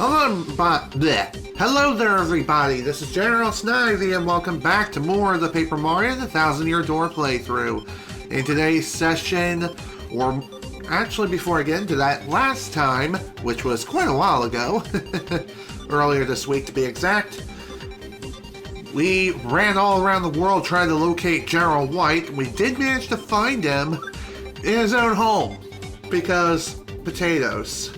Hello there, everybody. This is General Snivy, and welcome back to more of the Paper Mario The Thousand Year Door playthrough. In today's session, or actually before I get into that, last time, which was quite a while ago, earlier this week to be exact, we ran all around the world trying to locate General White. We did manage to find him in his own home, because potatoes.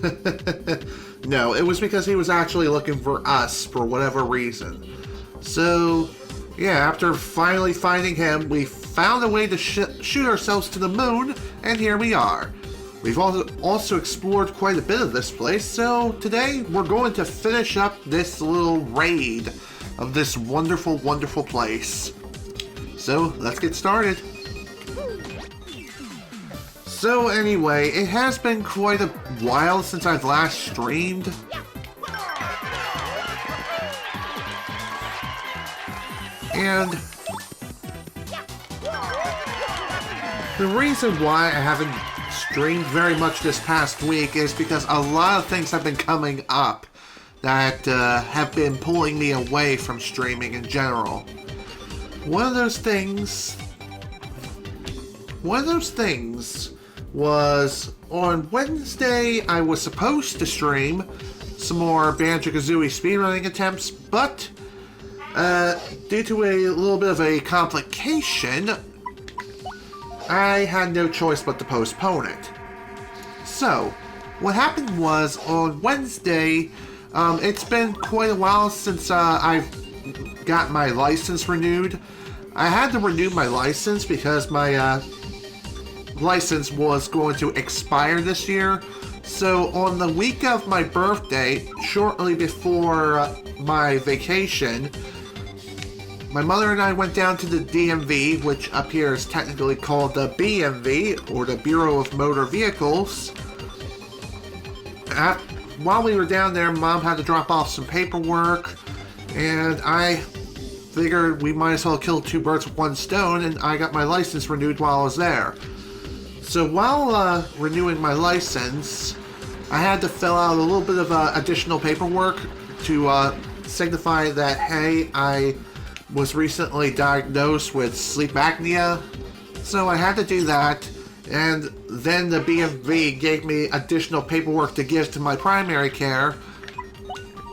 No, it was because he was actually looking for us for whatever reason. So, yeah, after finally finding him, we found a way to shoot ourselves to the moon, and here we are. We've also explored quite a bit of this place, so today we're going to finish up this little raid of this wonderful, wonderful place. So, let's get started. So anyway, it has been quite a while since I've last streamed. And the reason why I haven't streamed very much this past week is because a lot of things have been coming up that have been pulling me away from streaming in general. One of those things was on Wednesday. I was supposed to stream some more Banjo-Kazooie speedrunning attempts, but due to a little bit of a complication, I had no choice but to postpone it. So, what happened was on Wednesday, it's been quite a while since I've got my license renewed. I had to renew my license because my license was going to expire this year. So on the week of my birthday, shortly before my vacation, my mother and I went down to the DMV, which up here is technically called the BMV, or the Bureau of Motor Vehicles. While we were down there, Mom had to drop off some paperwork, and I figured we might as well kill two birds with one stone, and I got my license renewed while I was there. So while renewing my license, I had to fill out a little bit of additional paperwork to signify that, hey, I was recently diagnosed with sleep apnea. So I had to do that, and then the BMV gave me additional paperwork to give to my primary care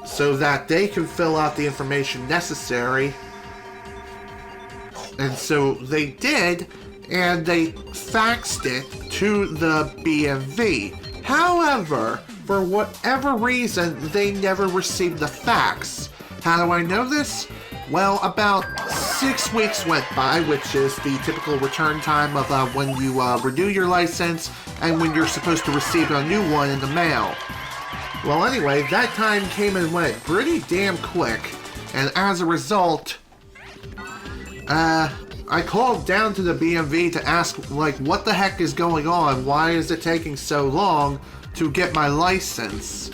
so that they can fill out the information necessary. And so they did, and they faxed it to the BMV. However, for whatever reason, they never received the fax. How do I know this? Well, about 6 weeks went by, which is the typical return time of when you renew your license and when you're supposed to receive a new one in the mail. Well, anyway, that time came and went pretty damn quick, and as a result, I called down to the BMV to ask, like, what the heck is going on? Why is it taking so long to get my license?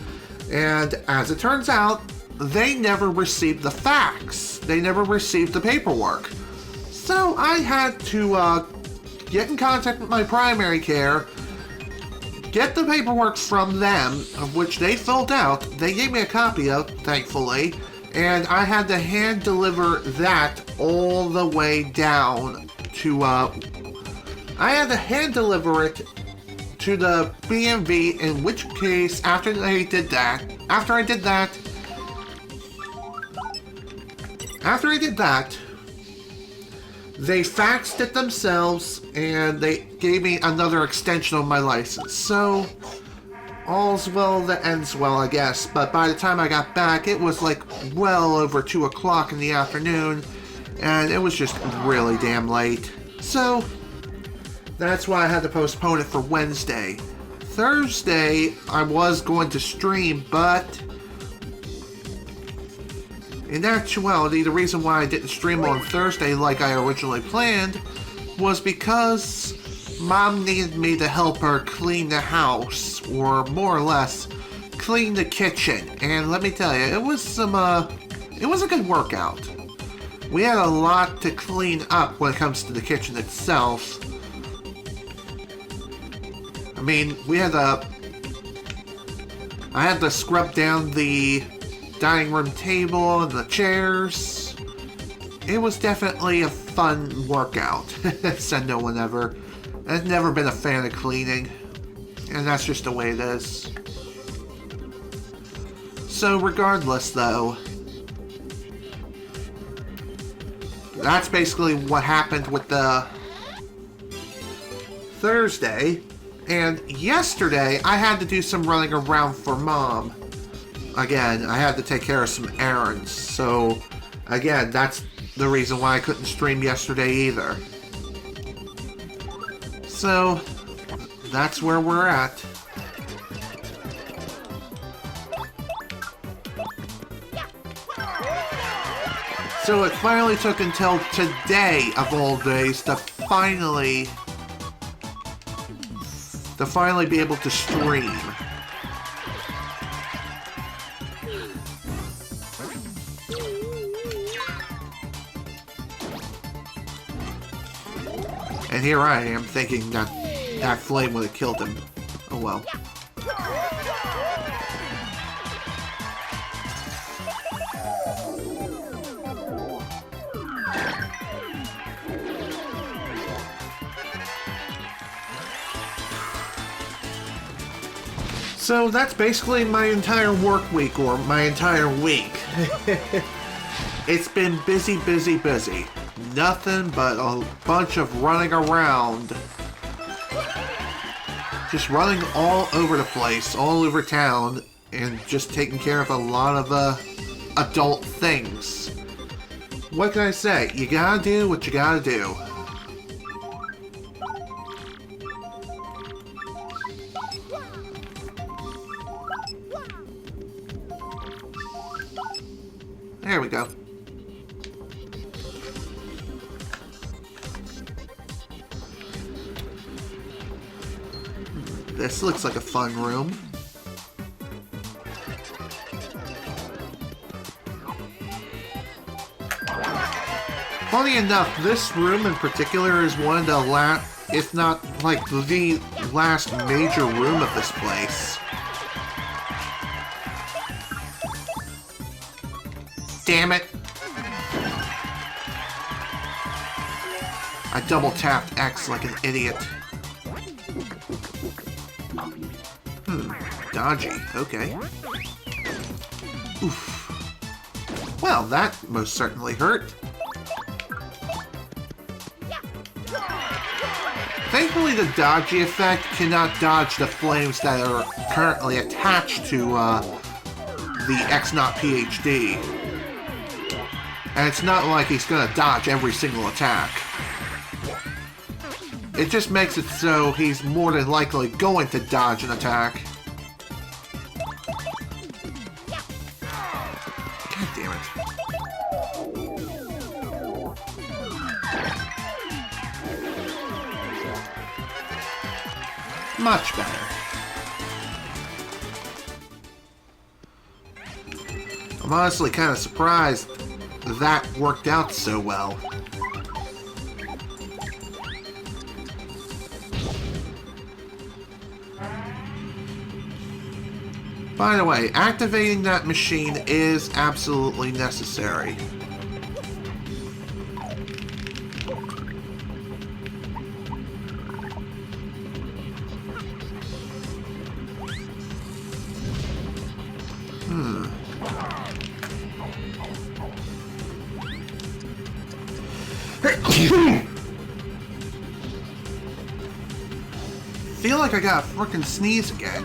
And as it turns out, they never received the fax. They never received the paperwork. So I had to get in contact with my primary care, get the paperwork from them, of which they filled out. They gave me a copy of, thankfully, and I had to hand deliver that all the way down to, I had to hand deliver it to the BMV, in which case, after I did that, they faxed it themselves, and they gave me another extension of my license. So, all's well that ends well, I guess. But by the time I got back, it was like well over 2 o'clock in the afternoon, and it was just really damn late. So, that's why I had to postpone it for Wednesday. Thursday, I was going to stream, but in actuality, the reason why I didn't stream on Thursday like I originally planned was because Mom needed me to help her clean the house, or more or less, clean the kitchen. And let me tell you, it was a good workout. We had a lot to clean up when it comes to the kitchen itself. I mean, we had a I had to scrub down the dining room table and the chairs. It was definitely a fun workout, said no one ever. I've never been a fan of cleaning, and that's just the way it is. So regardless though, that's basically what happened with the Thursday. And yesterday, I had to do some running around for Mom. Again, I had to take care of some errands. So, again, that's the reason why I couldn't stream yesterday either. So, that's where we're at. So it finally took until today, of all days, to finally be able to stream. And here I am thinking that that flame would have killed him. Oh well. So that's basically my entire work week, or my entire week. It's been busy, busy, busy. Nothing but a bunch of running around. Just running all over the place, all over town, and just taking care of a lot of adult things. What can I say? You gotta do what you gotta do. There we go. This looks like a fun room. Funny enough, this room in particular is one of the last, if not like the last major room of this place. Damn it! I double tapped X like an idiot. Dodgy. Okay. Oof. Well, that most certainly hurt. Thankfully, the dodgy effect cannot dodge the flames that are currently attached to the X-Naut PhD. And it's not like he's gonna dodge every single attack. It just makes it so he's more than likely going to dodge an attack. God damn it. Much better. I'm honestly kind of surprised that worked out so well. By the way, activating that machine is absolutely necessary. Feel like I got a frickin' sneeze again.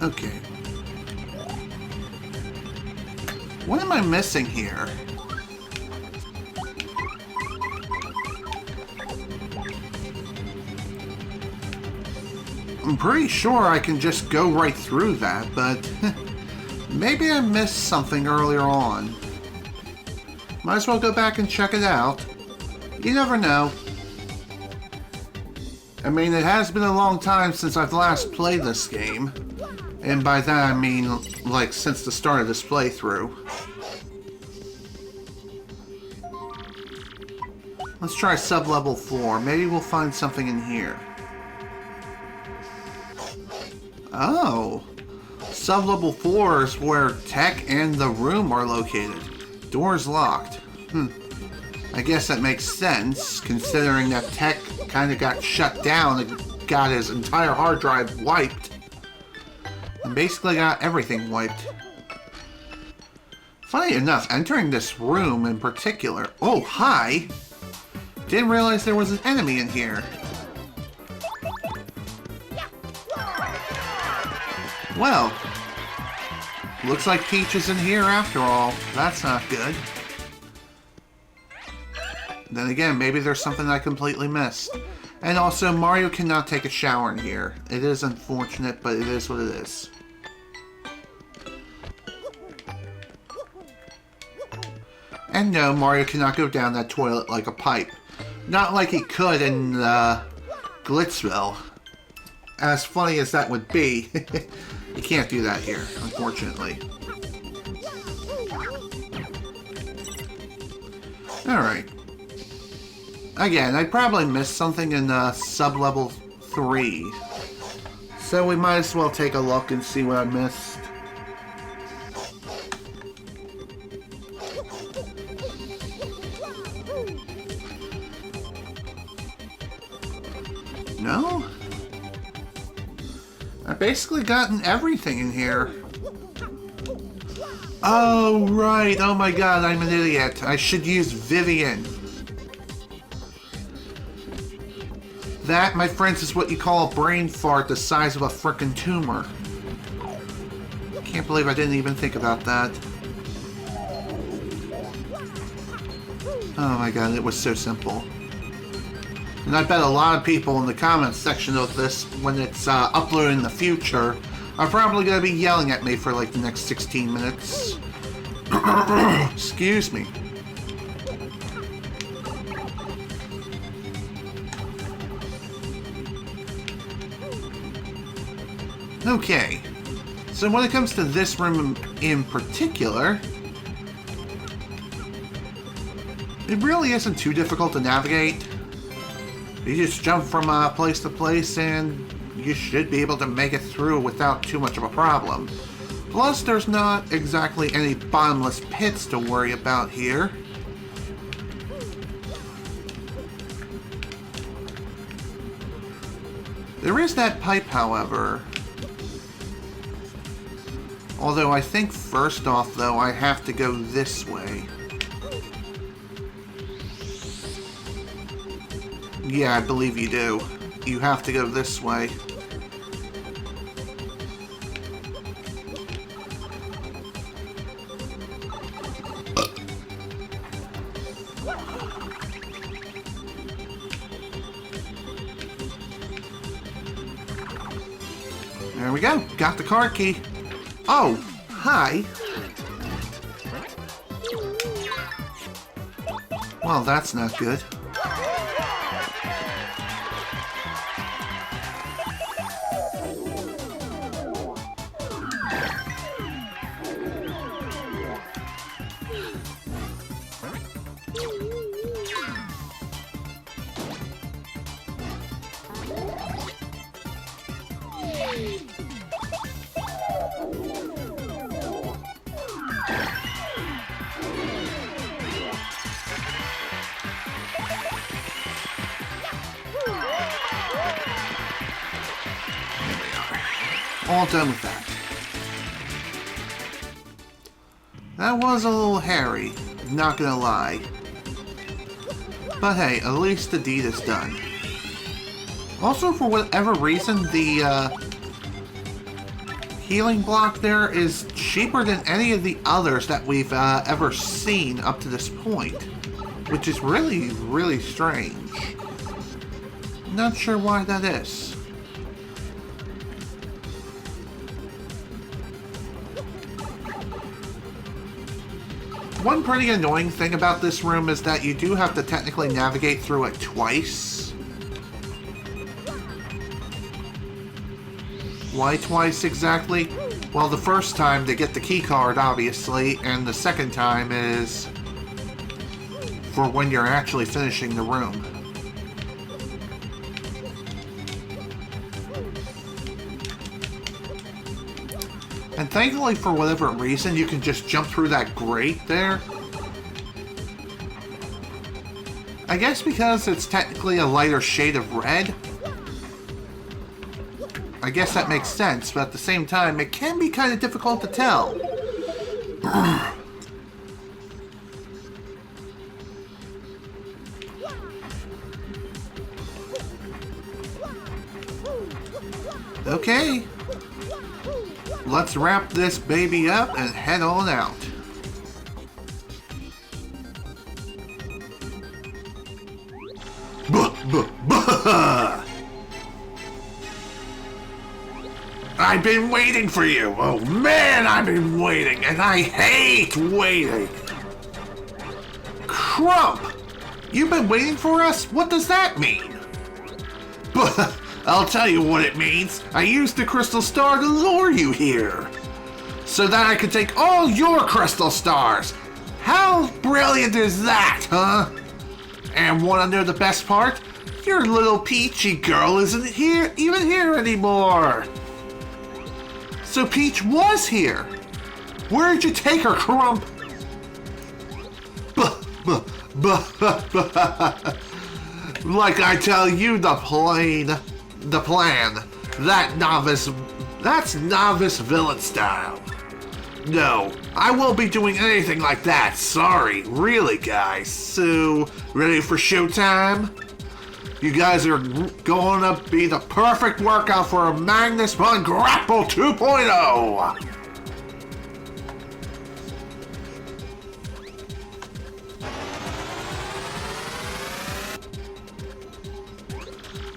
Okay. What am I missing here? I'm pretty sure I can just go right through that, but maybe I missed something earlier on. Might as well go back and check it out. You never know. I mean, it has been a long time since I've last played this game. And by that I mean, like, since the start of this playthrough. Let's try sub-level 4. Maybe we'll find something in here. Oh. Sub-level 4 is where Tech and the room are located. Door's locked. I guess that makes sense, considering that Tech kind of got shut down and got his entire hard drive wiped. And basically got everything wiped. Funny enough, entering this room in particular... Oh, hi! Didn't realize there was an enemy in here. Well, looks like Peach is in here after all. That's not good. Then again, maybe there's something I completely missed. And also, Mario cannot take a shower in here. It is unfortunate, but it is what it is. And no, Mario cannot go down that toilet like a pipe. Not like he could in Glitzville. As funny as that would be, you can't do that here, unfortunately. Alright. Again, I probably missed something in sub-level 3. So we might as well take a look and see what I missed. No? I've basically gotten everything in here. Oh, right. Oh my god, I'm an idiot. I should use Vivian. That, my friends, is what you call a brain fart the size of a frickin' tumor. Can't believe I didn't even think about that. Oh my god, it was so simple. And I bet a lot of people in the comments section of this, when it's uploaded in the future, are probably going to be yelling at me for like the next 16 minutes. Excuse me. Okay. So when it comes to this room in particular, it really isn't too difficult to navigate. You just jump from place to place and you should be able to make it through without too much of a problem. Plus, there's not exactly any bottomless pits to worry about here. There is that pipe, however. Although I think first off, though, I have to go this way. Yeah, I believe you do. You have to go this way. There we go. Got the card key. Oh, hi. Well, that's not good. All done with that. That was a little hairy, not gonna lie. But hey, at least the deed is done. Also, for whatever reason, the healing block there is cheaper than any of the others that we've ever seen up to this point. Which is really, really strange. Not sure why that is. One pretty annoying thing about this room is that you do have to technically navigate through it twice. Why twice exactly? Well, the first time to get the key card, obviously, and the second time is for when you're actually finishing the room. And thankfully, for whatever reason, you can just jump through that grate there. I guess because it's technically a lighter shade of red. I guess that makes sense, but at the same time, it can be kind of difficult to tell. Okay. Let's wrap this baby up and head on out. I've been waiting for you. Oh man, I've been waiting, and I hate waiting. Crump, you've been waiting for us? What does that mean? I'll tell you what it means. I used the crystal star to lure you here, so that I could take all your crystal stars. How brilliant is that, huh? And wanna know the best part? Your little peachy girl isn't even here anymore. So Peach was here. Where'd you take her, Crump? Like I tell you, the plan. That's novice villain style. No, I won't be doing anything like that. Sorry, really, guys. So, ready for showtime? You guys are going to be the perfect workout for a Magnus Von Grapple 2.0.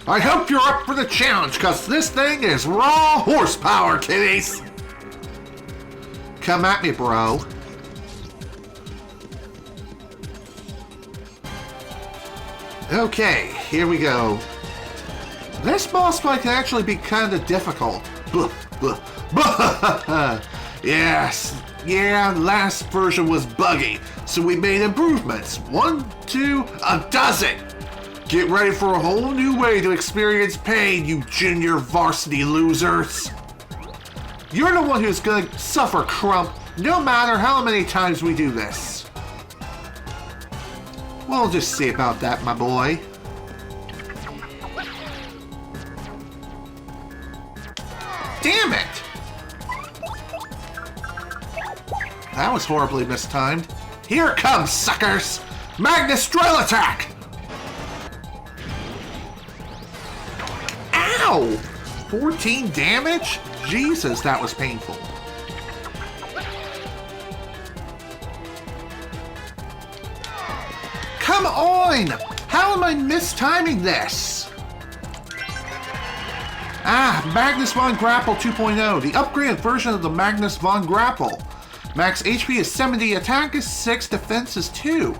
I hope you're up for the challenge, because this thing is raw horsepower, kiddies. Come at me, bro. Okay, here we go. This boss fight can actually be kind of difficult. Yes, yeah, last version was buggy, so we made improvements. 1, 2, a dozen. Get ready for a whole new way to experience pain, you junior varsity losers. You're the one who's gonna suffer, Crump, no matter how many times we do this. We'll just see about that, my boy. Damn it! That was horribly mistimed. Here it comes, suckers! Magnus Drill Attack! Ow! 14 damage? Jesus, that was painful. Come on! How am I mistiming this? Magnus Von Grapple 2.0, the upgraded version of the Magnus Von Grapple. Max HP is 70, attack is 6, defense is 2.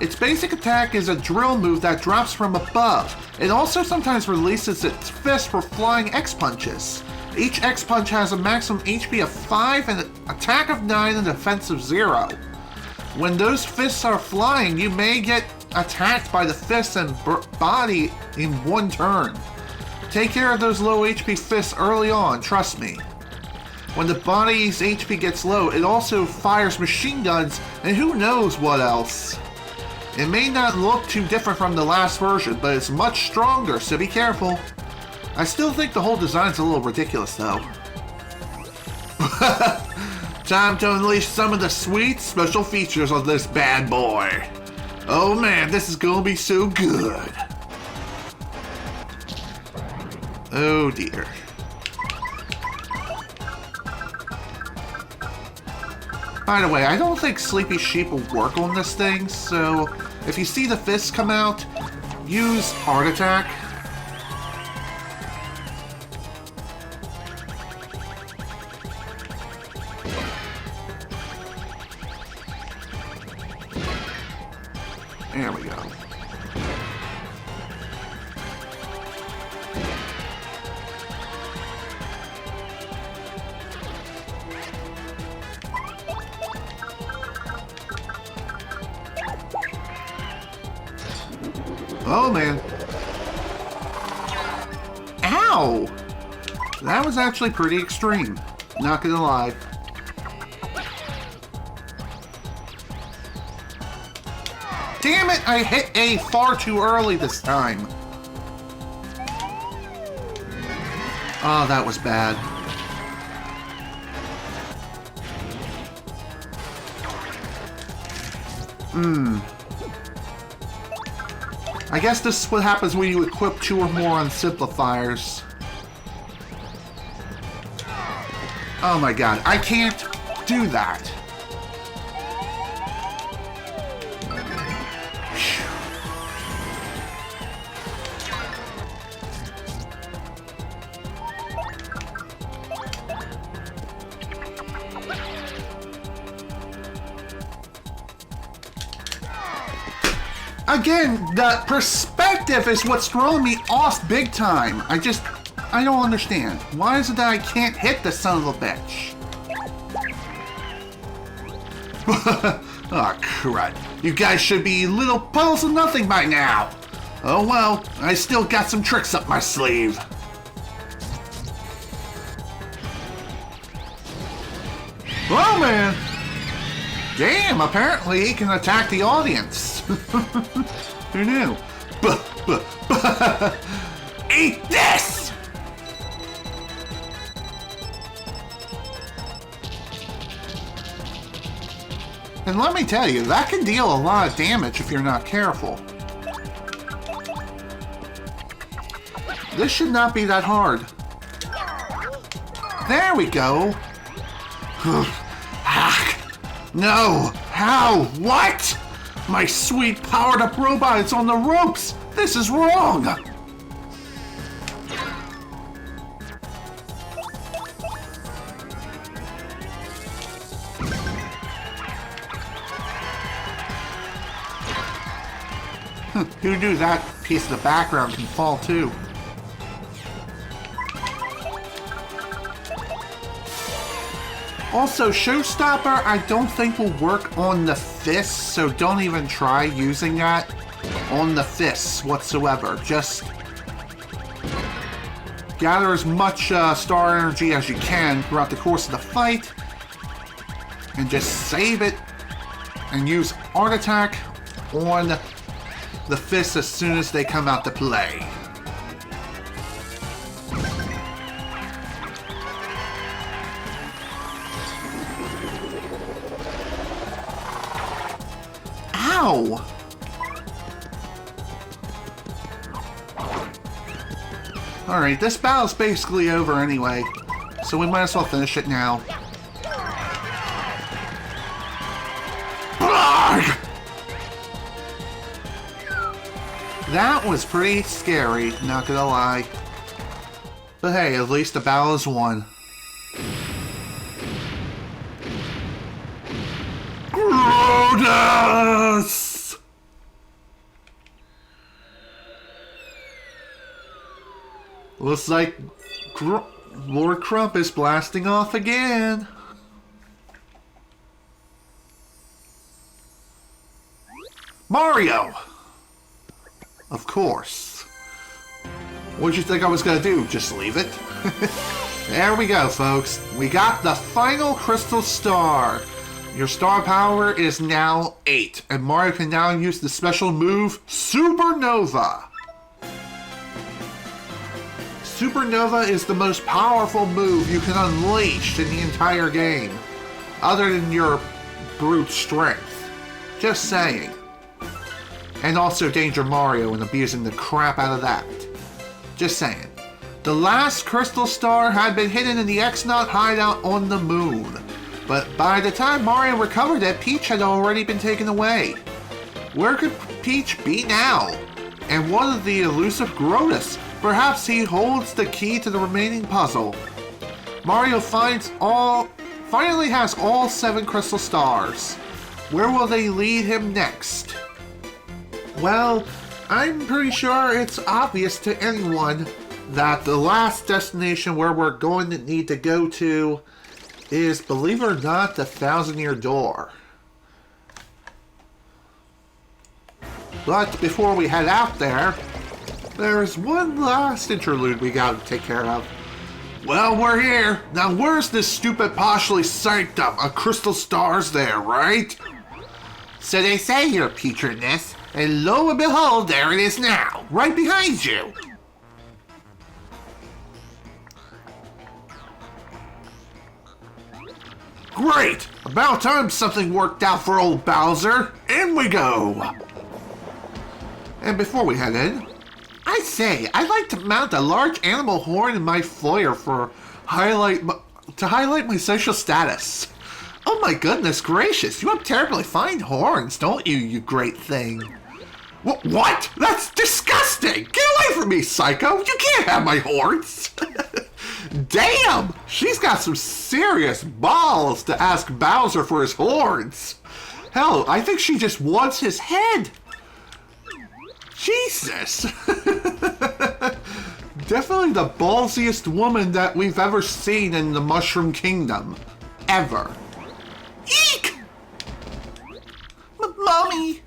Its basic attack is a drill move that drops from above. It also sometimes releases its fist for flying X-punches. Each X-punch has a maximum HP of 5, an attack of 9, and defense of 0. When those fists are flying, you may get attacked by the fists and body in one turn. Take care of those low HP fists early on, trust me. When the body's HP gets low, it also fires machine guns and who knows what else. It may not look too different from the last version, but it's much stronger, so be careful. I still think the whole design's a little ridiculous though. Time to unleash some of the sweet special features of this bad boy. Oh man, this is gonna be so good. Oh dear. By the way, I don't think Sleepy Sheep will work on this thing, so if you see the fists come out, use Heart Attack. There we go. Oh, man. Ow! That was actually pretty extreme. Not gonna lie. Damn it! I hit A far too early this time. Oh, that was bad. I guess this is what happens when you equip 2 or more on simplifiers. Oh my god, I can't do that. Again, the perspective is what's throwing me off big time. I don't understand. Why is it that I can't hit the son of a bitch? Oh, crud. You guys should be little puddles of nothing by now. Oh well, I still got some tricks up my sleeve. Oh man! Damn, apparently he can attack the audience. Who knew? Eat this! And let me tell you, that can deal a lot of damage if you're not careful. This should not be that hard. There we go. No! How? What? My sweet powered-up robot is on the ropes! This is wrong! Who knew that piece of the background can fall too? Also, Showstopper I don't think will work on the fists, so don't even try using that on the fists whatsoever. Just gather as much star energy as you can throughout the course of the fight, and just save it, and use Art Attack on the fists as soon as they come out to play. Ow! Alright, this battle's basically over anyway, so we might as well finish it now. Blarg! That was pretty scary, not gonna lie. But hey, at least the battle is won. Grodus! Looks like Lord Crump is blasting off again. Mario! Of course. What'd you think I was gonna do? Just leave it? There we go, folks. We got the final crystal star. Your star power is now 8, and Mario can now use the special move, Supernova. Supernova is the most powerful move you can unleash in the entire game, other than your brute strength. Just saying. And also Danger Mario and abusing the crap out of that. Just saying. The last crystal star had been hidden in the X-Naut hideout on the moon. But by the time Mario recovered it, Peach had already been taken away. Where could Peach be now? And what of the elusive Grodus? Perhaps he holds the key to the remaining puzzle. Mario finally has all 7 crystal stars. Where will they lead him next? Well, I'm pretty sure it's obvious to anyone that the last destination where we're going to need to go to is, believe it or not, the 1,000-Year Door. But before we head out there, there's one last interlude we gotta take care of. Well, we're here. Now where's this stupid Poshly sanctum? A crystal star's there, right? So they say, your Peacherness, and lo and behold, there it is now, right behind you. Great! About time something worked out for old Bowser. In we go! And before we head in, I say, I'd like to mount a large animal horn in my foyer to highlight my social status. Oh my goodness gracious, you have terribly fine horns, don't you, you great thing? What? That's disgusting! Get away from me, psycho! You can't have my horns! Damn! She's got some serious balls to ask Bowser for his horns. Hell, I think she just wants his head. Jesus! Definitely the ballsiest woman that we've ever seen in the Mushroom Kingdom. Ever. Eek! Mommy!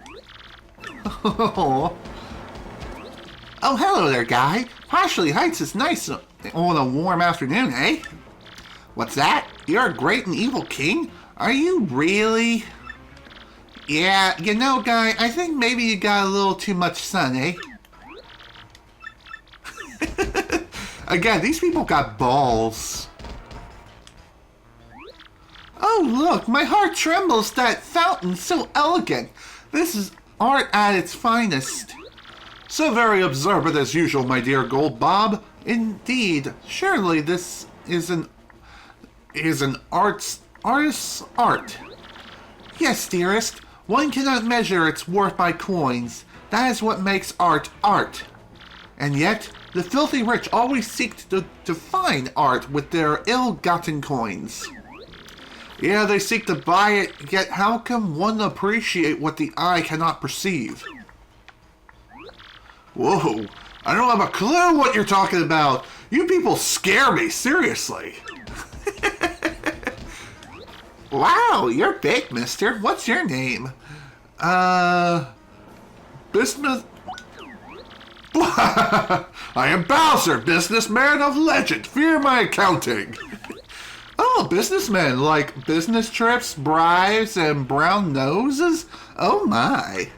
Oh, hello there, guy. Poshly Heights is nice on a warm afternoon, eh? What's that? You're a great and evil king? Are you really? Yeah, you know, guy, I think maybe you got a little too much sun, eh? Again, these people got balls. Oh, look, my heart trembles. That fountain, so elegant. This is art at its finest. So very observant as usual, my dear Gold Bob. Indeed, surely this is an artist's art. Yes, dearest. One cannot measure its worth by coins. That is what makes art art. And yet, the filthy rich always seek to define art with their ill-gotten coins. Yeah, they seek to buy it, yet how can one appreciate what the eye cannot perceive? Whoa, I don't have a clue what you're talking about. You people scare me, seriously. Wow, you're big, mister. What's your name? Business... I am Bowser, businessman of legend. Fear my accounting. Oh, businessman, like business trips, bribes, and brown noses? Oh my.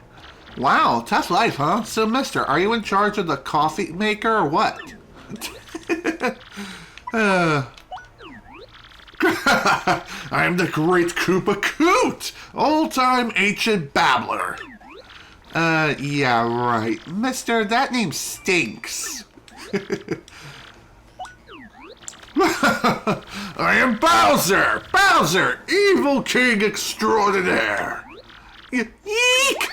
Wow, tough life, huh? So, mister, are you in charge of the coffee maker or what? I am the great Koopa Coot, old-time ancient babbler. Yeah, right. Mister, that name stinks. I am Bowser! Bowser, evil king extraordinaire! Yeek!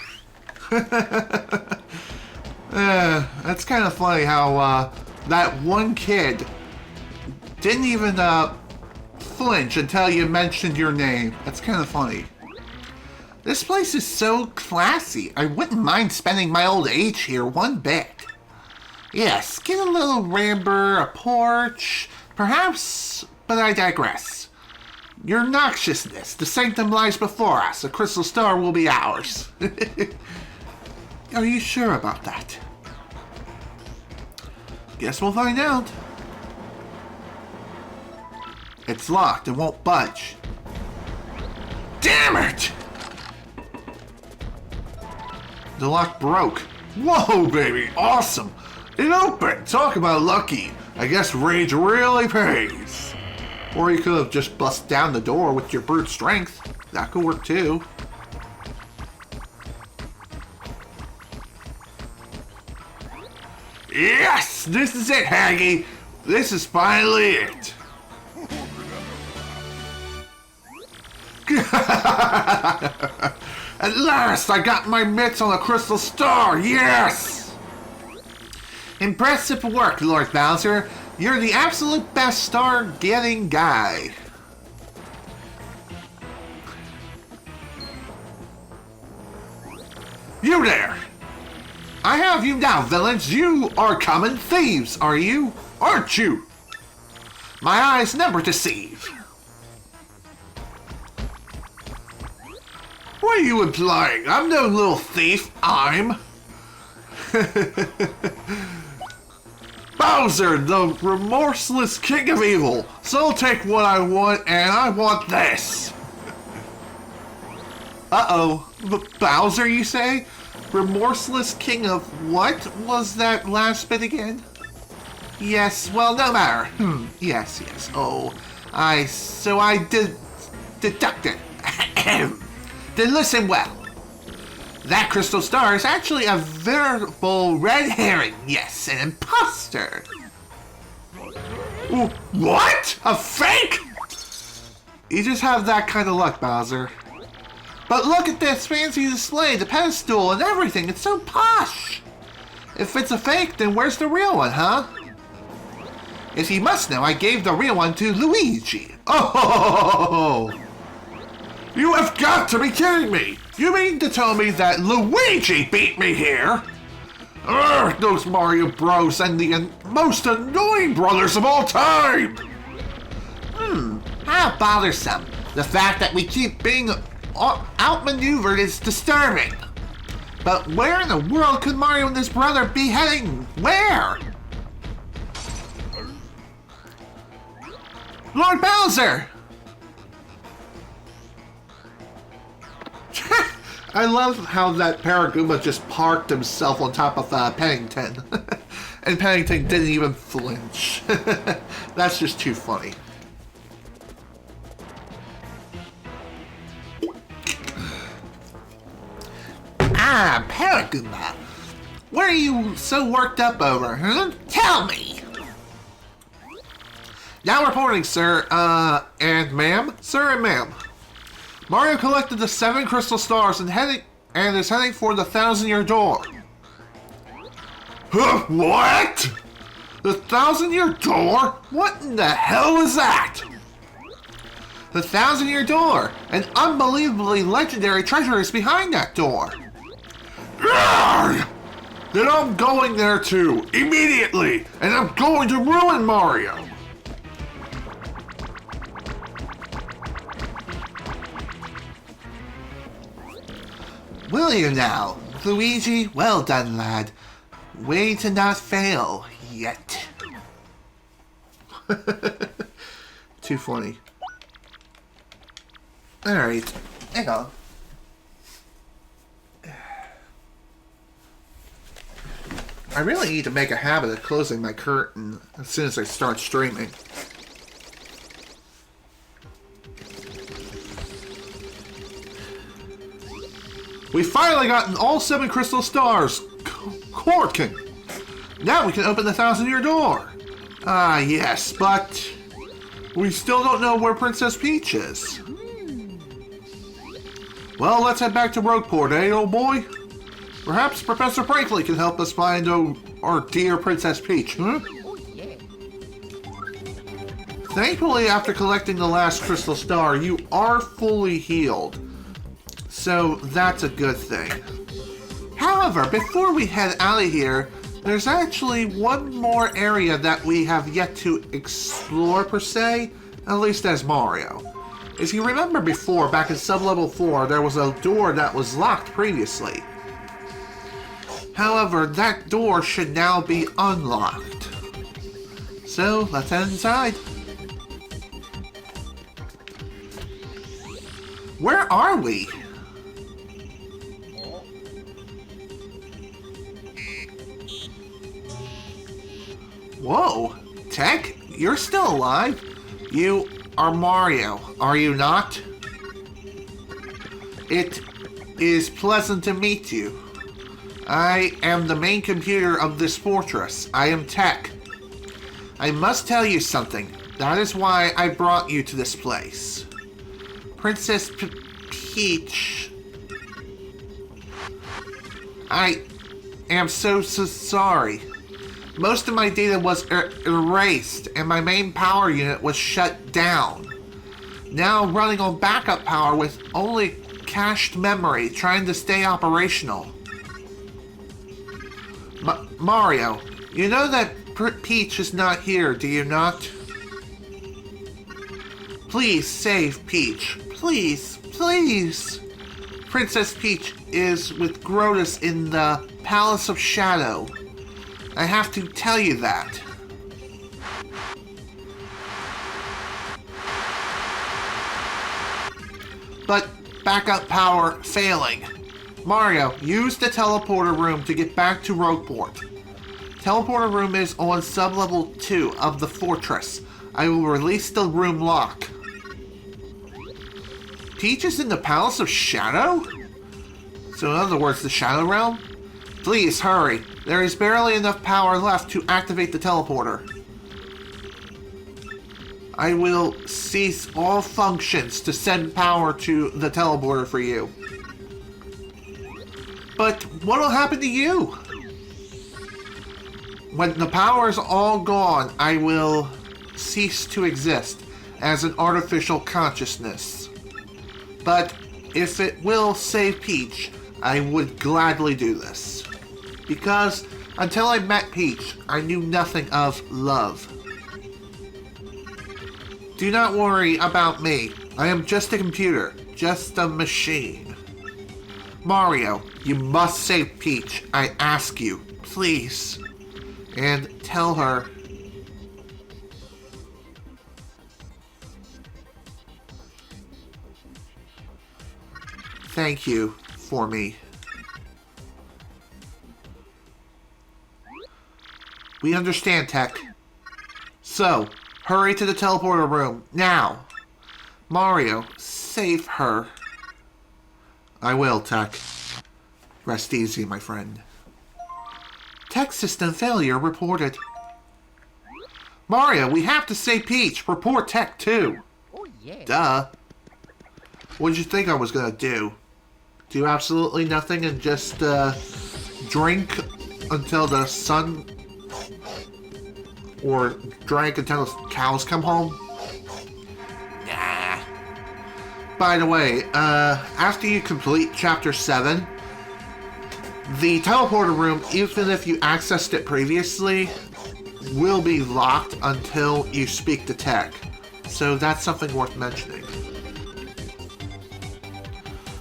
That's kind of funny how that one kid didn't even flinch until you mentioned your name. That's kind of funny. This place is so classy. I wouldn't mind spending my old age here one bit. Yes, get a little ramber, a porch, perhaps, but I digress. Your noxiousness, the sanctum lies before us. The crystal star will be ours. Are you sure about that? Guess we'll find out. It's locked and won't budge. Damn it! The lock broke. Whoa, baby, awesome. It opened. Talk about lucky. I guess rage really pays. Or you could have just bust down the door with your brute strength. That could work too. Yes! This is it, Haggy! This is finally it! At last, I got my mitts on a crystal star! Yes! Impressive work, Lord Bowser. You're the absolute best star-getting guy. You there! I have you now, villains. You are common thieves, are you? Aren't you? My eyes never deceive. What are you implying? I'm no little thief. I'm... Bowser, the remorseless king of evil. So I'll take what I want, and I want this. Uh-oh. Bowser, you say? Remorseless king of what was that last bit again? Yes, well, no matter. Yes. Oh, so I did deduct it. Then listen well. That crystal star is actually a veritable red herring. Yes, an imposter. What? A fake? You just have that kind of luck, Bowser. But look at this fancy display, the pedestal and everything. It's so posh. If it's a fake, then where's the real one, huh? As you must know, I gave the real one to Luigi. Oh! You have got to be kidding me! You mean to tell me that Luigi beat me here? Ugh, those Mario Bros and the most annoying brothers of all time! How bothersome. The fact that we keep being outmaneuvered is disturbing. But where in the world could Mario and his brother be heading? Where? Lord Bowser! I love how that Paraguma just parked himself on top of Pennington. And Pennington didn't even flinch. That's just too funny. Paraguma. What are you so worked up over, huh? Tell me! Now reporting, sir, and ma'am? Sir and ma'am. Mario collected the 7 crystal stars and is heading for the 1,000-year door. Huh? What? The 1,000-year door? What in the hell is that? The 1,000-year door. An unbelievably legendary treasure is behind that door. Arrgh! Then I'm going there too, immediately, and I'm going to ruin Mario. Will you now? Luigi, well done, lad. Way to not fail, yet. Too funny. Alright, hang on. I really need to make a habit of closing my curtain as soon as I start streaming. We've finally gotten all 7 crystal stars! Corking! Now we can open the 1,000-year door! Ah, yes, but we still don't know where Princess Peach is. Well, let's head back to Rougeport, eh, old boy? Perhaps Professor Brinkley can help us find our dear Princess Peach, huh? Oh, yeah. Thankfully, after collecting the last crystal star, you are fully healed. So that's a good thing. However, before we head out of here, there's actually one more area that we have yet to explore per se, at least as Mario. As you remember before, back in Sub-Level 4, there was a door that was locked previously. However, that door should now be unlocked. So, let's head inside. Where are we? Whoa, Tech, you're still alive? You are Mario, are you not? It is pleasant to meet you. I am the main computer of this fortress. I am Tech. I must tell you something. That is why I brought you to this place. Princess Peach. I am so sorry. Most of my data was erased and my main power unit was shut down. Now I'm running on backup power with only cached memory, trying to stay operational. Mario, you know that Peach is not here, do you not? Please save Peach. Please, please. Princess Peach is with Grodus in the Palace of Shadow. I have to tell you that. But backup power failing. Mario, use the teleporter room to get back to Rougeport. Teleporter room is on sub-level 2 of the fortress. I will release the room lock. Peach is in the Palace of Shadow? So in other words, the Shadow Realm? Please, hurry. There is barely enough power left to activate the teleporter. I will cease all functions to send power to the teleporter for you. But what'll happen to you? When the power is all gone, I will cease to exist as an artificial consciousness. But if it will save Peach, I would gladly do this. Because until I met Peach, I knew nothing of love. Do not worry about me. I am just a computer, just a machine. Mario, you must save Peach. I ask you, please. And tell her. Thank you for me. We understand, Tech. So, hurry to the teleporter room, now. Mario, save her. I will, Tech. Rest easy, my friend. Tech system failure reported. Mario, we have to save Peach. Report Tech 2. Oh, yeah. Duh. What did you think I was gonna do? Do absolutely nothing and just, drink until the sun... Or drink until the cows come home? Nah. By the way, after you complete Chapter 7, the teleporter room, even if you accessed it previously, will be locked until you speak to Tech. So that's something worth mentioning.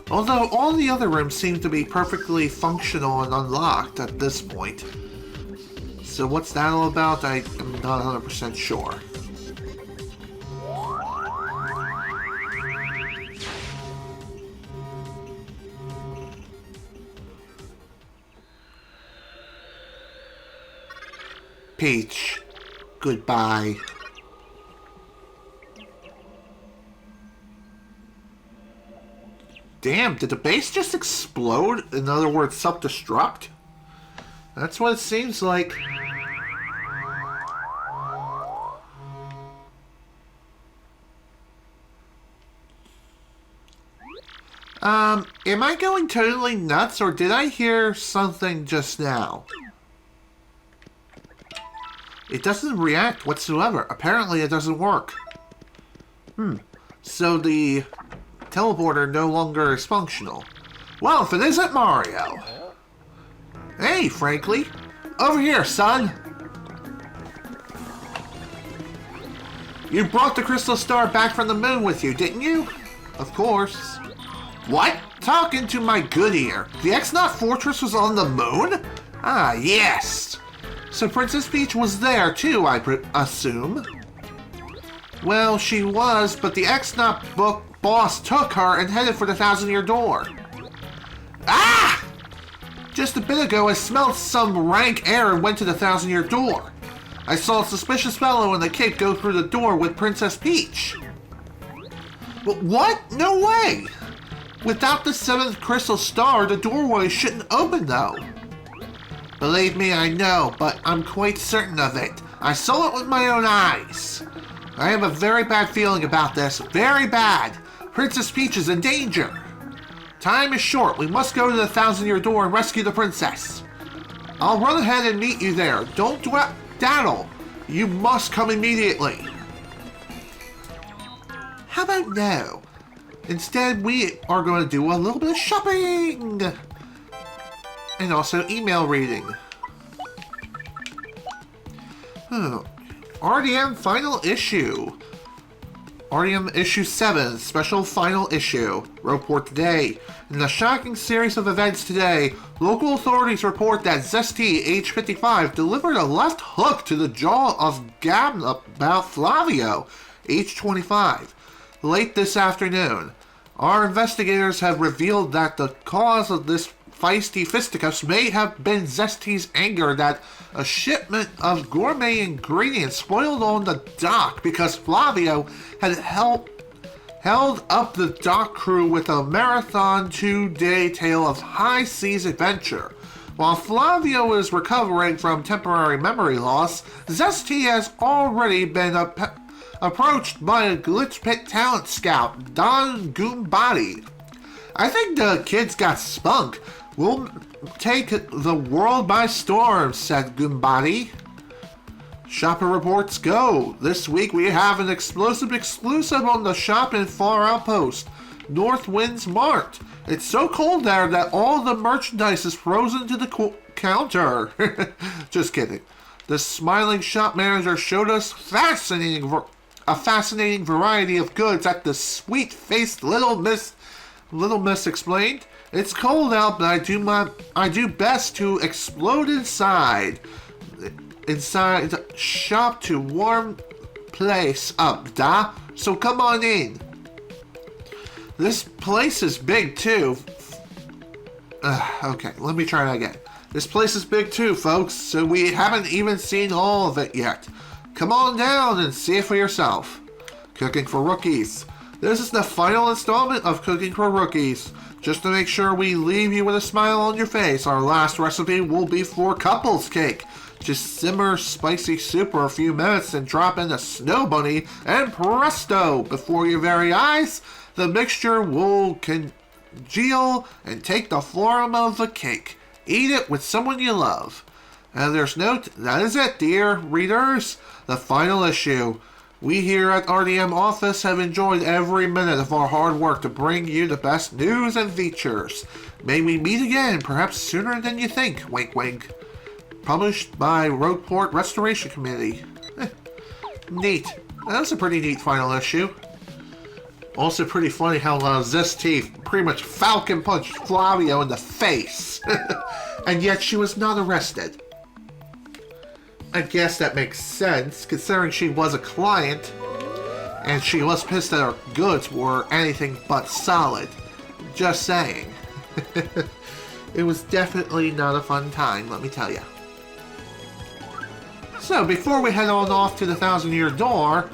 Although all the other rooms seem to be perfectly functional and unlocked at this point. So what's that all about? I am not 100% sure. Peach, goodbye. Damn, did the base just explode? In other words, self-destruct? That's what it seems like. Am I going totally nuts, or did I hear something just now? It doesn't react whatsoever. Apparently it doesn't work. So the teleporter no longer is functional. Well, if it isn't Mario. Hey, Frankly. Over here, son. You brought the crystal star back from the moon with you, didn't you? Of course. What? Talking to my good ear. The X-Naut fortress was on the moon? Ah, yes. So Princess Peach was there too, I assume. Well, she was, but the X-Naut boss took her and headed for the 1,000-year door. Ah! Just a bit ago, I smelled some rank air and went to the 1,000-year door. I saw a suspicious fellow in the cape go through the door with Princess Peach. But what? No way! Without the 7th crystal star, the doorway shouldn't open though. Believe me, I know, but I'm quite certain of it. I saw it with my own eyes. I have a very bad feeling about this. Very bad. Princess Peach is in danger. Time is short. We must go to the 1,000-year door and rescue the princess. I'll run ahead and meet you there. Don't daddle. You must come immediately. How about no? Instead, we are going to do a little bit of shopping. And also email reading. RDM final issue. RDM Issue 7, Special Final Issue. Rougeport today. In a shocking series of events today, local authorities report that Zesty, age 55, delivered a left hook to the jaw of Gabnabout Flavio, age 25, late this afternoon. Our investigators have revealed that the cause of this feisty fisticuffs may have been Zesty's anger that a shipment of gourmet ingredients spoiled on the dock because Flavio had held up the dock crew with a marathon 2-day tale of high seas adventure. While Flavio is recovering from temporary memory loss, Zesty has already been approached by a Glitch Pit talent scout, Don Goombody. I think the kid's got spunk. We'll take the world by storm, said Goombody. Shopper reports go. This week we have an explosive exclusive on the shop in Far Outpost, North Winds Mart. It's so cold there that all the merchandise is frozen to the counter. Just kidding. The smiling shop manager showed us a fascinating variety of goods at the sweet-faced Little Miss explained. It's cold out, but I do best to explode inside the shop to warm place up, da. So come on in. This place is big too. Okay, let me try that again. This place is big too, folks, so we haven't even seen all of it yet. Come on down and see it for yourself. Cooking for Rookies. This is the final installment of Cooking for Rookies. Just to make sure we leave you with a smile on your face, our last recipe will be for couples cake. Just simmer spicy soup for a few minutes and drop in a snow bunny, and presto! Before your very eyes, the mixture will congeal and take the form of a cake. Eat it with someone you love. And there's that is it, dear readers. The final issue. We here at RDM Office have enjoyed every minute of our hard work to bring you the best news and features. May we meet again, perhaps sooner than you think, wink wink. Published by Rougeport Restoration Committee. Neat. That's a pretty neat final issue. Also pretty funny how Zesty pretty much falcon punched Flavio in the face. And yet she was not arrested. I guess that makes sense, considering she was a client, and she was pissed that her goods were anything but solid. Just saying. It was definitely not a fun time, let me tell you. So, before we head on off to the 1,000-year door,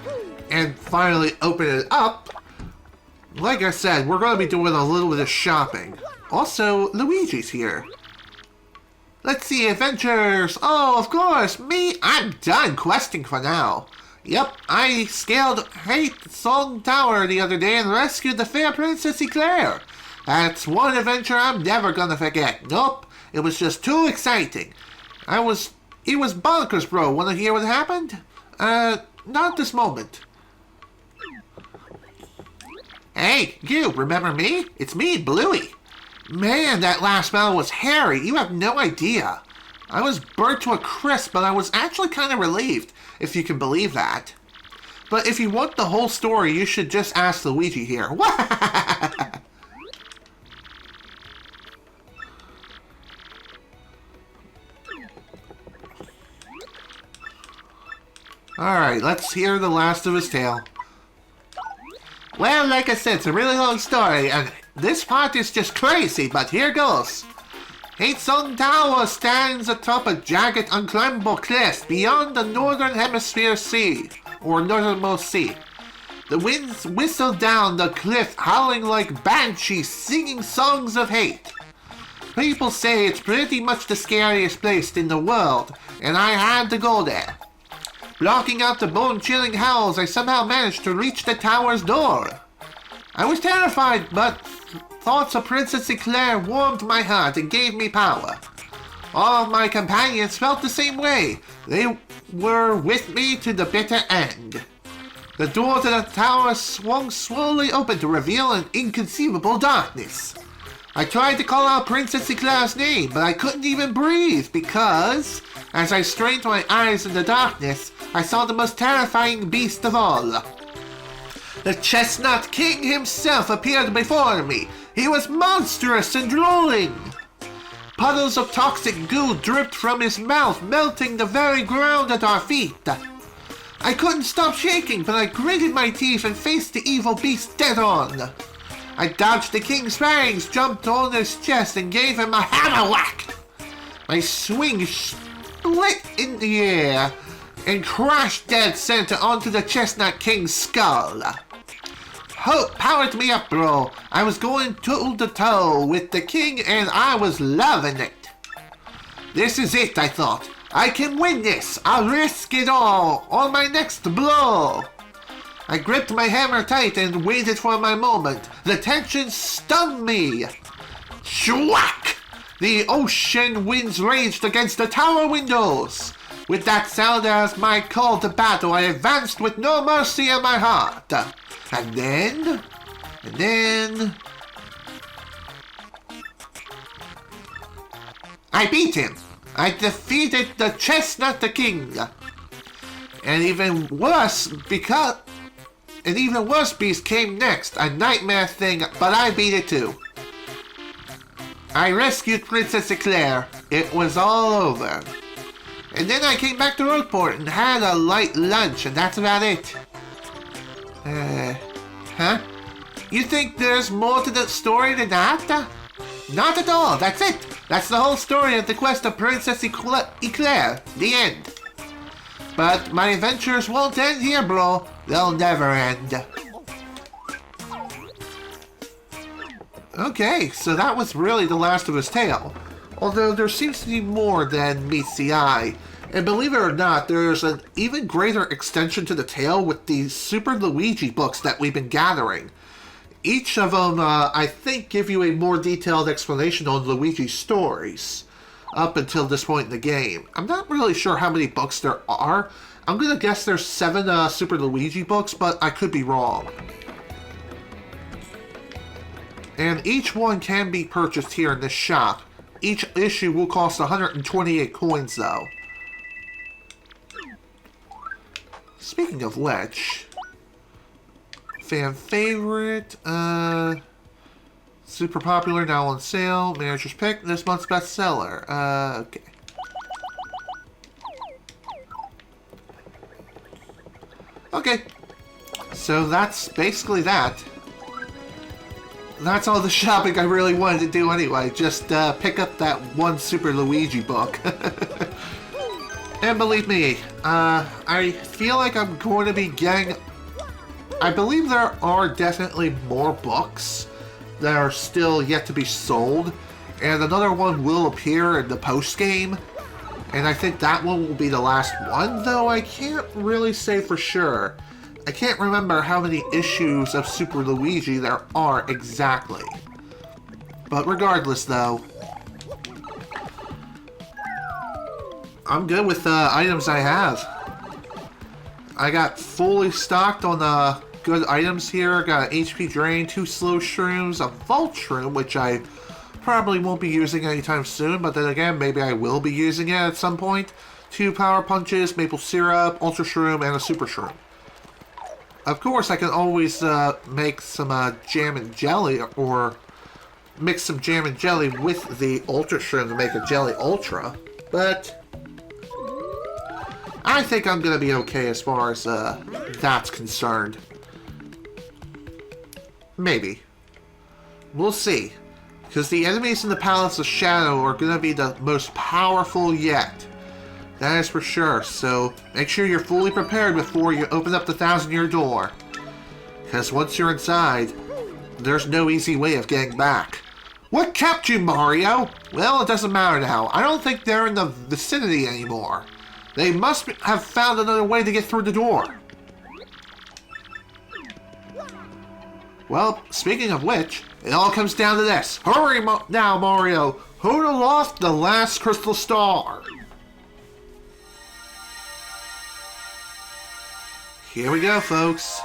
and finally open it up, like I said, we're going to be doing a little bit of shopping. Also, Luigi's here. Let's see, adventures! Oh, of course, me! I'm done questing for now. Yep, I scaled Hate Song Tower the other day and rescued the fair Princess Eclair. That's one adventure I'm never gonna forget. Nope, it was just too exciting. It was bonkers, bro. Wanna hear what happened? Not at this moment. Hey, you, remember me? It's me, Bluey. Man, that last battle was hairy. You have no idea. I was burnt to a crisp, but I was actually kind of relieved, if you can believe that. But if you want the whole story, you should just ask Luigi here. Alright, let's hear the last of his tale. Well, like I said, it's a really long story, and this part is just crazy, but here goes. Hate Song Tower stands atop a jagged, unclimbable cliff beyond the northern hemisphere sea, or northernmost sea. The winds whistle down the cliff, howling like banshees, singing songs of hate. People say it's pretty much the scariest place in the world, and I had to go there. Blocking out the bone-chilling howls, I somehow managed to reach the tower's door. I was terrified, but thoughts of Princess Eclair warmed my heart and gave me power. All of my companions felt the same way. They were with me to the bitter end. The door to the tower swung slowly open to reveal an inconceivable darkness. I tried to call out Princess Eclair's name, but I couldn't even breathe because, as I strained my eyes in the darkness, I saw the most terrifying beast of all. The Chestnut King himself appeared before me. He was monstrous and drooling. Puddles of toxic goo dripped from his mouth, melting the very ground at our feet. I couldn't stop shaking, but I gritted my teeth and faced the evil beast dead on. I dodged the king's fangs, jumped on his chest, and gave him a hammer whack. My swing split in the air and crashed dead center onto the Chestnut King's skull. Hope powered me up, bro. I was going toe-to-toe with the king and I was loving it. This is it, I thought. I can win this. I'll risk it all on my next blow. I gripped my hammer tight and waited for my moment. The tension stung me. Schwack! The ocean winds raged against the tower windows. With that sound as my call to battle, I advanced with no mercy in my heart. And then... I beat him. I defeated the Chestnut the King. And even worse beast came next, a nightmare thing, but I beat it too. I rescued Princess Eclair. It was all over. And then I came back to Rougeport and had a light lunch, and that's about it. Huh? You think there's more to the story than that? Not at all, that's it. That's the whole story of the quest of Princess Eclair. The end. But my adventures won't end here, bro. They'll never end. Okay, so that was really the last of his tale. Although there seems to be more than meets the eye. And believe it or not, there's an even greater extension to the tale with the Super Luigi books that we've been gathering. Each of them, I think, give you a more detailed explanation on Luigi's stories up until this point in the game. I'm not really sure how many books there are. I'm going to guess there's 7 Super Luigi books, but I could be wrong. And each one can be purchased here in this shop. Each issue will cost 128 coins, though. Speaking of which, fan favorite, super popular, now on sale, manager's pick, this month's bestseller. Okay. Okay, so that's basically that. That's all the shopping I really wanted to do anyway. Just pick up that one Super Luigi book. And believe me, I feel like I'm going to be getting... I believe there are definitely more books that are still yet to be sold. And another one will appear in the post-game. And I think that one will be the last one, though I can't really say for sure. I can't remember how many issues of Super Luigi there are exactly. But regardless, though, I'm good with the items I have. I got fully stocked on good items here. I got an HP Drain, 2 Slow Shrooms, a Vault Shroom, which I probably won't be using anytime soon, but then again, maybe I will be using it at some point. 2 Power Punches, Maple Syrup, Ultra Shroom, and a Super Shroom. Of course, I can always make some jam and jelly, or mix some jam and jelly with the Ultra Shroom to make a Jelly Ultra, but I think I'm going to be okay as far as that's concerned. Maybe. We'll see. Because the enemies in the Palace of Shadow are going to be the most powerful yet. That is for sure, so make sure you're fully prepared before you open up the 1,000-year door. Because once you're inside, there's no easy way of getting back. What kept you, Mario? Well, it doesn't matter now. I don't think they're in the vicinity anymore. They must have found another way to get through the door. Well, speaking of which, it all comes down to this. Hurry now, Mario. Who'd have lost the last crystal star? Here we go, folks.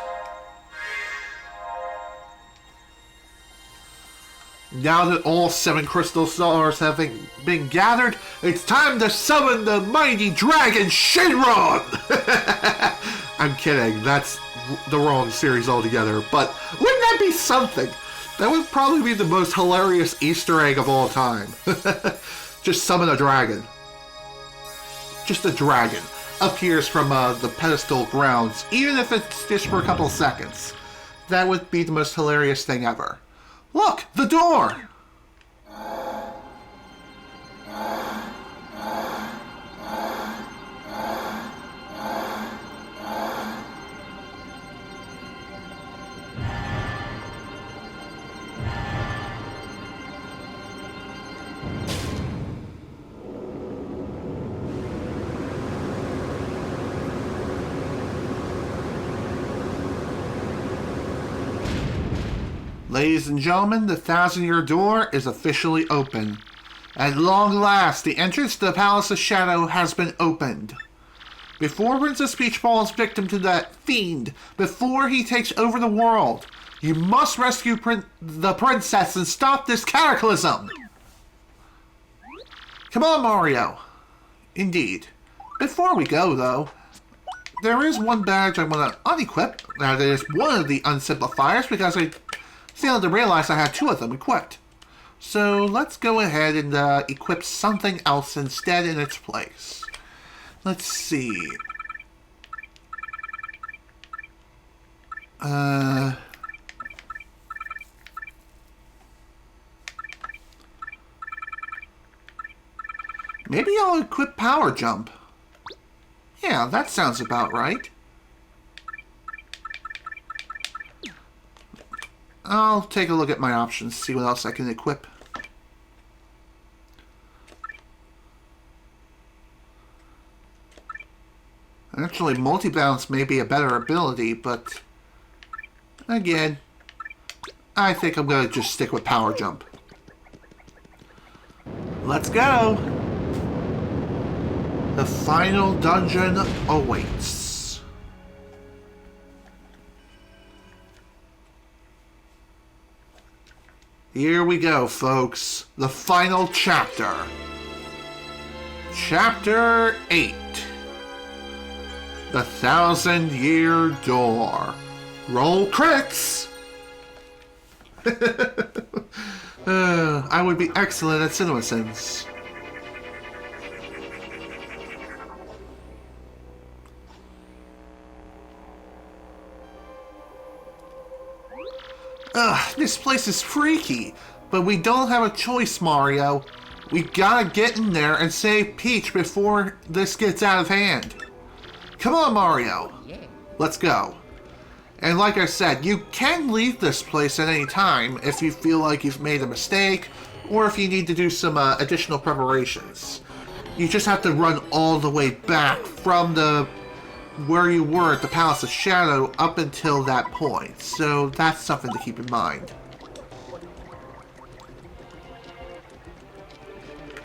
Now that all 7 crystal stars have been gathered, it's time to summon the mighty dragon Shenron! I'm kidding, that's the wrong series altogether, but wouldn't that be something? That would probably be the most hilarious Easter egg of all time. Just summon a dragon. Just a dragon appears from the pedestal grounds, even if it's just for a couple of seconds. That would be the most hilarious thing ever. Look! The door! Ladies and gentlemen, the 1,000-year door is officially open. At long last, the entrance to the Palace of Shadow has been opened. Before Princess Peach falls victim to that fiend, before he takes over the world, you must rescue the princess and stop this cataclysm! Come on, Mario! Indeed. Before we go, though, there is one badge I want to unequip. Now, there's one of the unsimplifiers because I failed to realize I had two of them equipped. So let's go ahead and equip something else instead in its place. Let's see. Maybe I'll equip Power Jump. Yeah, that sounds about right. I'll take a look at my options, see what else I can equip. Actually, multi-bounce may be a better ability, but again, I think I'm going to just stick with Power Jump. Let's go! The final dungeon awaits. Here we go, folks. The final chapter. Chapter 8. The 1,000-year door. Roll crits! I would be excellent at CinemaSins. Ugh, this place is freaky, but we don't have a choice, Mario. We gotta get in there and save Peach before this gets out of hand. Come on, Mario. Let's go. And like I said, you can leave this place at any time if you feel like you've made a mistake, or if you need to do some additional preparations. You just have to run all the way back from where you were at the Palace of Shadow up until that point. So that's something to keep in mind.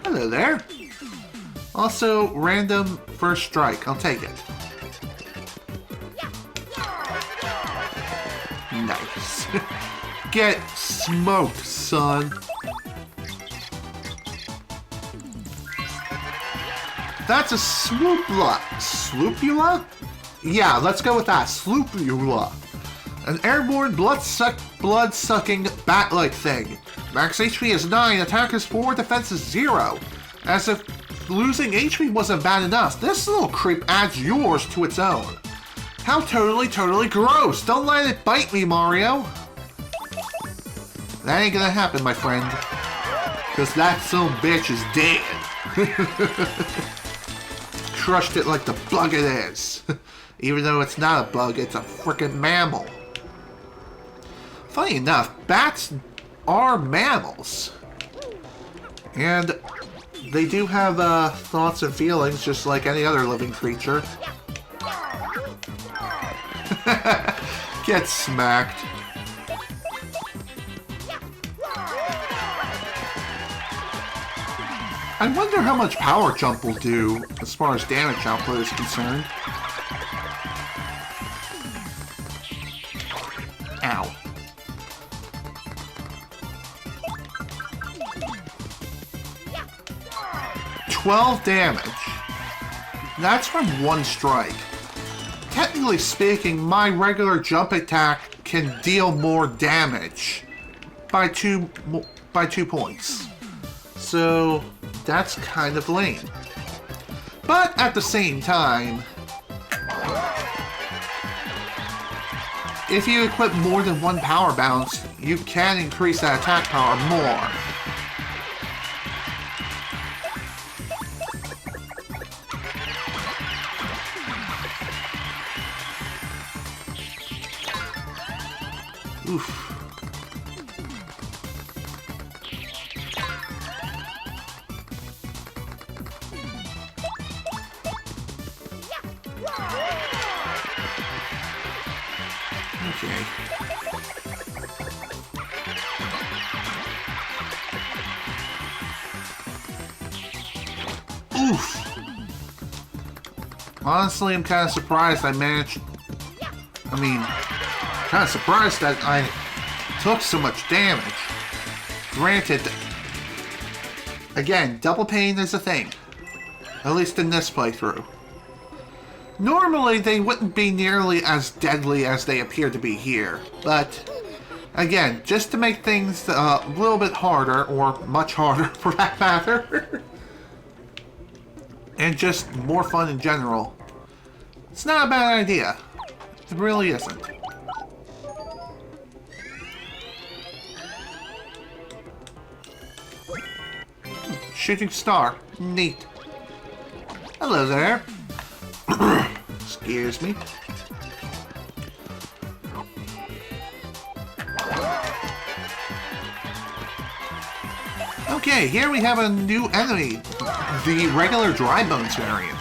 Hello there. Also, random first strike. I'll take it. Nice. Get smoked, son. That's a swoopla. Swoopula? Yeah, let's go with that. Swoopula. An airborne blood-sucking bat-like thing. Max HP is 9, attack is 4, defense is 0. As if losing HP wasn't bad enough, this little creep adds yours to its own. How totally gross! Don't let it bite me, Mario! That ain't gonna happen, my friend. Cause that son bitch is dead. Crushed it like the bug it is. Even though it's not a bug, it's a frickin' mammal. Funny enough, bats are mammals. And they do have thoughts and feelings just like any other living creature. Get smacked. I wonder how much Power Jump will do as far as damage output is concerned. Ow. $12 damage. That's from one strike. technically speaking, my regular jump attack can deal more damage by two points. So that's kind of lame. But at the same time, if you equip more than one power bounce, you can increase that attack power more. Oof. Okay. Oof. Honestly, I'm kind of surprised I managed... kind of surprised that I took so much damage. Granted, again, double pain is a thing. At least in this playthrough. Normally, they wouldn't be nearly as deadly as they appear to be here, but again, just to make things a little bit harder, or much harder for that matter, and just more fun in general, it's not a bad idea. It really isn't. Shooting star. Neat. Hello there. Excuse me. Okay, here we have a new enemy. The regular dry bones variant.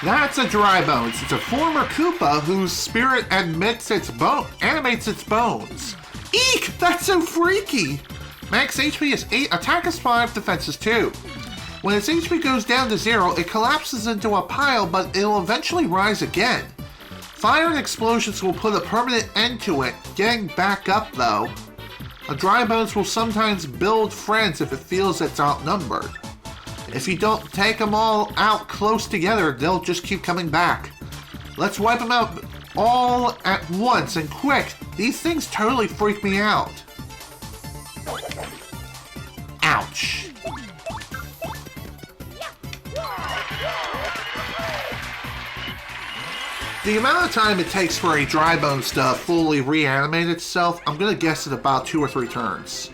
That's a dry bones. It's a former Koopa whose spirit animates its bones. Eek! That's so freaky! Max HP is 8, attack is 5, defense is 2. When its HP goes down to 0, it collapses into a pile, but it'll eventually rise again. Fire and explosions will put a permanent end to it. Getting back up, though. A dry bones will sometimes build friends if it feels it's outnumbered. If you don't take them all out close together, they'll just keep coming back. Let's wipe them out all at once and quick. These things totally freak me out. Ouch. The amount of time it takes for a dry bones to fully reanimate itself, I'm gonna guess at about 2 or 3 turns.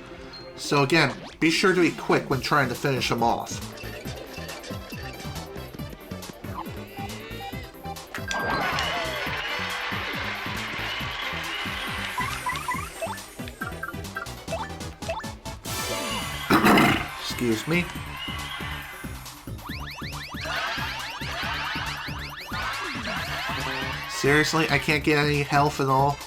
So again, be sure to be quick when trying to finish them off. Excuse me. Seriously, I can't get any health at all.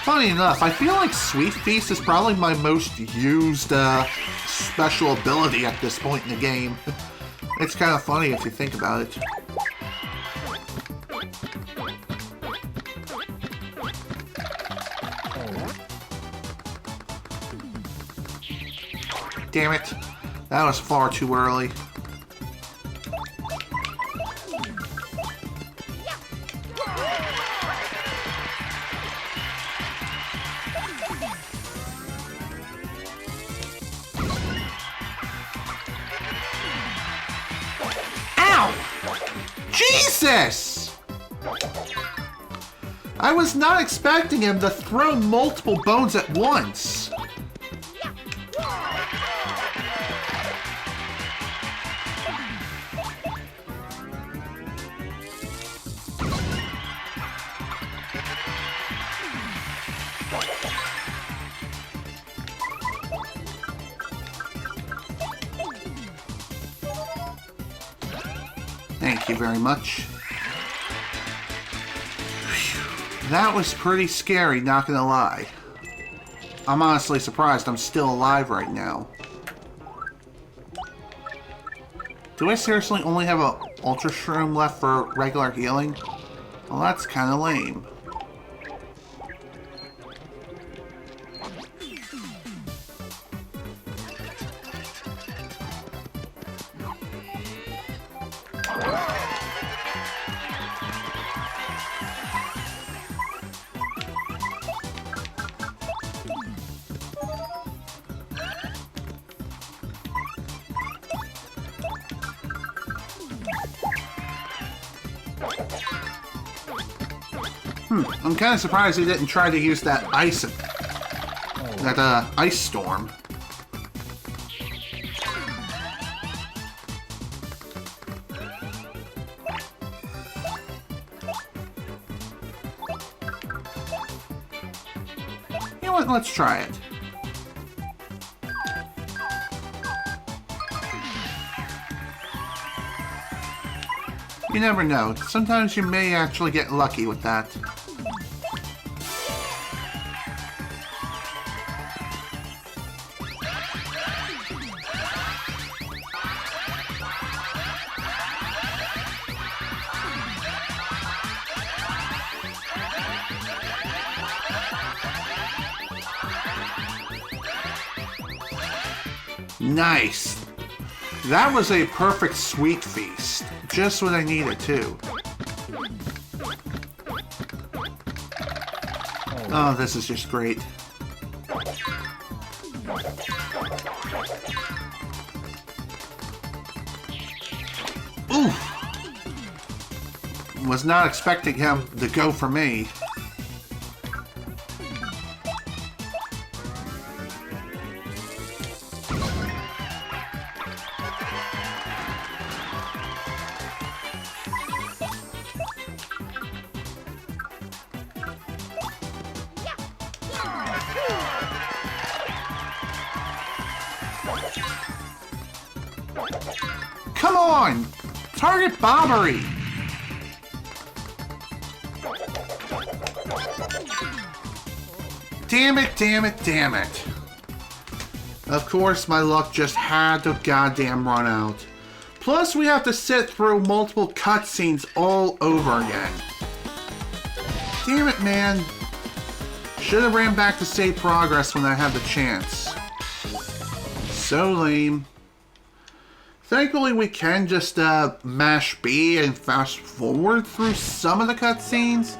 Funny enough, I feel like Sweet Feast is probably my most used special ability at this point in the game. It's kind of funny if you think about it. Damn it. That was far too early. Ow! Jesus! I was not expecting him to throw multiple bones at once. Thank you very much. Whew. That was pretty scary, not gonna lie. I'm honestly surprised I'm still alive right now. Do I seriously only have a Ultra Shroom left for regular healing? Well, that's kinda lame. I'm kind of surprised he didn't try to use that ice storm. You know what? Let's try it. You never know. Sometimes you may actually get lucky with that. Nice. That was a perfect sweet feast. Just what I needed, too. Oh, this is just great. Ooh! Was not expecting him to go for me. Come on! Target Bobbery! Damn it, damn it, damn it. Of course, my luck just had to goddamn run out. Plus, we have to sit through multiple cutscenes all over again. Damn it, man. Should have ran back to save progress when I had the chance. So lame. Thankfully, we can just mash B and fast forward through some of the cutscenes.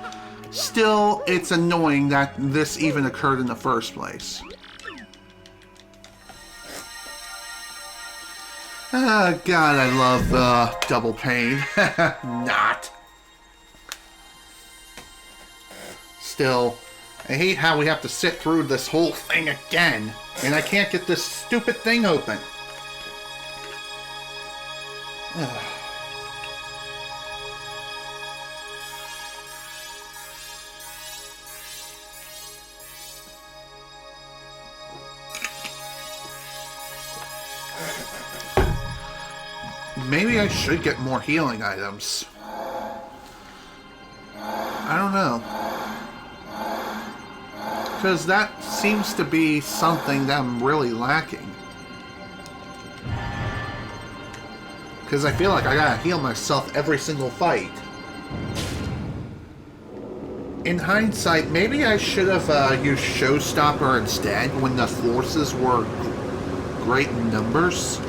Still, it's annoying that this even occurred in the first place. God, I love double pain. Not. Still, I hate how we have to sit through this whole thing again, and I can't get this stupid thing open. Maybe I should get more healing items. I don't know. Because that seems to be something that I'm really lacking. Because I feel like I gotta heal myself every single fight. In hindsight, maybe I should have used Showstopper instead when the forces were great in numbers.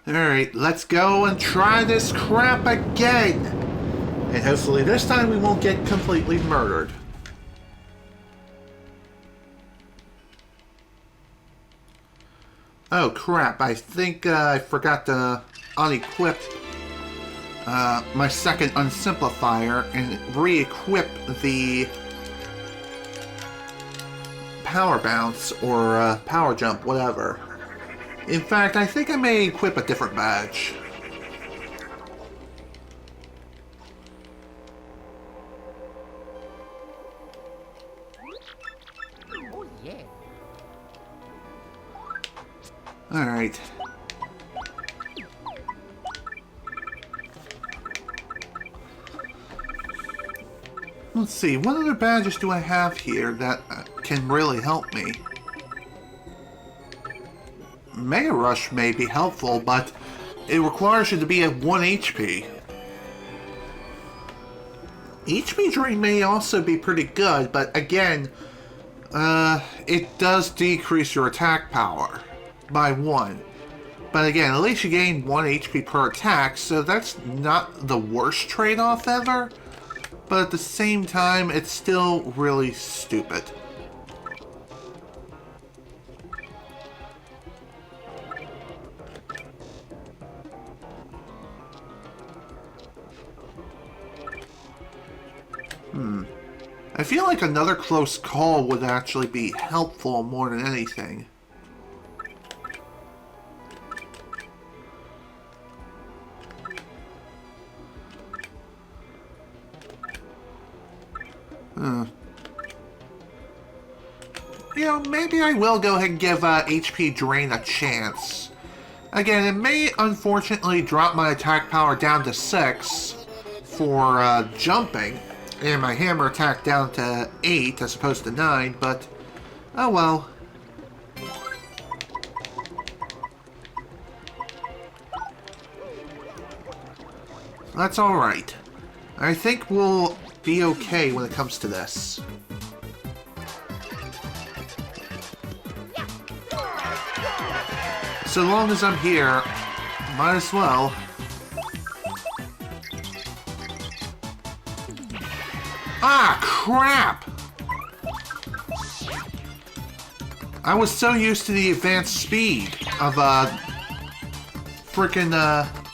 Alright, let's go and try this crap again! And hopefully this time we won't get completely murdered. Oh crap, I think I forgot to unequip my second unsimplifier and re-equip the power bounce or power jump, whatever. In fact, I think I may equip a different badge. Oh yeah. Alright. Let's see, what other badges do I have here that can really help me? Mega Rush may be helpful, but it requires you to be at 1 HP. HP Drain may also be pretty good, but again, it does decrease your attack power by 1. But again, at least you gain 1 HP per attack, so that's not the worst trade-off ever. But at the same time, it's still really stupid. I feel like another close call would actually be helpful more than anything. You know, maybe I will go ahead and give HP Drain a chance. Again, it may unfortunately drop my attack power down to 6 for jumping, and my hammer attack down to 8 as opposed to 9, but oh well. That's alright. I think we'll be okay when it comes to this. So long as I'm here, might as well. Ah, crap! I was so used to the advanced speed of frickin'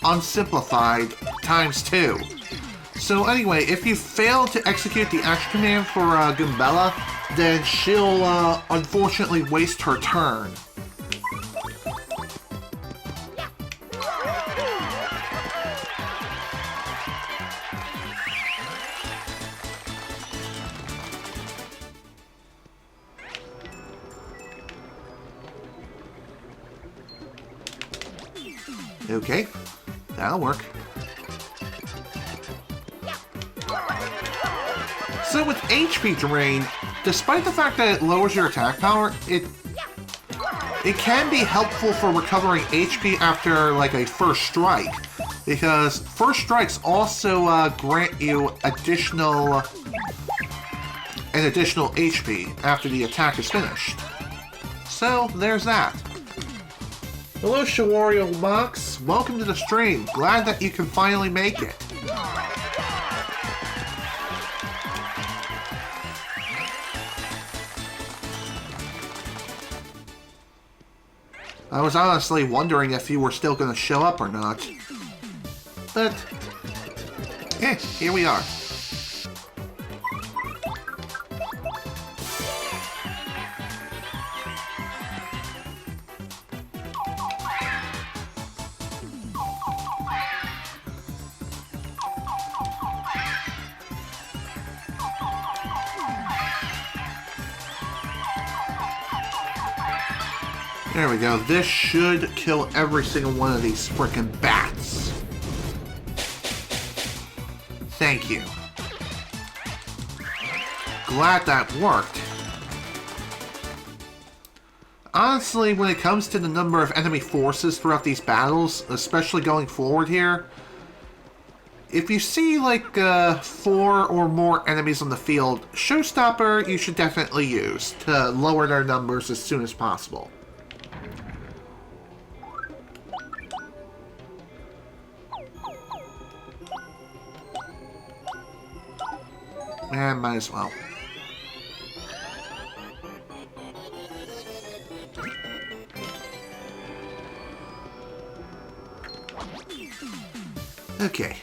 unsimplified ×2. So anyway, if you fail to execute the action command for Goombella, then she'll unfortunately waste her turn. Okay, that'll work. So with HP Drain, despite the fact that it lowers your attack power, it can be helpful for recovering HP after like a first strike, because first strikes also grant you an additional HP after the attack is finished. So there's that. Hello, Shawario Mox. Welcome to the stream. Glad that you can finally make it. I was honestly wondering if you were still going to show up or not. But, here we are. There we go. This should kill every single one of these frickin' bats. Thank you. Glad that worked. Honestly, when it comes to the number of enemy forces throughout these battles, especially going forward here, if you see like 4 or more enemies on the field, Showstopper you should definitely use to lower their numbers as soon as possible. And might as well. Okay.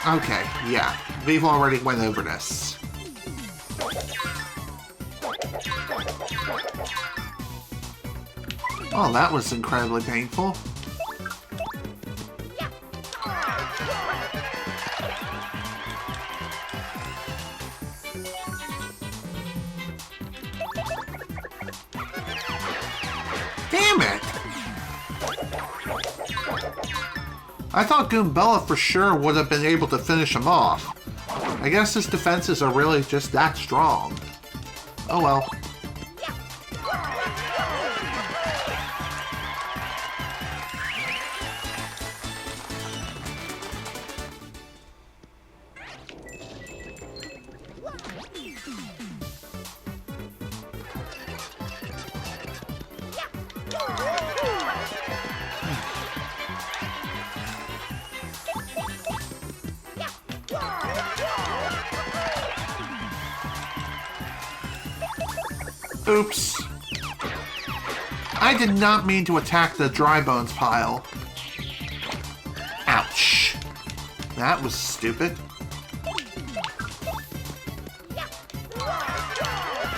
Okay, yeah. We've already went over this. Oh, that was incredibly painful. Damn it! I thought Goombella for sure would have been able to finish him off. I guess his defenses are really just that strong. Oh well. Oops. I did not mean to attack the dry bones pile. Ouch. That was stupid.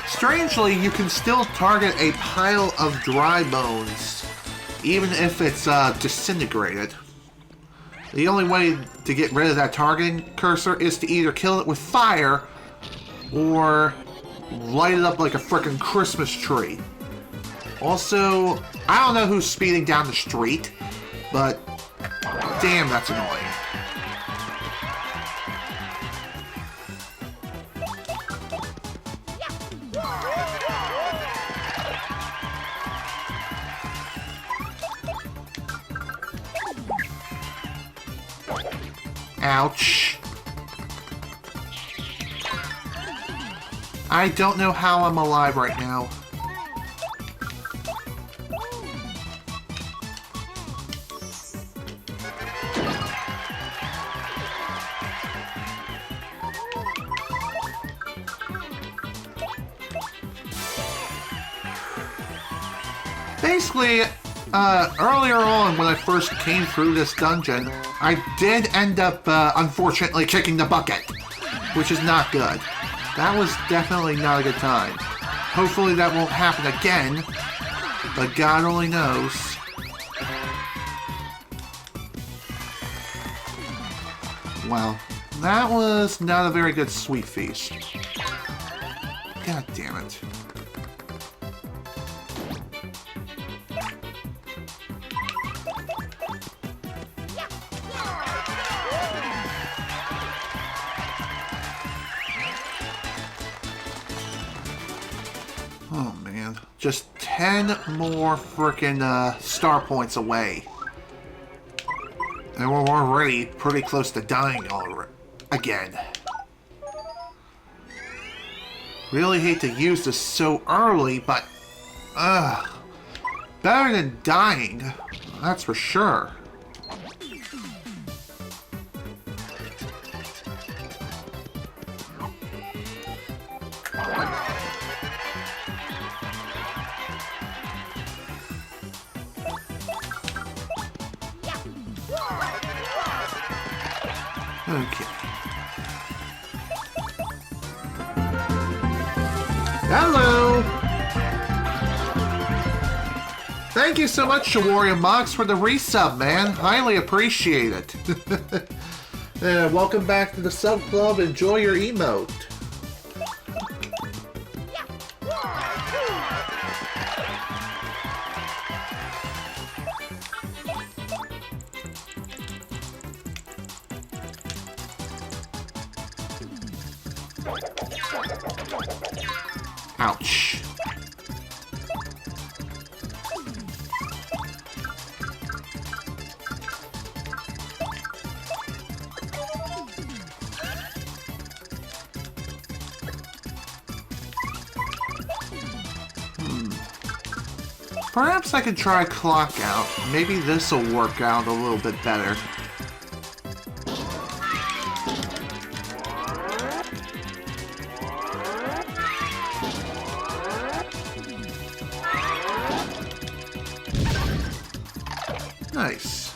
Strangely, you can still target a pile of dry bones, even if it's disintegrated. The only way to get rid of that targeting cursor is to either kill it with fire or light it up like a frickin' Christmas tree. Also, I don't know who's speeding down the street, but damn, that's annoying. Ouch. I don't know how I'm alive right now. Basically, earlier on when I first came through this dungeon, I did end up, unfortunately, kicking the bucket, which is not good. That was definitely not a good time. Hopefully that won't happen again, but God only knows. Well, that was not a very good sweet feast. God damn it. Oh man, just 10 more frickin' star points away. And we're already pretty close to dying already. Again. Really hate to use this so early, but... better than dying. That's for sure. Okay. Hello! Thank you so much, Shawaria Mox, for the resub, man. Highly appreciate it. Welcome back to the sub club. Enjoy your emote. Ouch. Perhaps I could try clock out. Maybe this will work out a little bit better. Nice.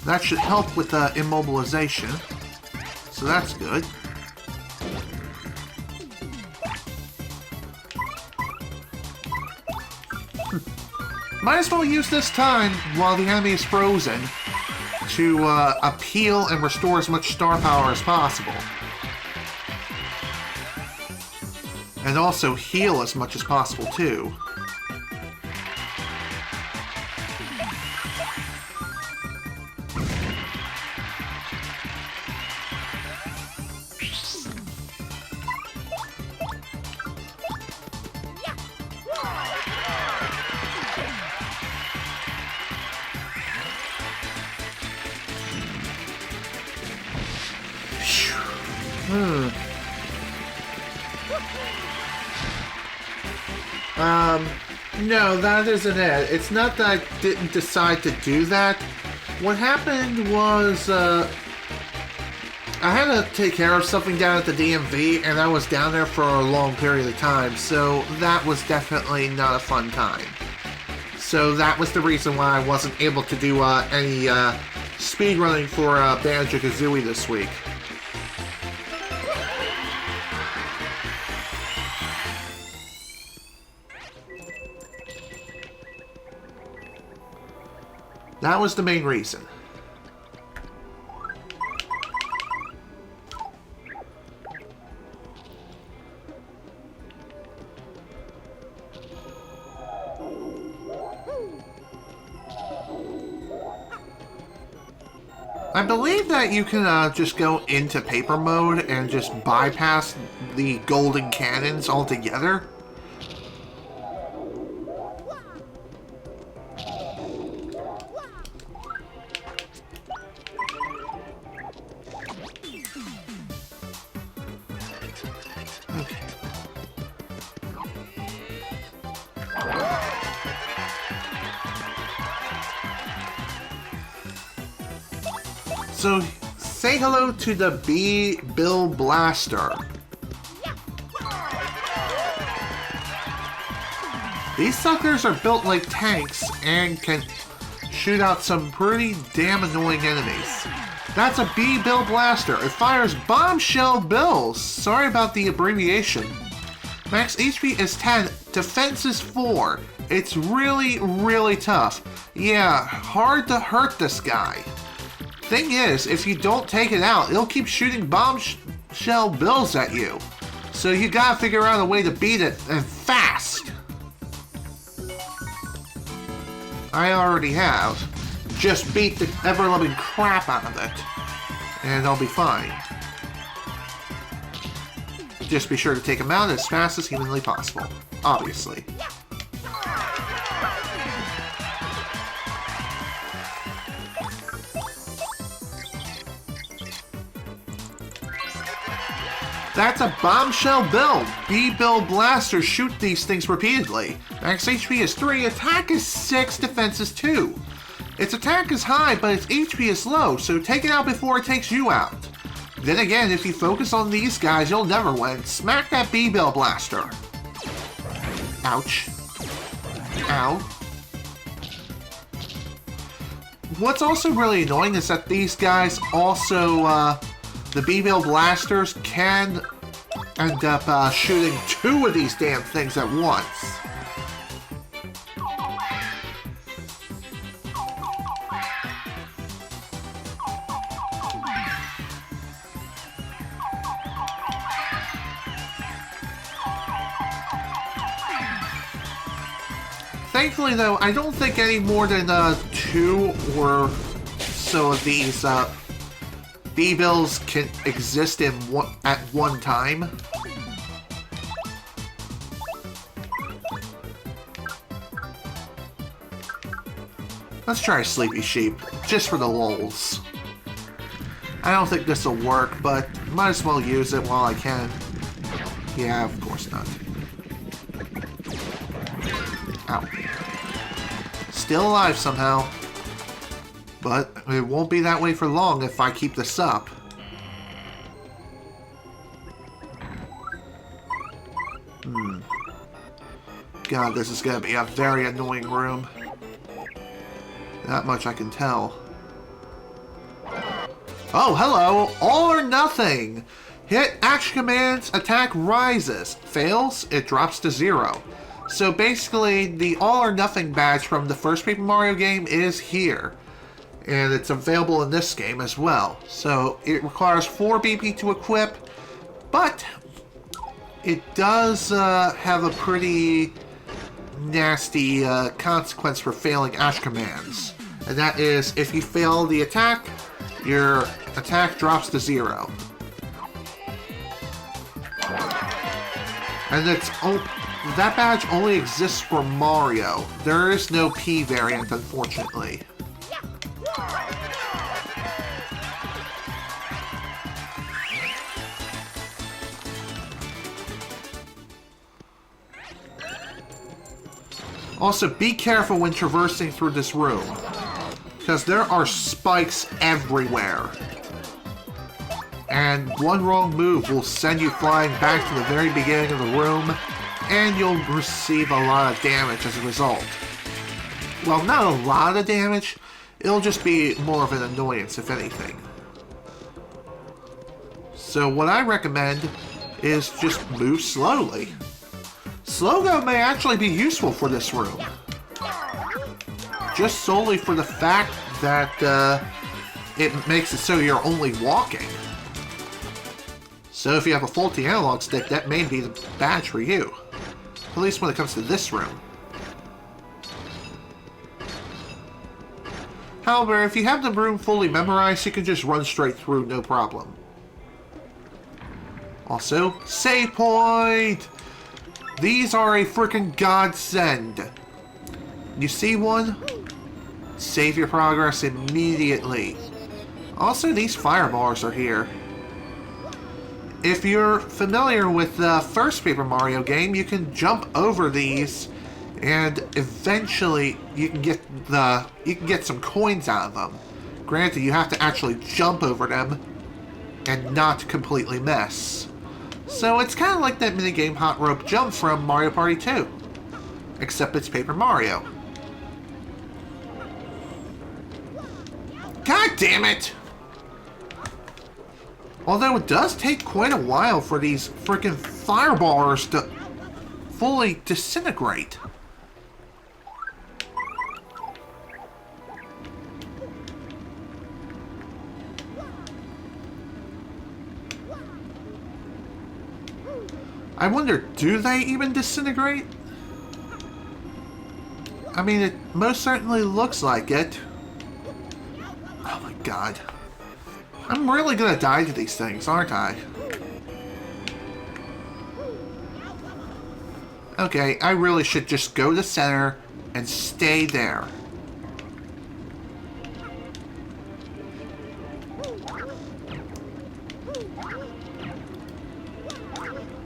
That should help with immobilization. So that's good. Might as well use this time while the enemy is frozen to appeal and restore as much star power as possible. And also heal as much as possible too. No, that isn't it. It's not that I didn't decide to do that. What happened was, I had to take care of something down at the DMV, and I was down there for a long period of time, so that was definitely not a fun time. So that was the reason why I wasn't able to do any speedrunning for Banjo-Kazooie this week. That was the main reason. I believe that you can just go into paper mode and just bypass the golden cannons altogether. So, say hello to the B-Bill Blaster. These suckers are built like tanks and can shoot out some pretty damn annoying enemies. That's a B-Bill Blaster. It fires bombshell bills. Sorry about the abbreviation. Max HP is 10, defense is 4. It's really, really tough. Yeah, hard to hurt this guy. Thing is, if you don't take it out, it'll keep shooting bombshell bills at you. So you gotta figure out a way to beat it, and fast! I already have. Just beat the ever-loving crap out of it, and I'll be fine. Just be sure to take him out as fast as humanly possible, obviously. That's a bombshell build. B-Bill Blasters shoot these things repeatedly. Max HP is 3, attack is 6, defense is 2. Its attack is high, but its HP is low, so take it out before it takes you out. Then again, if you focus on these guys, you'll never win. Smack that B-Bill Blaster. Ouch. Ow. What's also really annoying is that these guys also, the B-Bill Blasters can end up shooting 2 of these damn things at once. Thankfully, though, I don't think any more than 2 or so of these B-Bills can exist at one time. Let's try Sleepy Sheep, just for the lulz. I don't think this will work, but might as well use it while I can. Yeah, of course not. Ow. Still alive somehow. But it won't be that way for long if I keep this up. God, this is gonna be a very annoying room. That much I can tell. Oh, hello! All or nothing! Hit action commands, attack rises. Fails, it drops to 0. So basically, the all or nothing badge from the first Paper Mario game is here. And it's available in this game as well. So it requires 4 BP to equip, but it does have a pretty nasty consequence for failing ash commands. And that is, if you fail the attack, your attack drops to 0. And that badge only exists for Mario. There is no P variant, unfortunately. Also, be careful when traversing through this room, because there are spikes everywhere. and one wrong move will send you flying back to the very beginning of the room, and you'll receive a lot of damage as a result. Well, not a lot of damage, it'll just be more of an annoyance if anything. So what I recommend is just move slowly. Slow go may actually be useful for this room. Just solely for the fact that it makes it so you're only walking. So if you have a faulty analog stick, that may be the badge for you. At least when it comes to this room. However, if you have the room fully memorized, you can just run straight through, no problem. Also, save point! These are a freaking godsend. You see one? Save your progress immediately. Also, these firebars are here. If you're familiar with the first Paper Mario game, you can jump over these, and eventually you can get some coins out of them. Granted, you have to actually jump over them and not completely miss. So it's kind of like that minigame Hot Rope Jump from Mario Party 2, except it's Paper Mario. God damn it! Although it does take quite a while for these freaking firebars to fully disintegrate. I wonder, do they even disintegrate? I mean, it most certainly looks like it. Oh my god. I'm really gonna die to these things, aren't I? Okay, I really should just go to center and stay there.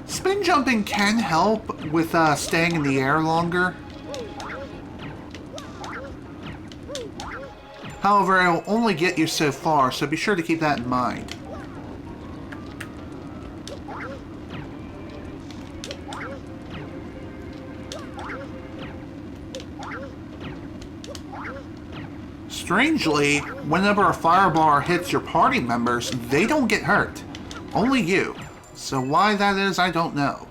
Spin jumping can help with staying in the air longer. However, it'll only get you so far, so be sure to keep that in mind. Strangely, whenever a firebar hits your party members, they don't get hurt. Only you. So why that is, I don't know.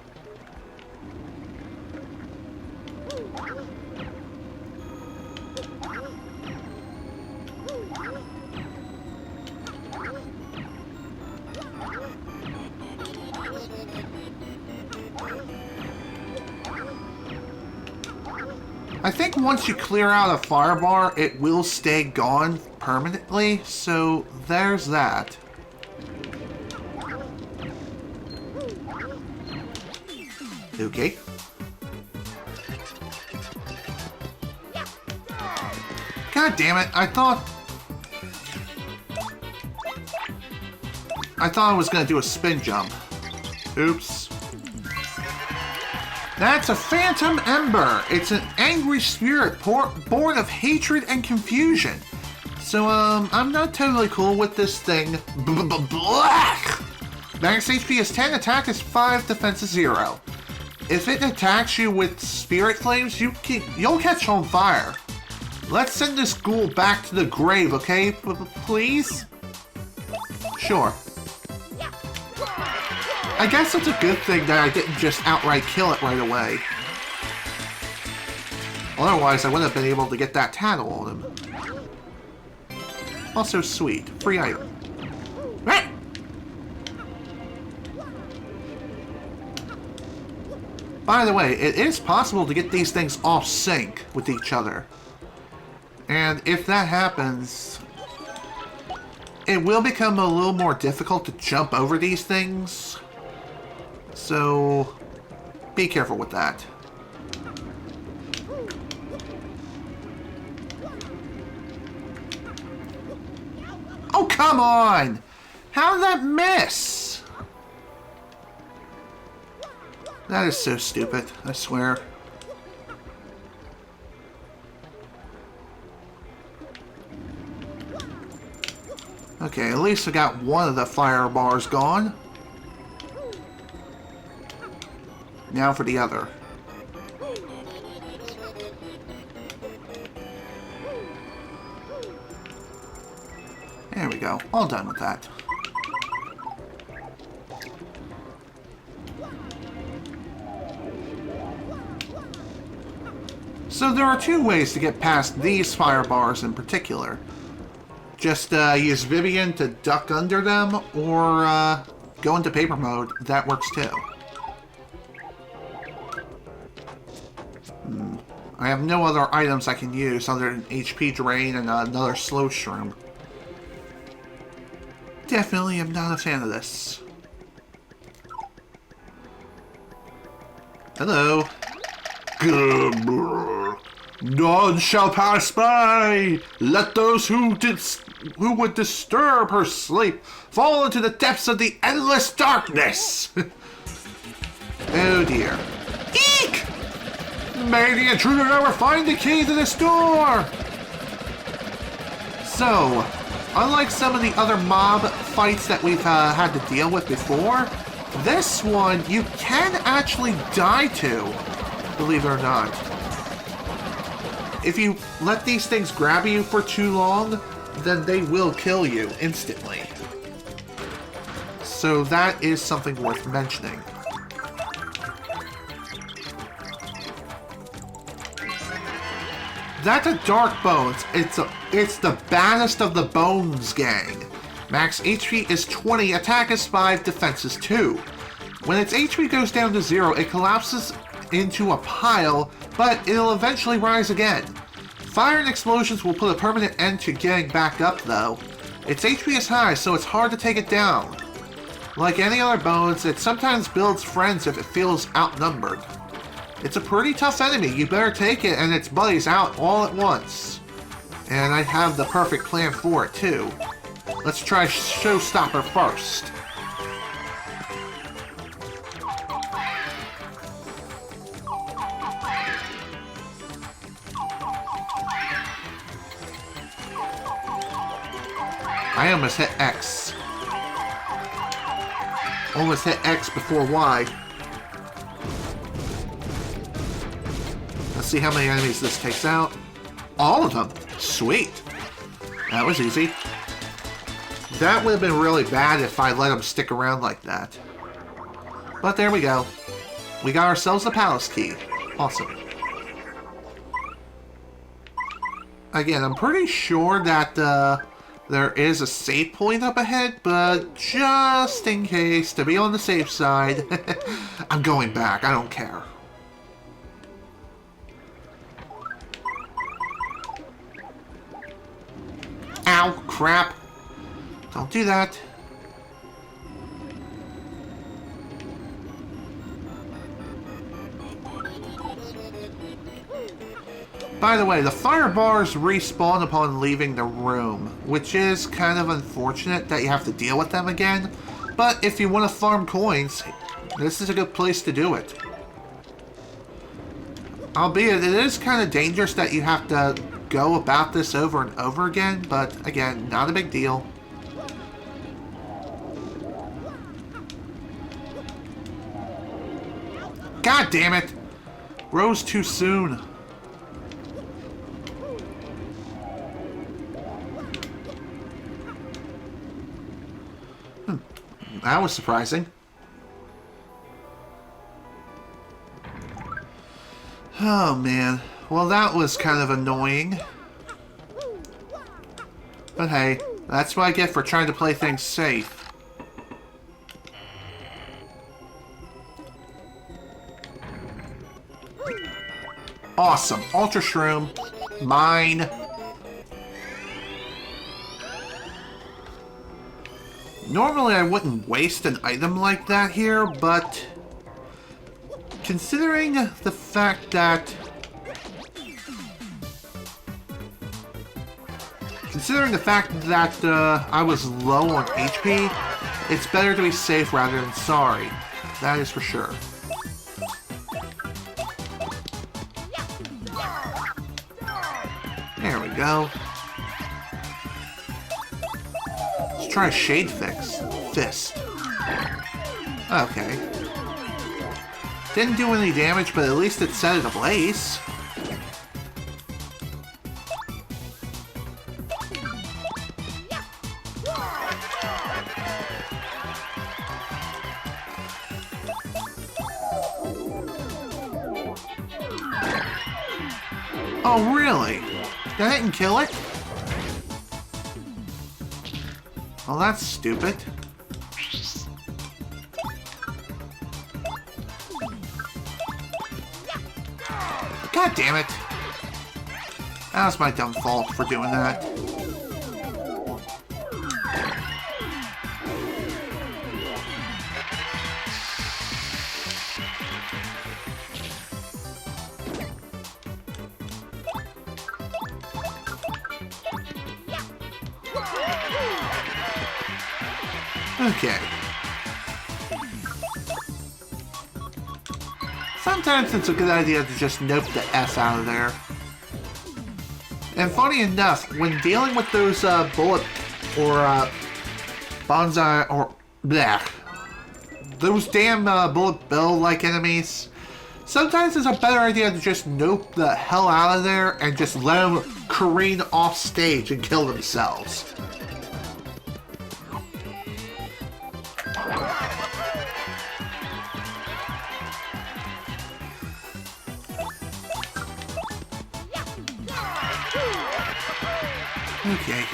I think once you clear out a firebar, it will stay gone permanently, so there's that. Okay. God damn it, I thought I was gonna do a spin jump. Oops. That's a phantom ember. It's an angry spirit born of hatred and confusion. So, I'm not totally cool with this thing. Black! Max HP is 10, attack is 5, defense is 0. If it attacks you with spirit flames, you'll catch on fire. Let's send this ghoul back to the grave, okay? Please? Sure. I guess it's a good thing that I didn't just outright kill it right away. Otherwise, I wouldn't have been able to get that tattle on him. Also sweet. Free item. By the way, it is possible to get these things off sync with each other. And if that happens, it will become a little more difficult to jump over these things. So, be careful with that. Oh, come on! How did that miss? That is so stupid, I swear. Okay, at least I got one of the fire bars gone. Now for the other. There we go. All done with that. So there are two ways to get past these fire bars in particular. Just use Vivian to duck under them, or go into paper mode. That works too. I have no other items I can use other than HP Drain and another Slow Shroom. Definitely am not a fan of this. Hello. None shall pass by. Let those who would disturb her sleep fall into the depths of the endless darkness. Oh dear. Eek! May the intruder never find the key to this door! So, unlike some of the other mob fights that we've had to deal with before, this one you can actually die to, believe it or not. If you let these things grab you for too long, then they will kill you instantly. So that is something worth mentioning. That's a Dark Bones. It's the baddest of the Bones gang. Max HP is 20, attack is 5, defense is 2. When its HP goes down to 0, it collapses into a pile, but it'll eventually rise again. Fire and explosions will put a permanent end to getting back up though. Its HP is high, so it's hard to take it down. Like any other Bones, it sometimes builds friends if it feels outnumbered. It's a pretty tough enemy, you better take it and its buddies out all at once. And I have the perfect plan for it too. Let's try Showstopper first. I almost hit X. Almost hit X before Y. Let's see how many enemies this takes out. All of them. Sweet. That was easy. That would have been really bad if I let them stick around like that. But there we go. We got ourselves a palace key. Awesome. Again, I'm pretty sure that there is a save point up ahead, but just in case, to be on the safe side, I'm going back. I don't care. Ow, crap. Don't do that. By the way, the fire bars respawn upon leaving the room, which is kind of unfortunate that you have to deal with them again. But if you want to farm coins, this is a good place to do it. Albeit, it is kind of dangerous that you have to go about this over and over again, but again, not a big deal. God damn it! Rose too soon. That was surprising. Oh man. Well, that was kind of annoying. But hey, that's what I get for trying to play things safe. Awesome. Ultra Shroom. Mine. Normally I wouldn't waste an item like that here, but considering the fact that I was low on HP, it's better to be safe rather than sorry. That is for sure. There we go. Let's try Shade Fist. Okay. Didn't do any damage, but at least it set it ablaze. Oh, really? That didn't kill it? Well, that's stupid. God damn it. That was my dumb fault for doing that. Okay. Sometimes it's a good idea to just nope the S out of there. And funny enough, when dealing with those bullet or bonsai or bleh, those damn bullet bill-like enemies, sometimes it's a better idea to just nope the hell out of there and just let them careen off stage and kill themselves. Okay.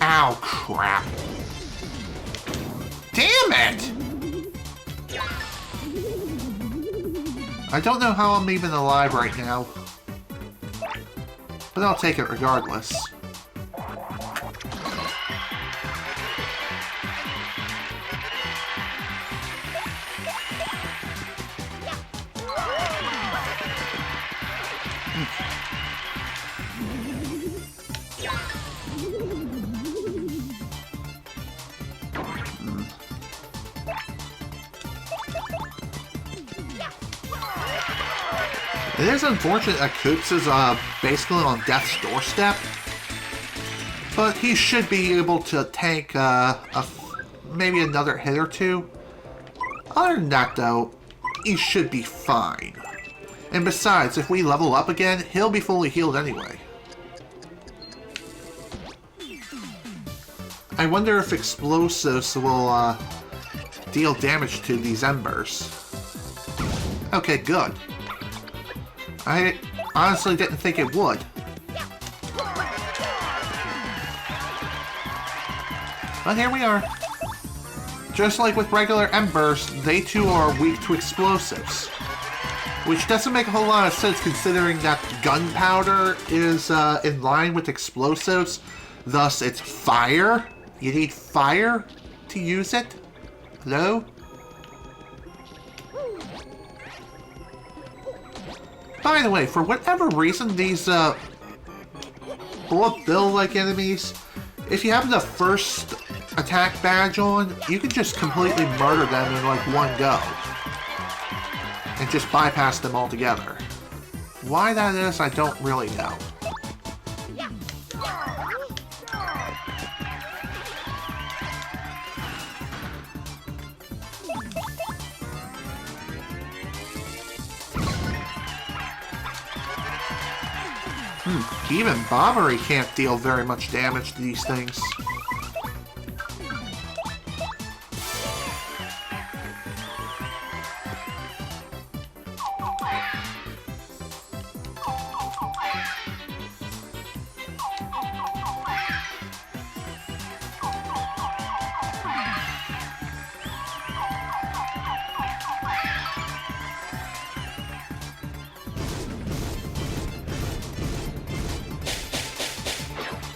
Ow, crap. Damn it! I don't know how I'm even alive right now, but I'll take it regardless. It is unfortunate that Koops is basically on death's doorstep, but he should be able to tank maybe another hit or two. Other than that, though, he should be fine. And besides, if we level up again, he'll be fully healed anyway. I wonder if explosives will deal damage to these embers. Okay, good. I honestly didn't think it would. But here we are. Just like with regular embers, they too are weak to explosives. Which doesn't make a whole lot of sense considering that gunpowder is in line with explosives. Thus, it's fire. You need fire to use it? Hello? By the way, for whatever reason, these bullet bill-like enemies, if you have the first attack badge on, you can just completely murder them in like one go. And just bypass them altogether. Why that is, I don't really know. Even Bombery can't deal very much damage to these things.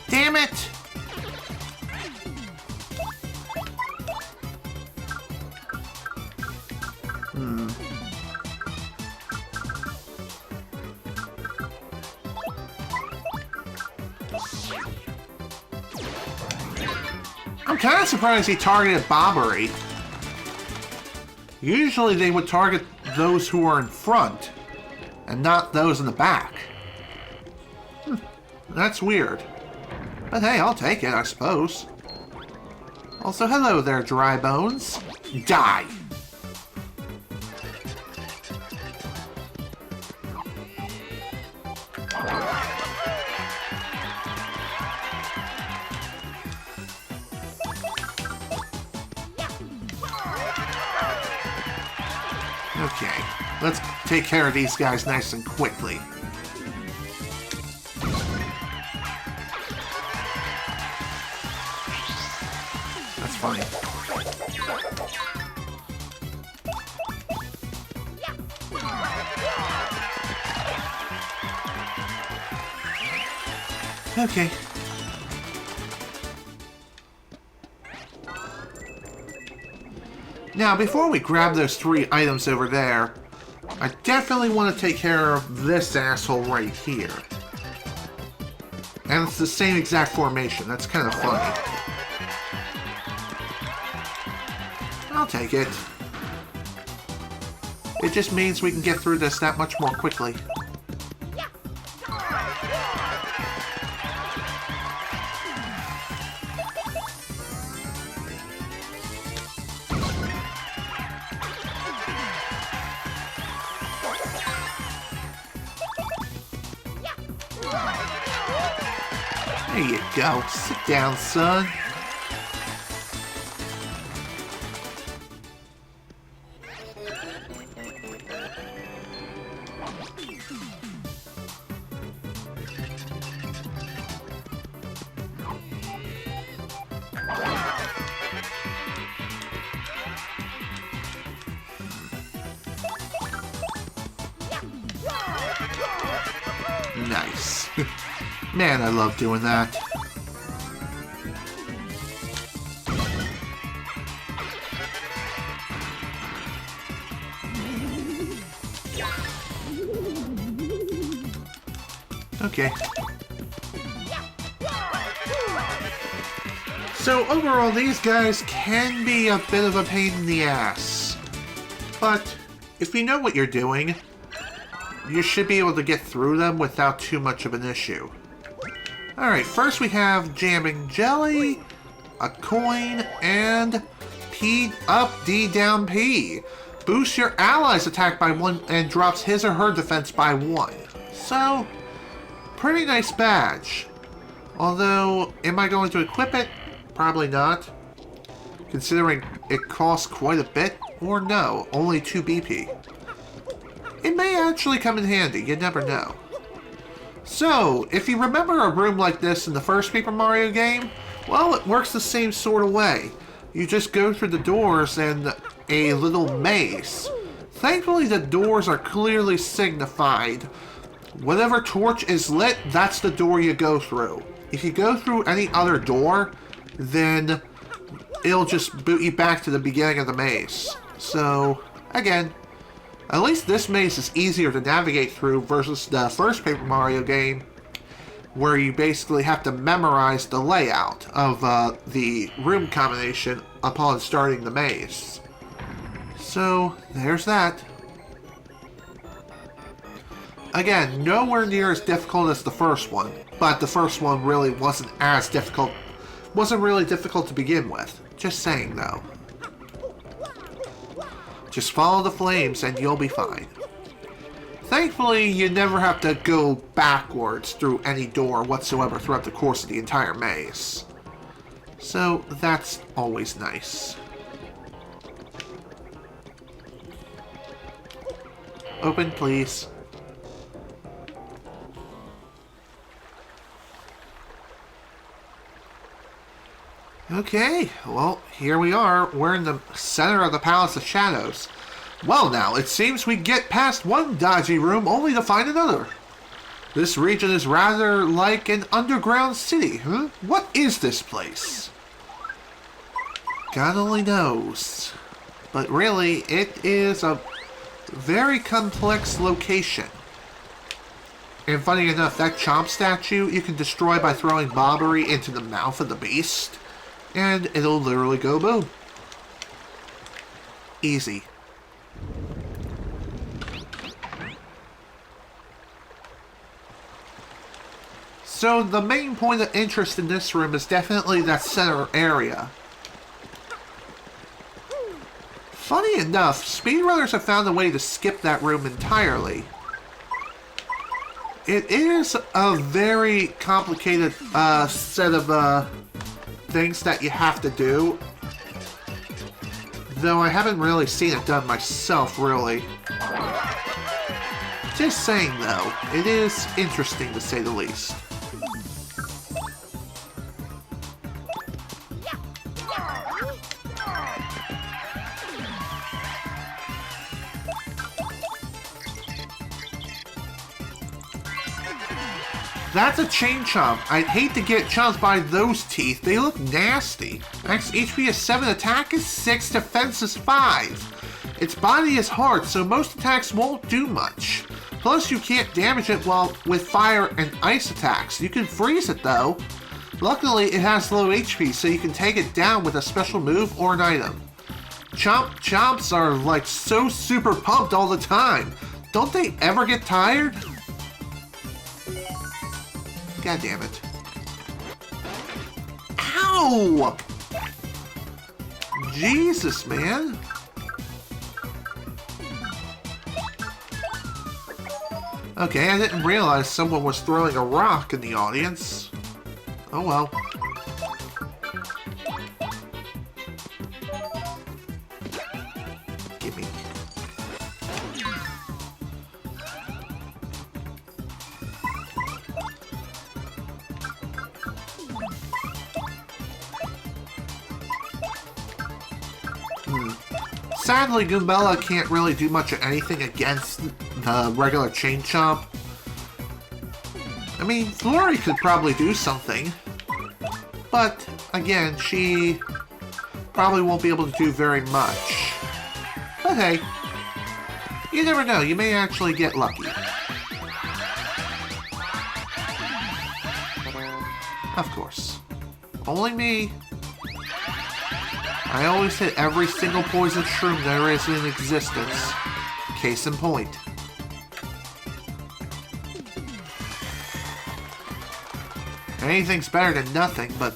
Damn it! I'm kind of surprised he targeted Bombery. Usually they would target those who are in front and not those in the back. That's weird. But hey, I'll take it, I suppose. Also, hello there, dry bones. Die! Okay, let's take care of these guys nice and quickly. That's fine. Okay. Now, before we grab those 3 items over there, I definitely want to take care of this asshole right here. And it's the same exact formation. That's kind of funny. I'll take it. It just means we can get through this that much more quickly. There you go. Sit down, son. Nice. Man, I love doing that. Okay. So overall, these guys can be a bit of a pain in the ass. But if you know what you're doing, you should be able to get through them without too much of an issue. Alright, first we have Jamming Jelly, a coin, and P up, D down, P. Boosts your ally's attack by 1 and drops his or her defense by 1. So, pretty nice badge. Although, am I going to equip it? Probably not. Considering it costs quite a bit, or no, only 2 BP. It may actually come in handy, you never know. So, if you remember a room like this in the first Paper Mario game, well, it works the same sort of way. You just go through the doors and a little maze. Thankfully, the doors are clearly signified. Whatever torch is lit, that's the door you go through. If you go through any other door, then it'll just boot you back to the beginning of the maze. So, again, at least this maze is easier to navigate through versus the first Paper Mario game, where you basically have to memorize the layout of the room combination upon starting the maze. So, there's that. Again, nowhere near as difficult as the first one, but the first one really wasn't as difficult. Wasn't really difficult to begin with. Just saying, though. Just follow the flames and you'll be fine. Thankfully, you never have to go backwards through any door whatsoever throughout the course of the entire maze. So, that's always nice. Open, please. Okay, well, here we are. We're in the center of the Palace of Shadows. Well now, it seems we get past one dodgy room only to find another. This region is rather like an underground city, huh? What is this place? God only knows. But really, it is a very complex location. And funny enough, that Chomp statue you can destroy by throwing Bobbery into the mouth of the beast. And it'll literally go boom. Easy. So the main point of interest in this room is definitely that center area. Funny enough, speedrunners have found a way to skip that room entirely. It is a very complicated set of things that you have to do. Though I haven't really seen it done myself, really. Just saying, though, it is interesting to say the least. That's a chain chomp. I'd hate to get chomped by those teeth. They look nasty. Max HP is 7, attack is 6, defense is 5. Its body is hard, so most attacks won't do much. Plus, you can't damage it with fire and ice attacks. You can freeze it, though. Luckily, it has low HP, so you can take it down with a special move or an item. Chomps are, like, so super pumped all the time. Don't they ever get tired? God damn it. Ow! Jesus, man. Okay, I didn't realize someone was throwing a rock in the audience. Oh well. Gimme. Sadly, Goombella can't really do much of anything against the regular Chain Chomp. I mean, Flurry could probably do something. But, again, she probably won't be able to do very much. But hey, you never know, you may actually get lucky. Of course. Only me. I always hit every single poison shroom there is in existence. Case in point. Anything's better than nothing, but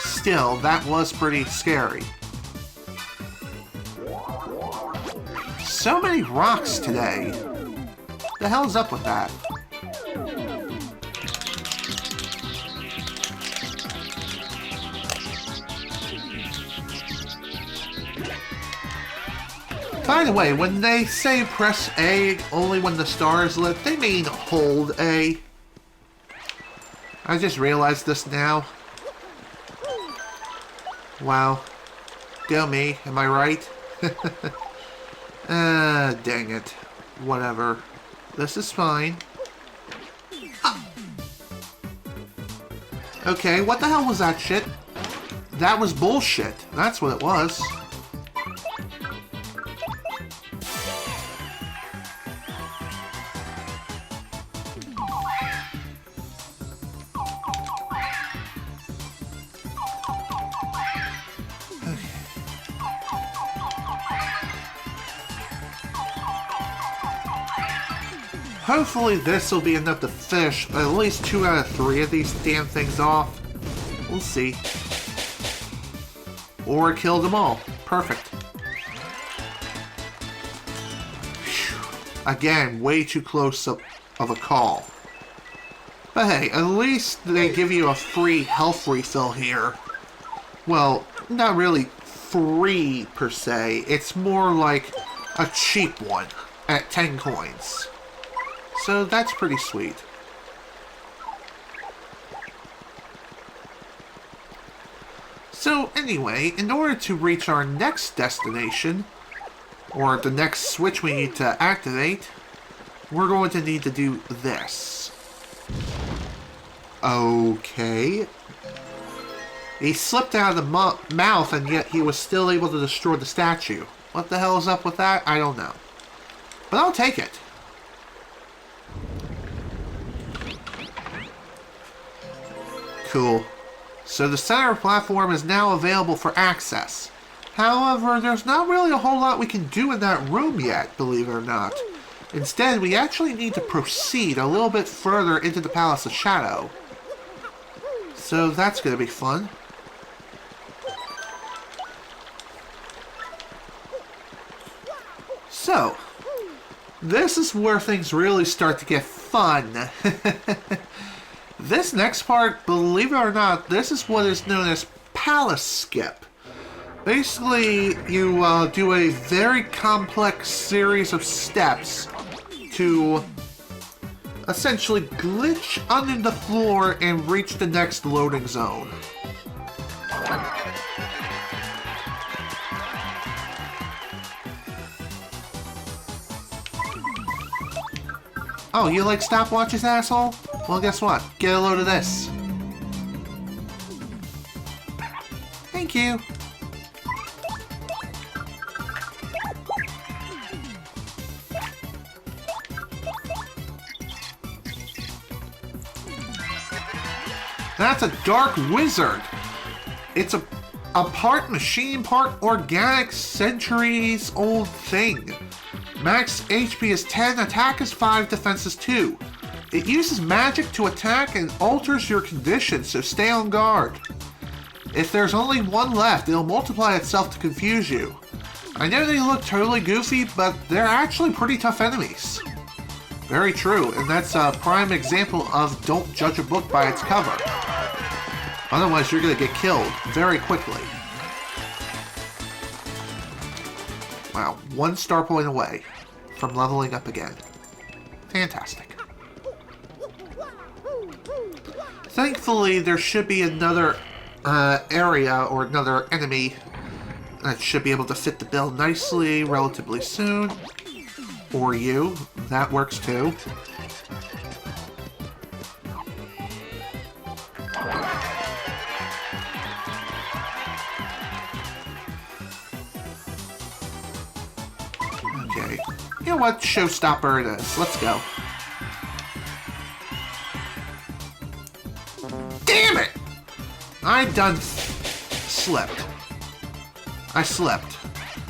still, that was pretty scary. So many rocks today. The hell's up with that? By the way, when they say press A only when the star is lit, they mean hold A. I just realized this now. Wow. Go me, am I right? Dang it. Whatever. This is fine. Ah. Okay, what the hell was that shit? That was bullshit. That's what it was. Hopefully this will be enough to finish at least 2 out of 3 of these damn things off. We'll see. Or kill them all. Perfect. Whew. Again, way too close of a call. But hey, at least they give you a free health refill here. Well, not really free per se. It's more like a cheap one at 10 coins. So that's pretty sweet. So anyway, in order to reach our next destination, or the next switch we need to activate, we're going to need to do this. Okay. He slipped out of the mouth and yet he was still able to destroy the statue. What the hell is up with that? I don't know. But I'll take it. Cool. So the center platform is now available for access. However, there's not really a whole lot we can do in that room yet, believe it or not. Instead, we actually need to proceed a little bit further into the Palace of Shadow. So that's going to be fun. So, this is where things really start to get fun. This next part, believe it or not, this is what is known as Palace Skip. Basically, you do a very complex series of steps to essentially glitch under the floor and reach the next loading zone. Oh, you like stopwatches, asshole? Well, guess what? Get a load of this. Thank you. That's a dark wizard. It's a part machine, part organic, centuries old thing. Max HP is 10, attack is 5, defense is 2. It uses magic to attack and alters your condition, so stay on guard. If there's only one left, it'll multiply itself to confuse you. I know they look totally goofy, but they're actually pretty tough enemies. Very true, and that's a prime example of don't judge a book by its cover. Otherwise, you're gonna get killed very quickly. Wow, 1 star point away from leveling up again. Fantastic. Thankfully, there should be another area or another enemy that should be able to fit the bill nicely relatively soon. Or you. That works too. Okay. You know what? Showstopper it is. Let's go. Damn it! I done slipped. I slipped.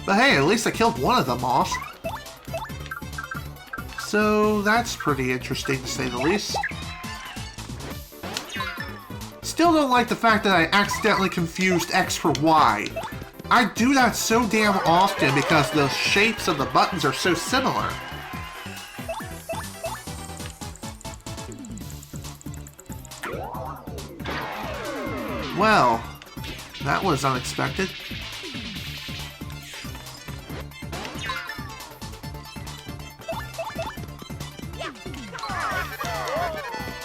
But hey, at least I killed one of them off. So that's pretty interesting to say the least. Still don't like the fact that I accidentally confused X for Y. I do that so damn often because the shapes of the buttons are so similar. Well, that was unexpected.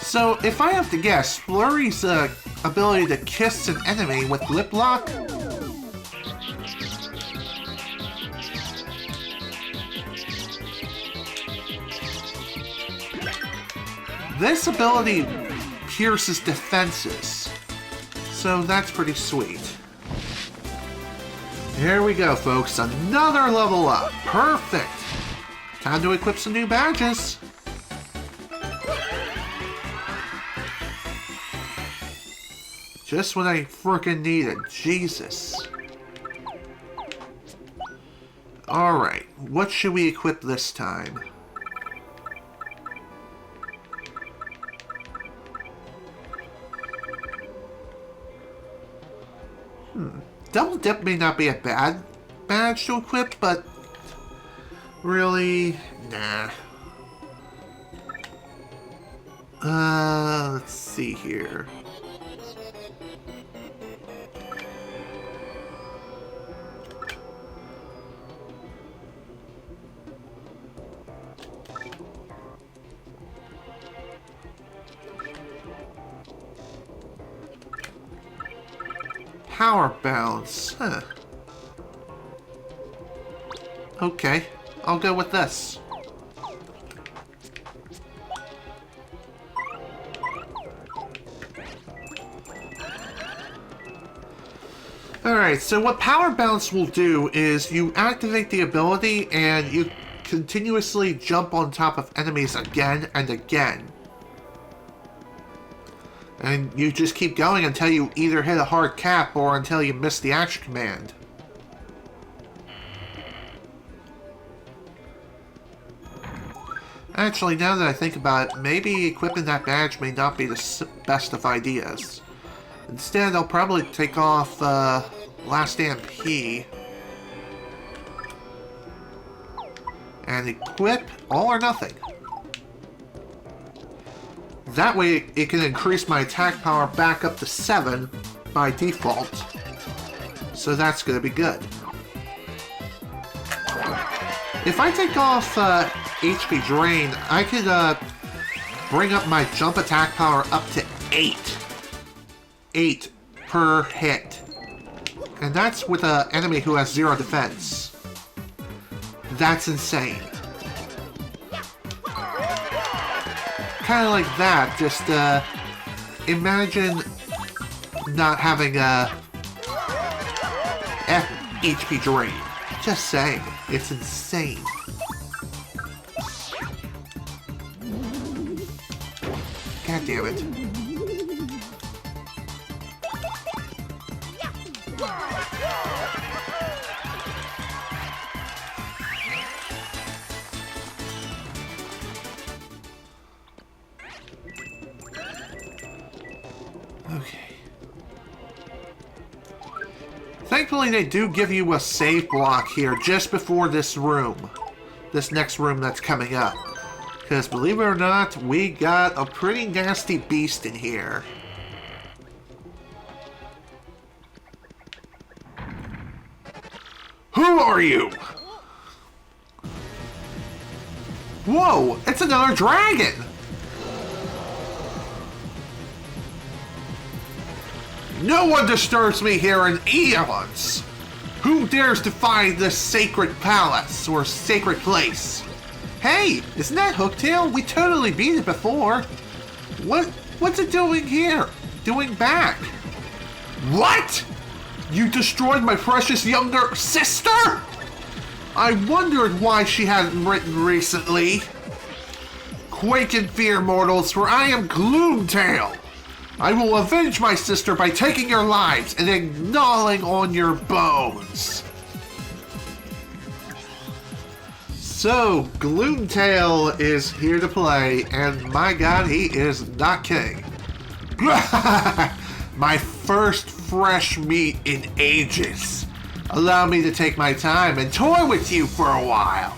So, if I have to guess, Flurry's ability to kiss an enemy with lip lock? This ability pierces defenses, so that's pretty sweet. Here we go, folks. Another level up. Perfect. Time to equip some new badges. Just when I frickin' need it. Jesus. Alright, what should we equip this time? Double Dip may not be a bad badge to equip, but really, nah. Let's see here. Power bounce, huh. Okay, I'll go with this. Alright, so what Power Bounce will do is you activate the ability and you continuously jump on top of enemies again and again. And you just keep going until you either hit a hard cap or until you miss the action command. Actually, now that I think about it, maybe equipping that badge may not be the best of ideas. Instead, I'll probably take off Last Stampede and equip All or Nothing. That way, it can increase my attack power back up to 7 by default. So that's going to be good. If I take off HP Drain, I could bring up my jump attack power up to 8. 8 per hit. And that's with an enemy who has 0 defense. That's insane. Kind of like that, just imagine not having a HP Drain. Just saying, it's insane. God damn it. Okay. Thankfully, they do give you a save block here just before this room. This next room that's coming up. Because believe it or not, we got a pretty nasty beast in here. Who are you? Whoa, it's another dragon! No one disturbs me here in eons! Who dares defy this sacred palace or sacred place? Hey, isn't that Hooktail? We totally beat it before. What's it doing here? Doing back? What? You destroyed my precious younger sister? I wondered why she hadn't written recently. Quake in fear, mortals, for I am Gloomtail. I will avenge my sister by taking your lives and then gnawing on your bones. So, Gloomtail is here to play, and my god, he is not kidding. My first fresh meat in ages. Allow me to take my time and toy with you for a while.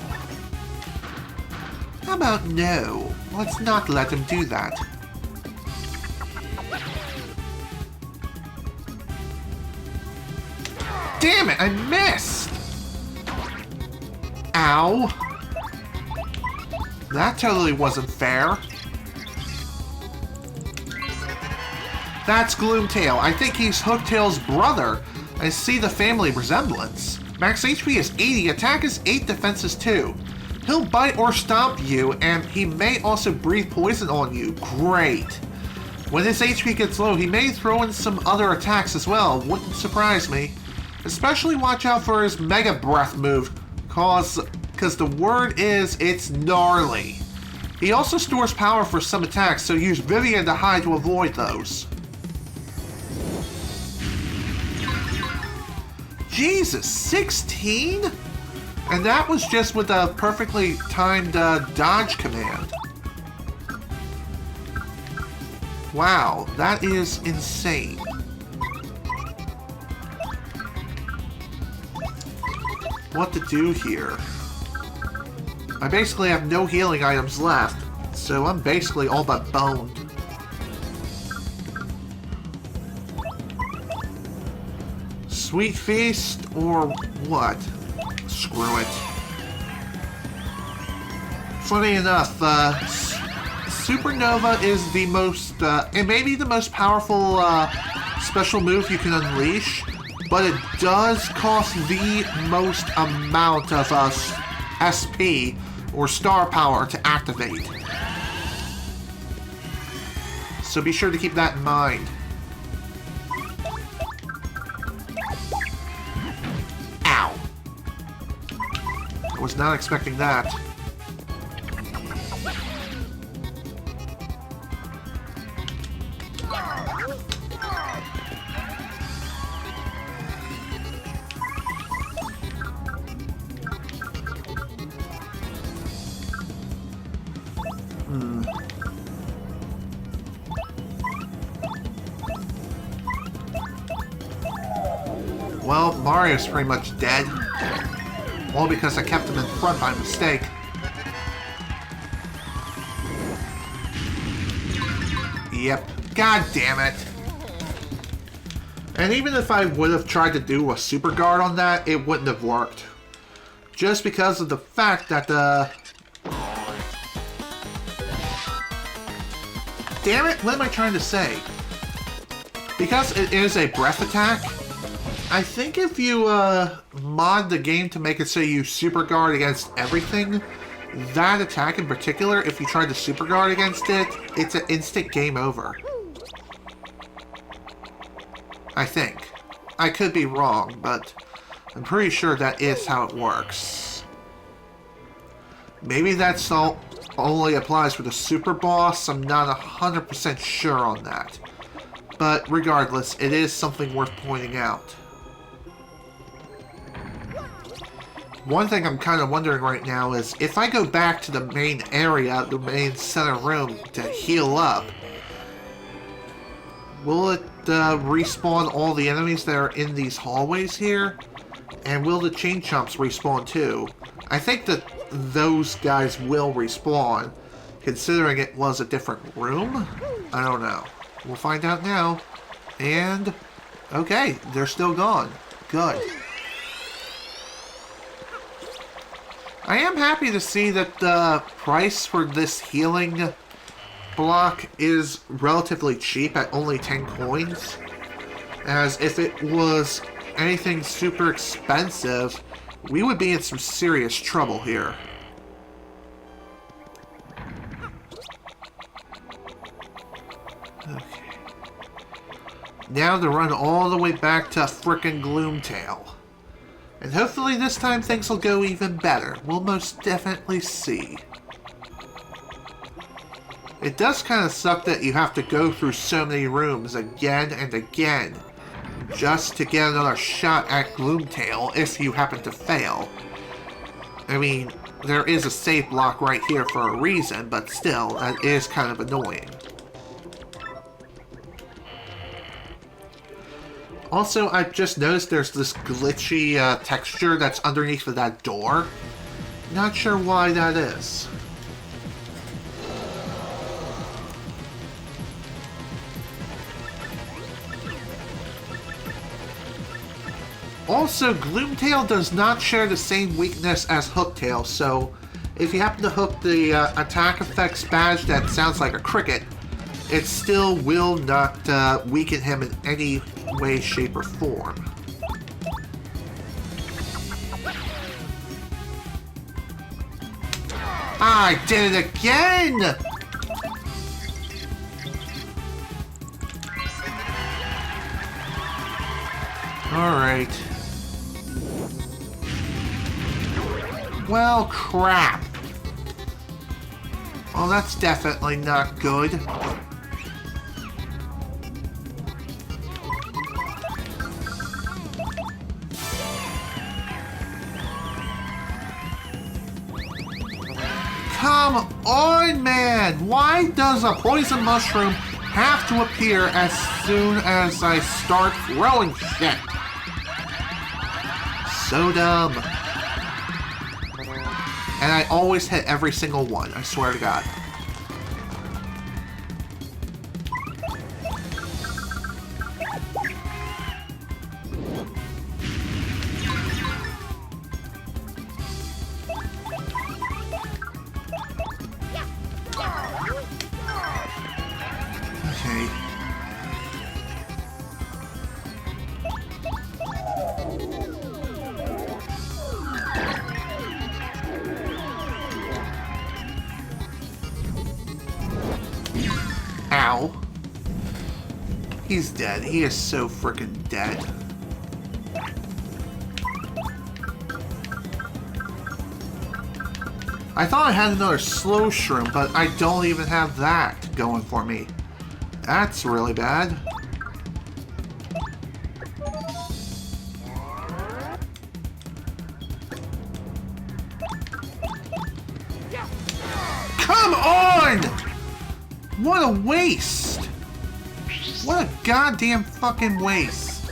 How about no? Let's not let him do that. Damn it, I missed! Ow. That totally wasn't fair. That's Gloomtail. I think he's Hooktail's brother. I see the family resemblance. Max HP is 80, attack is 8, defense is 2. He'll bite or stomp you, and he may also breathe poison on you. Great. When his HP gets low, he may throw in some other attacks as well. Wouldn't surprise me. Especially watch out for his Mega Breath move, cause the word is it's gnarly. He also stores power for some attacks, so use Vivian to hide to avoid those. Jesus, 16? And that was just with a perfectly timed dodge command. Wow, that is insane. What to do here? I basically have no healing items left, so I'm basically all but boned. Sweet Feast or what? Screw it. Funny enough, Supernova is the most, it may be the most powerful special move you can unleash, but it does cost the most amount of SP or star power to activate. So be sure to keep that in mind. Ow. I was not expecting that. Well, Mario's pretty much dead. All because I kept him in front by mistake. Yep. God damn it. And even if I would have tried to do a super guard on that, it wouldn't have worked. Just because of the fact that damn it, what am I trying to say? Because it is a breath attack, I think if you mod the game to make it so you super guard against everything, that attack in particular, if you try to super guard against it, it's an instant game over. I think. I could be wrong, but I'm pretty sure that is how it works. Maybe that's all only applies for the super boss. I'm not 100% sure on that. But regardless, it is something worth pointing out. One thing I'm kind of wondering right now is if I go back to the main area, the main center room to heal up, will it respawn all the enemies that are in these hallways here? And will the chain chomps respawn too? I think that those guys will respawn, considering it was a different room? I don't know. We'll find out now. And, okay, they're still gone. Good. I am happy to see that the price for this healing block is relatively cheap at only 10 coins. As if it was anything super expensive, we would be in some serious trouble here. Okay. Now to run all the way back to frickin' Gloomtail. And hopefully this time things will go even better. We'll most definitely see. It does kind of suck that you have to go through so many rooms again and again just to get another shot at Gloomtail if you happen to fail. I mean, there is a save block right here for a reason, but still, that is kind of annoying. Also, I've just noticed there's this glitchy texture that's underneath of that door. Not sure why that is. Also, Gloomtail does not share the same weakness as Hooktail, so if you happen to hook the attack effects badge that sounds like a cricket, it still will not weaken him in any way, shape, or form. I did it again! Alright. Well, crap. Well, that's definitely not good. Come on, man! Why does a poison mushroom have to appear as soon as I start throwing shit? So dumb. And I always hit every single one, I swear to God. Okay. Ow. He's dead. He is so freaking dead. I thought I had another slow shroom, but I don't even have that going for me. That's really bad. Come on! What a waste! What a goddamn fucking waste!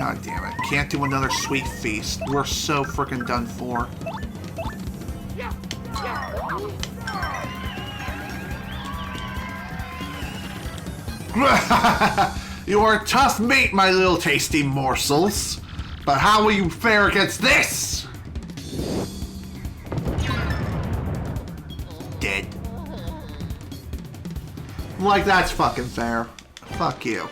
God damn it. Can't do another sweet feast. We're so freaking done for. You are tough meat, my little tasty morsels. But how will you fare against this? Dead. Like, that's fucking fair. Fuck you.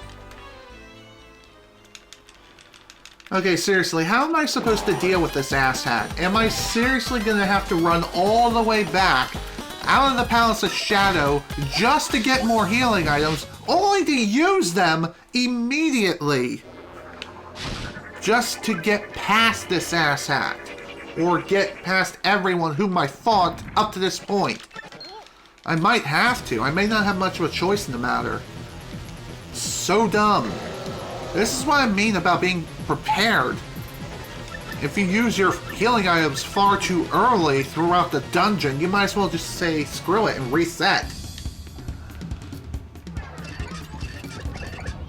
Okay, seriously, how am I supposed to deal with this asshat? Am I seriously gonna have to run all the way back out of the Palace of Shadow just to get more healing items, only to use them immediately? Just to get past this asshat. Or get past everyone whom I fought up to this point. I might have to. I may not have much of a choice in the matter. So dumb. This is what I mean about being prepared. If you use your healing items far too early throughout the dungeon, you might as well just say screw it and reset.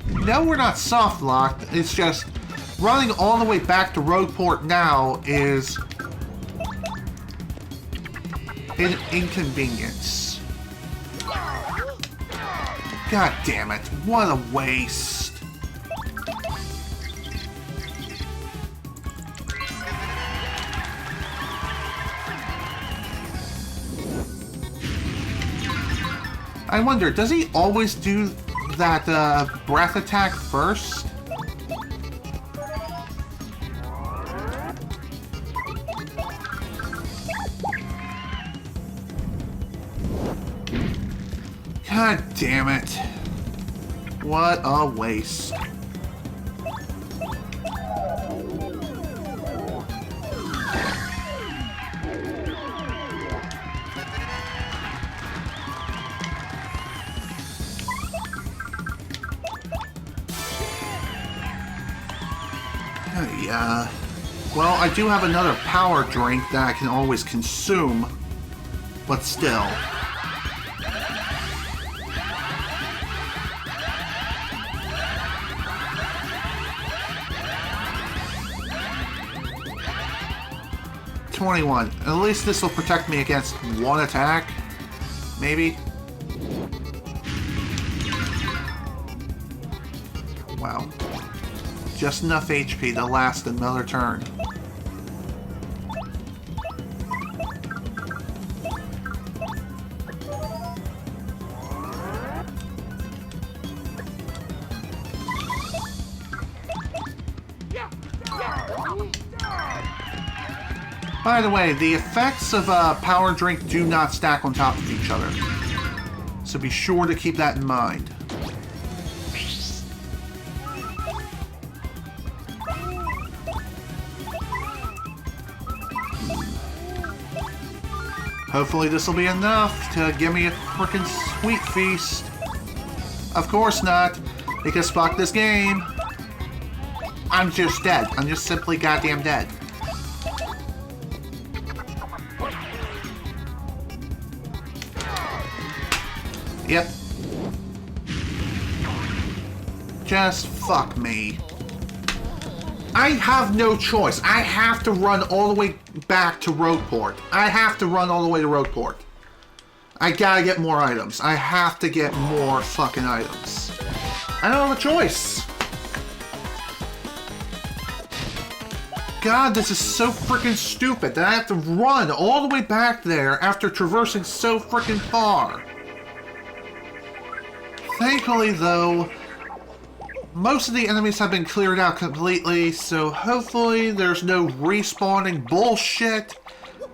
No, we're not soft locked. It's just running all the way back to Rougeport now is an inconvenience. God damn it, what a waste. I wonder, does he always do that breath attack first? God damn it. What a waste. Yeah. Well, I do have another power drink that I can always consume, but still. At least this will protect me against one attack. Maybe. Wow. Just enough HP to last another turn. By the way, the effects of a power drink do not stack on top of each other. So be sure to keep that in mind. Hopefully this will be enough to give me a frickin' sweet feast. Of course not, because fuck this game. I'm just dead. I'm just simply goddamn dead. Yep. Just fuck me. I have no choice. I have to run all the way back to Rougeport. I have to run all the way to Rougeport. I gotta get more items. I have to get more fucking items. I don't have a choice. God, this is so freaking stupid that I have to run all the way back there after traversing so freaking far. Thankfully, though, most of the enemies have been cleared out completely, so hopefully there's no respawning bullshit,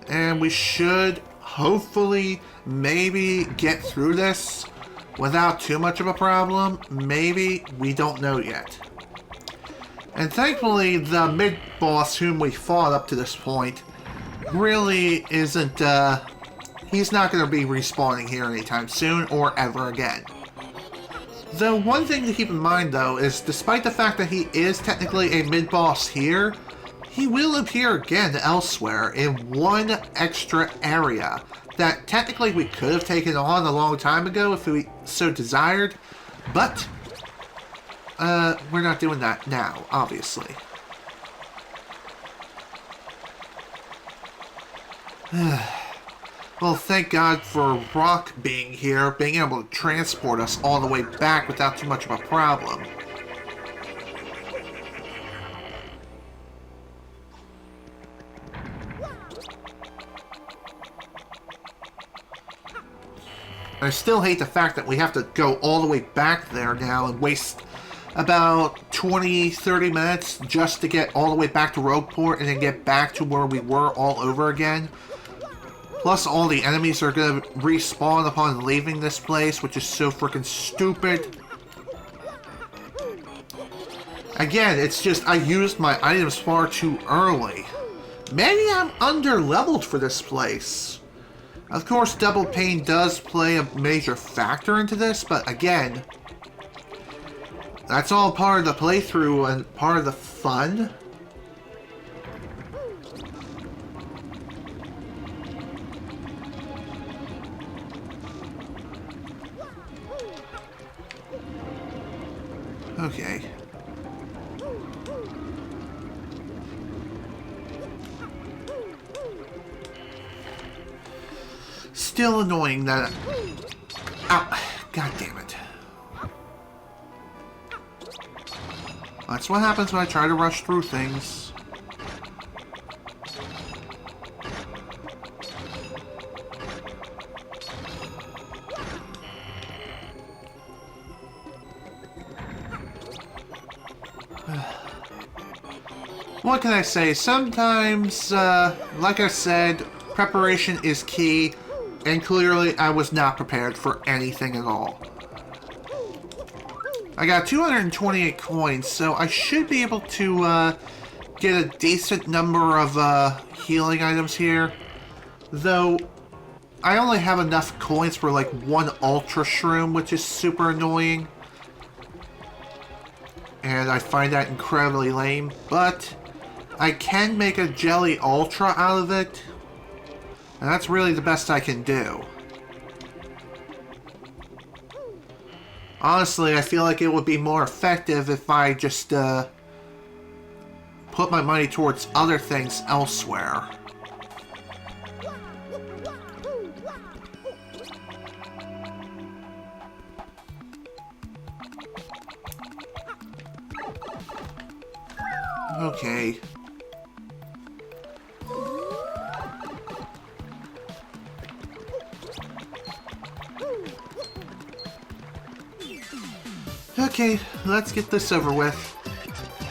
and we should hopefully maybe get through this without too much of a problem. Maybe, we don't know yet. And thankfully, the mid-boss whom we fought up to this point really isn't, he's not going to be respawning here anytime soon or ever again. The one thing to keep in mind, though, is despite the fact that he is technically a mid-boss here, he will appear again elsewhere in one extra area that technically we could have taken on a long time ago if we so desired, but we're not doing that now, obviously. Well, thank God for Rock being here, being able to transport us all the way back without too much of a problem. I still hate the fact that we have to go all the way back there now and waste about 20-30 minutes just to get all the way back to Rougeport and then get back to where we were all over again. Plus, all the enemies are going to respawn upon leaving this place, which is so freaking stupid. Again, it's just I used my items far too early. Maybe I'm under-leveled for this place. Of course, double pain does play a major factor into this, but again, that's all part of the playthrough and part of the fun. Okay. Still annoying that... Ow. God damn it. That's what happens when I try to rush through things. What can I say? Sometimes, like I said, preparation is key. And clearly, I was not prepared for anything at all. I got 228 coins, so I should be able to get a decent number of healing items here. Though, I only have enough coins for like one Ultra Shroom, which is super annoying. And I find that incredibly lame. But, I can make a Jelly Ultra out of it. And that's really the best I can do. Honestly, I feel like it would be more effective if I just put my money towards other things elsewhere. Okay. Okay, let's get this over with.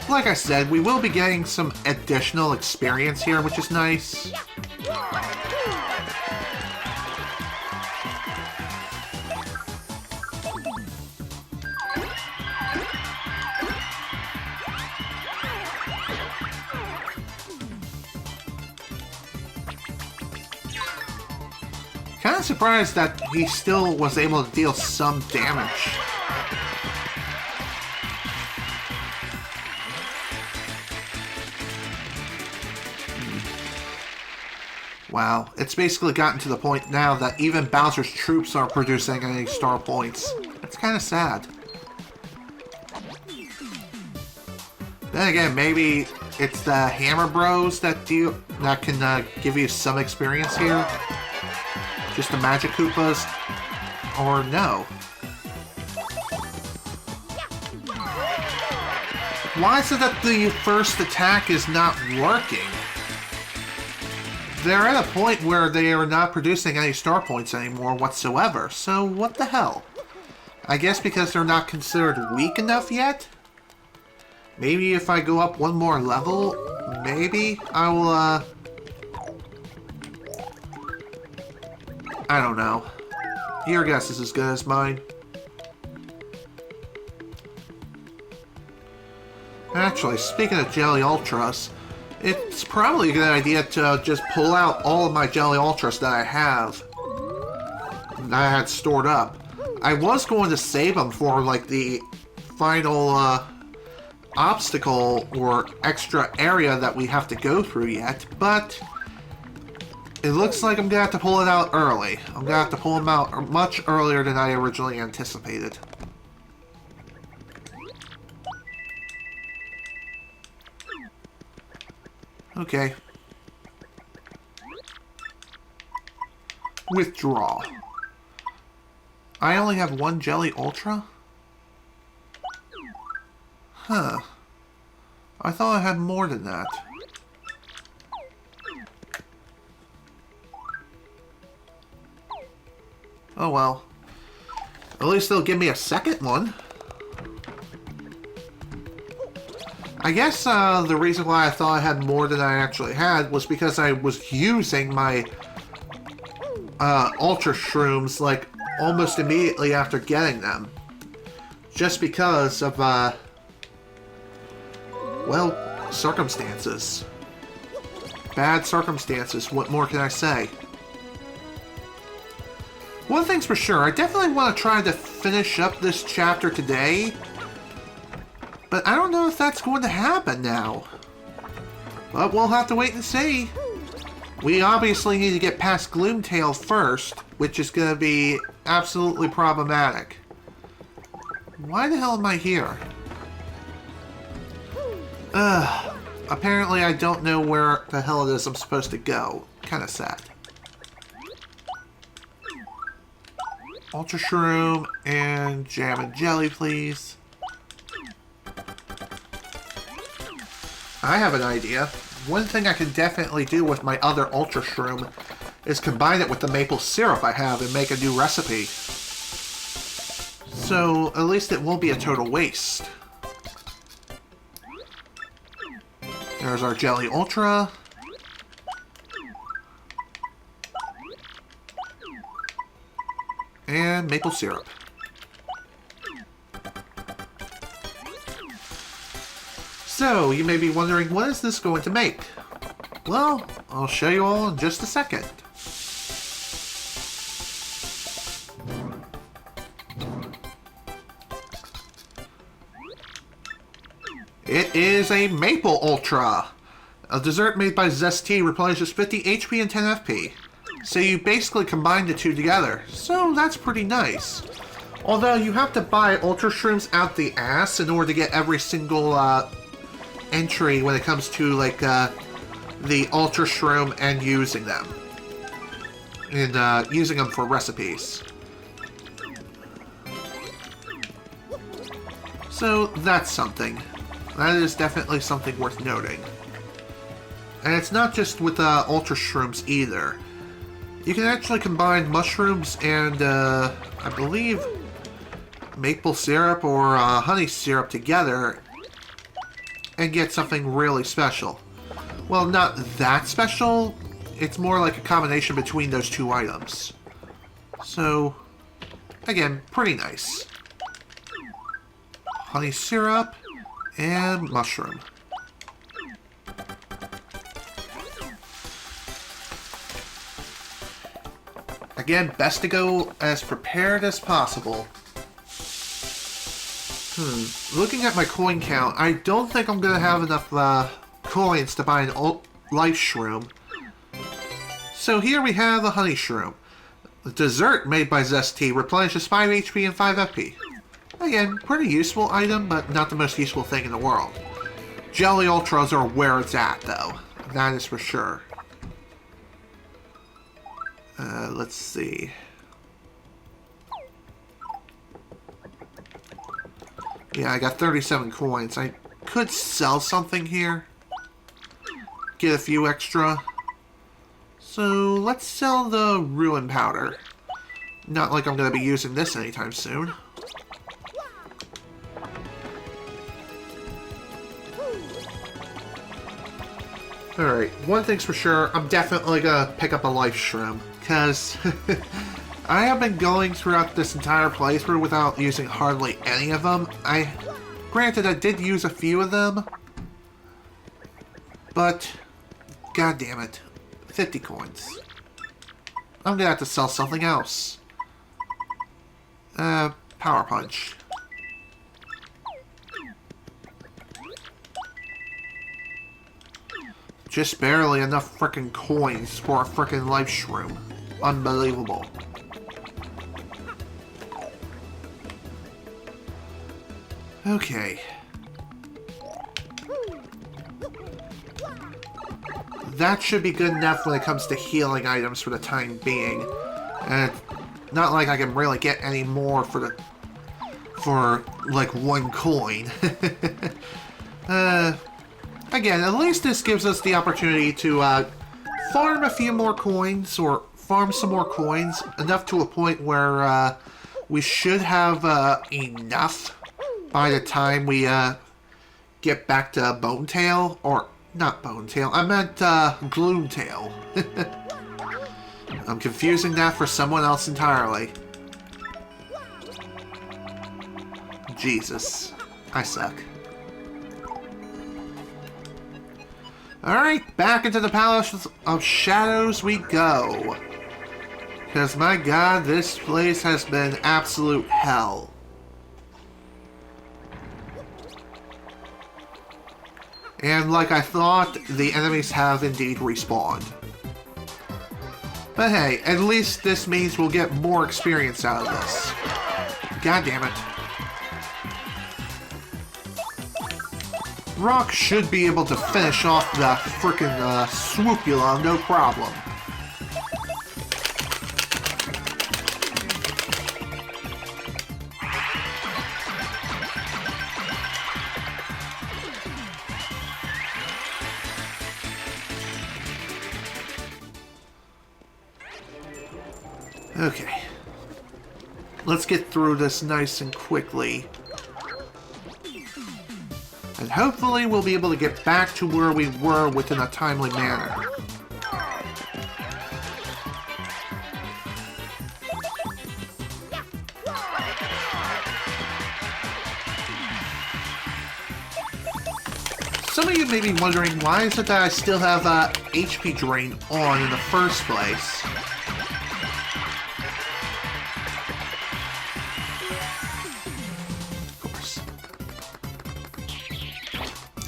Like I said, we will be getting some additional experience here, which is nice. Kind of surprised that he still was able to deal some damage. Wow, it's basically gotten to the point now that even Bowser's troops aren't producing any star points. It's kind of sad. Then again, maybe it's the Hammer Bros that can give you some experience here. Just the Magic Koopas, or no. Why is it that the first attack is not working? They're at a point where they are not producing any star points anymore whatsoever, so what the hell? I guess because they're not considered weak enough yet? Maybe if I go up one more level, maybe I will, I don't know. Your guess is as good as mine. Actually, speaking of Jelly Ultras, it's probably a good idea to just pull out all of my Jelly Ultras that I have. That I had stored up. I was going to save them for, like, the final, obstacle or extra area that we have to go through yet, but it looks like I'm gonna have to pull it out early. I'm gonna have to pull them out much earlier than I originally anticipated. Okay. Withdraw. I only have one Jelly Ultra? Huh. I thought I had more than that. Oh well. At least they'll give me a second one. I guess the reason why I thought I had more than I actually had was because I was using my Ultra Shrooms like almost immediately after getting them. Just because of, well, circumstances. Bad circumstances, what more can I say? One thing's for sure, I definitely want to try to finish up this chapter today. But I don't know if that's going to happen now. But we'll have to wait and see. We obviously need to get past Gloomtail first, which is going to be absolutely problematic. Why the hell am I here? Apparently I don't know where the hell it is I'm supposed to go. Kind of sad. Ultra Shroom and Jam and Jelly, please. I have an idea. One thing I can definitely do with my other Ultra Shroom is combine it with the maple syrup I have and make a new recipe. So at least it won't be a total waste. There's our Jelly Ultra. And maple syrup. So, you may be wondering, what is this going to make? Well, I'll show you all in just a second. It is a Maple Ultra. A dessert made by Zesty replenishes 50 HP and 10 FP. So you basically combine the two together. So that's pretty nice. Although you have to buy Ultra Shrooms out the ass in order to get every single entry when it comes to like the Ultra Shroom and using them. And using them for recipes. So that's something. That is definitely something worth noting. And it's not just with Ultra Shrooms either. You can actually combine mushrooms and I believe maple syrup or honey syrup together and get something really special. Well, not that special. It's more like a combination between those two items. So, again, pretty nice. Honey syrup and mushroom. Again, best to go as prepared as possible. Looking at my coin count, I don't think I'm going to have enough coins to buy an life shroom. So here we have a honey shroom. The dessert made by Zesty replenishes 5 HP and 5 FP. Again, pretty useful item, but not the most useful thing in the world. Jelly Ultras are where it's at, though. That is for sure. Let's see. Yeah, I got 37 coins. I could sell something here. Get a few extra. So, let's sell the Ruin Powder. Not like I'm going to be using this anytime soon. Alright, one thing's for sure, I'm definitely going to pick up a Life Shroom. Because I have been going throughout this entire playthrough without using hardly any of them. Granted, I did use a few of them. But, god damn it. 50 coins. I'm gonna have to sell something else. Power Punch. Just barely enough frickin' coins for a frickin' Life Shroom. Unbelievable. Okay. that should be good enough when it comes to healing items for the time being. And it's not like I can really get any more for like 1 coin. Again, at least this gives us the opportunity to farm a few more coins, or farm some more coins, enough to a point where we should have enough by the time we get back to Bonetail, or not Bonetail, I meant Gloomtail. I'm confusing that for someone else entirely. Jesus, I suck. Alright, back into the Palace of Shadows we go. Because my god, this place has been absolute hell. And like I thought, the enemies have indeed respawned. But hey, at least this means we'll get more experience out of this. God damn it. Rock should be able to finish off the frickin' Swoopula, no problem. Okay. Let's get through this nice and quickly. And hopefully we'll be able to get back to where we were within a timely manner. Some of you may be wondering, why is it that I still have HP drain on in the first place?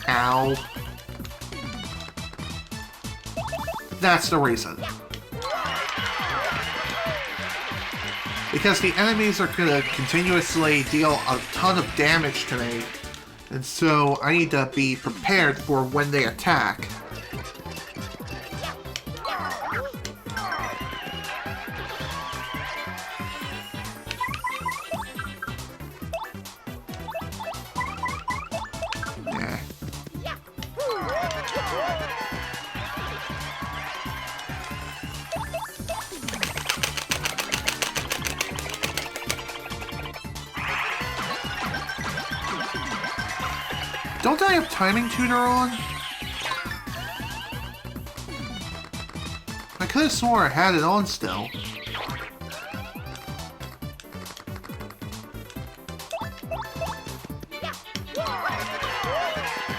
Ow. That's the reason. Because the enemies are going to continuously deal a ton of damage to me, and so I need to be prepared for when they attack. Don't I have Timing Tutor on? I could have swore I had it on still.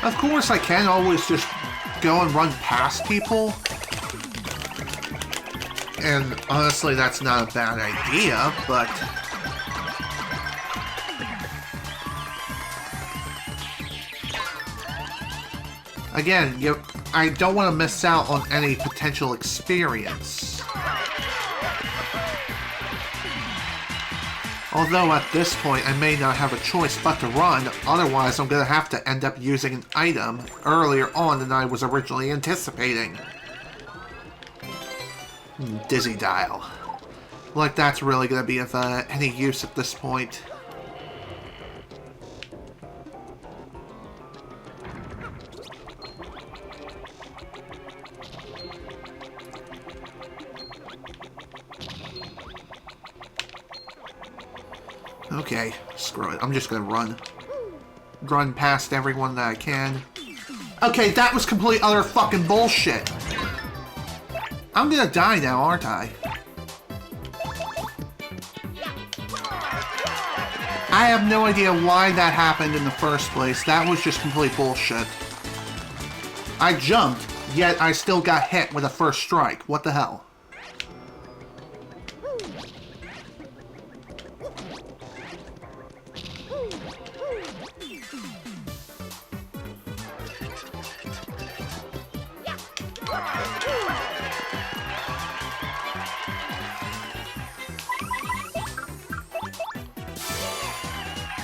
Of course, I can always just go and run past people. And honestly, that's not a bad idea, but... Again, I don't want to miss out on any potential experience. Although at this point I may not have a choice but to run, otherwise I'm going to have to end up using an item earlier on than I was originally anticipating. Dizzy Dial. Like that's really going to be of any use at this point. Okay, screw it. I'm just gonna run. Run past everyone that I can. Okay, that was complete utter fucking bullshit. I'm gonna die now, aren't I? I have no idea why that happened in the first place. That was just complete bullshit. I jumped, yet I still got hit with a first strike. What the hell?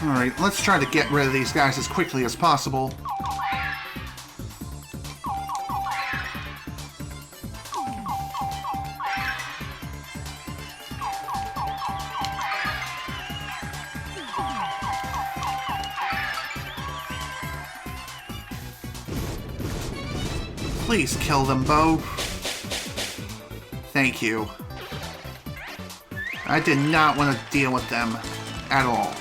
Alright, let's try to get rid of these guys as quickly as possible. Please kill them both. Thank you. I did not want to deal with them at all.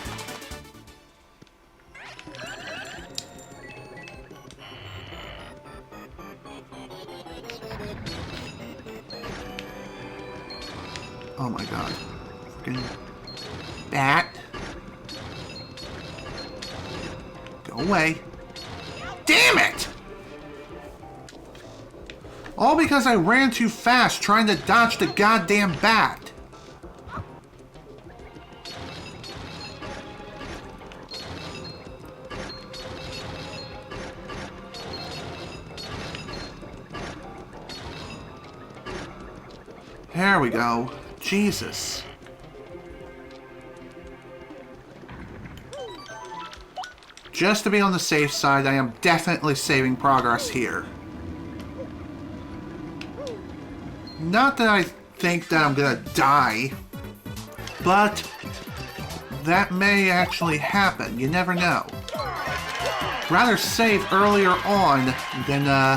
Oh my god. Freaking bat. Go away. Damn it! All because I ran too fast trying to dodge the goddamn bat. There we go. Jesus. Just to be on the safe side, I am definitely saving progress here. Not that I think that I'm gonna die, but that may actually happen. You never know. Rather save earlier on than,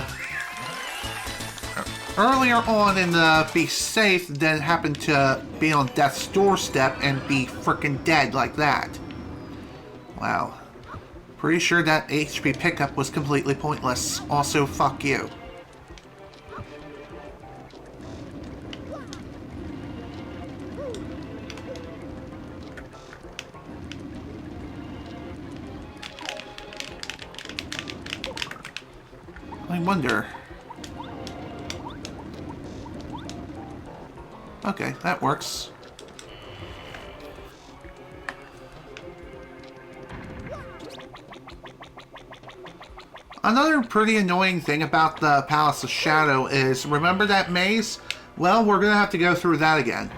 be safe than happen to be on death's doorstep and be frickin' dead like that. Wow. Pretty sure that HP pickup was completely pointless. Also, fuck you. I wonder... Okay, that works. Another pretty annoying thing about the Palace of Shadow is, remember that maze? Well, we're gonna have to go through that again.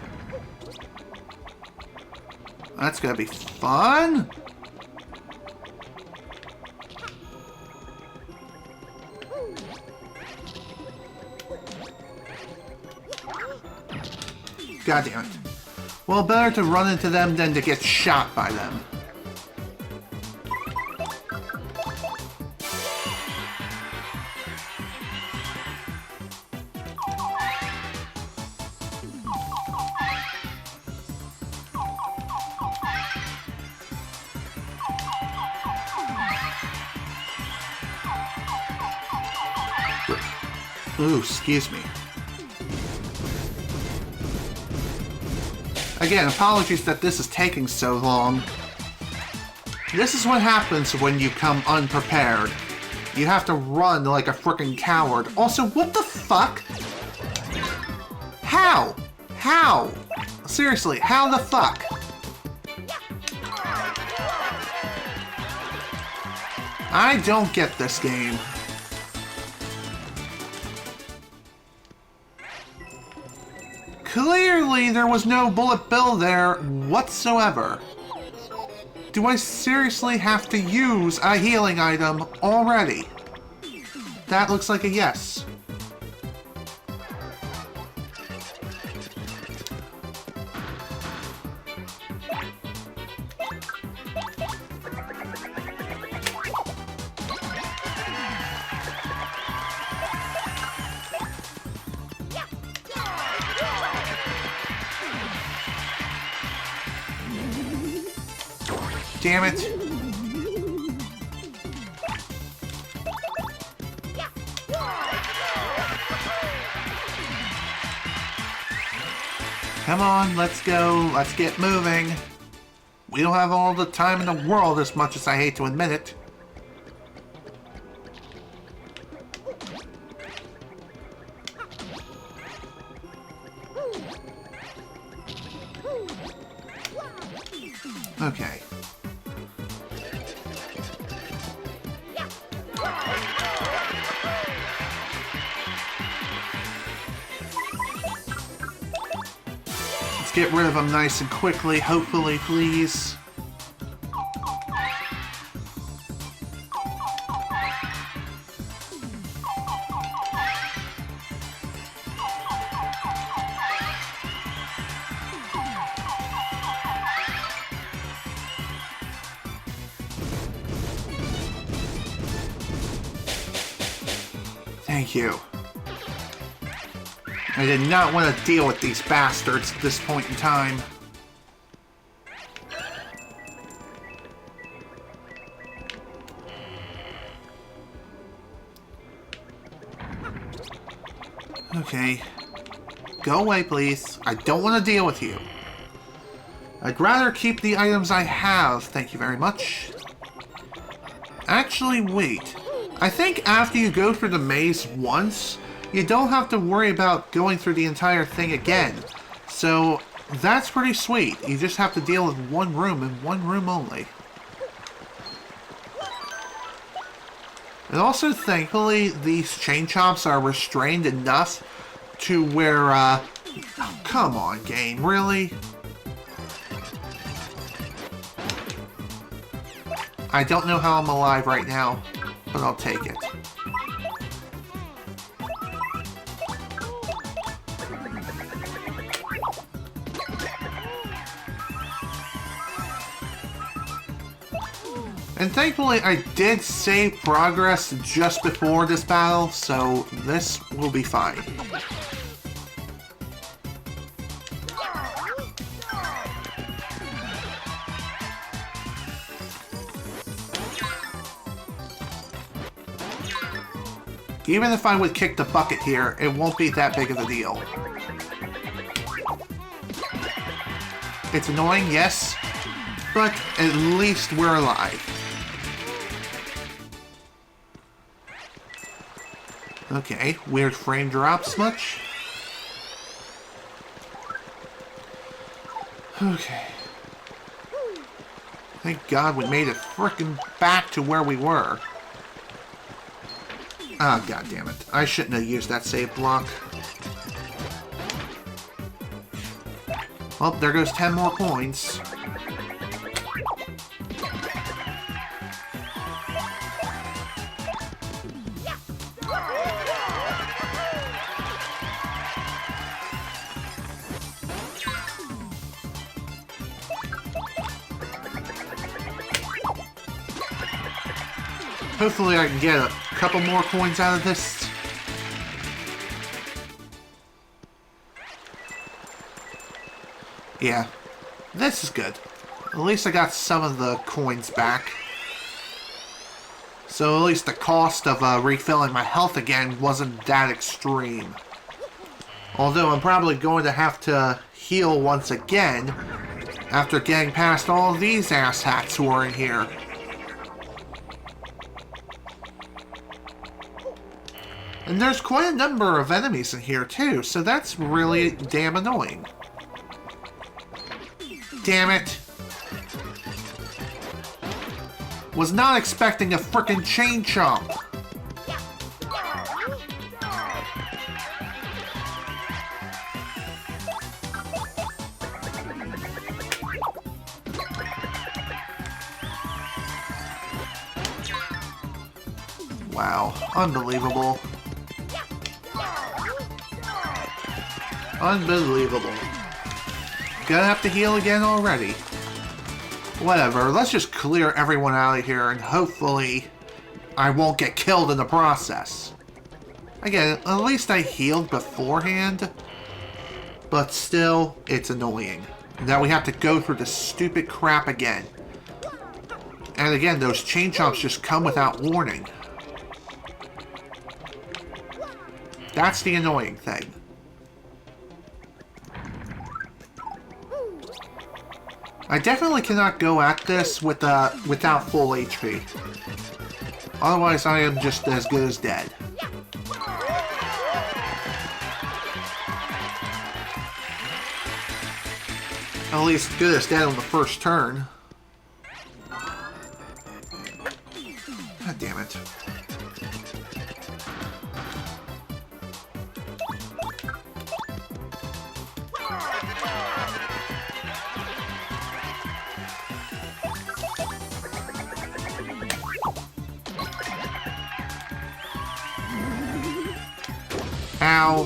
That's gonna be fun! God damn it. Well, better to run into them than to get shot by them. Ooh, excuse me. Again, apologies that this is taking so long. This is what happens when you come unprepared. You have to run like a frickin' coward. Also, what the fuck? How? How? Seriously, how the fuck? I don't get this game. Clearly, there was no bullet bill there whatsoever. Do I seriously have to use a healing item already? That looks like a yes. Damn it. Come on, let's go. Let's get moving. We don't have all the time in the world, as much as I hate to admit it. Okay. Get rid of them nice and quickly, hopefully, please. Thank you. I did not want to deal with these bastards at this point in time. Okay. Go away, please. I don't want to deal with you. I'd rather keep the items I have, thank you very much. Actually, wait. I think after you go through the maze once, you don't have to worry about going through the entire thing again. So, that's pretty sweet. You just have to deal with one room and one room only. And also, thankfully, these chain chomps are restrained enough to where, oh, come on, game, really? I don't know how I'm alive right now, but I'll take it. And thankfully, I did save progress just before this battle, so this will be fine. Even if I would kick the bucket here, it won't be that big of a deal. It's annoying, yes, but at least we're alive. Okay, weird frame drops much? Okay. Thank God we made it frickin' back to where we were. Ah, oh, God damn it. I shouldn't have used that save block. Well, there goes 10 more coins. Hopefully I can get a couple more coins out of this. Yeah, this is good. At least I got some of the coins back. So at least the cost of refilling my health again wasn't that extreme. Although I'm probably going to have to heal once again after getting past all these asshats who are in here. And there's quite a number of enemies in here too, so that's really damn annoying. Damn it. Was not expecting a frickin' chain chomp. Wow, unbelievable. Unbelievable. Gonna have to heal again already. Whatever, let's just clear everyone out of here and hopefully I won't get killed in the process. Again, at least I healed beforehand, but still, it's annoying that we have to go through this stupid crap again. And again, those chain chomps just come without warning. That's the annoying thing. I definitely cannot go at this with without full HP. Otherwise, I am just as good as dead. At least good as dead on the first turn. God damn it. Ow.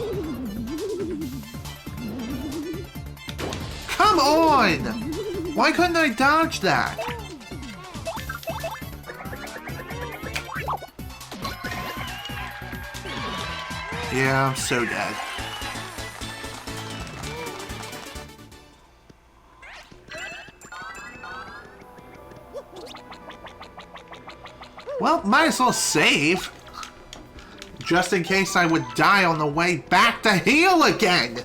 Come on! Why couldn't I dodge that? Yeah, I'm so dead. Well, might as well save. Just in case I would die on the way back to heal again.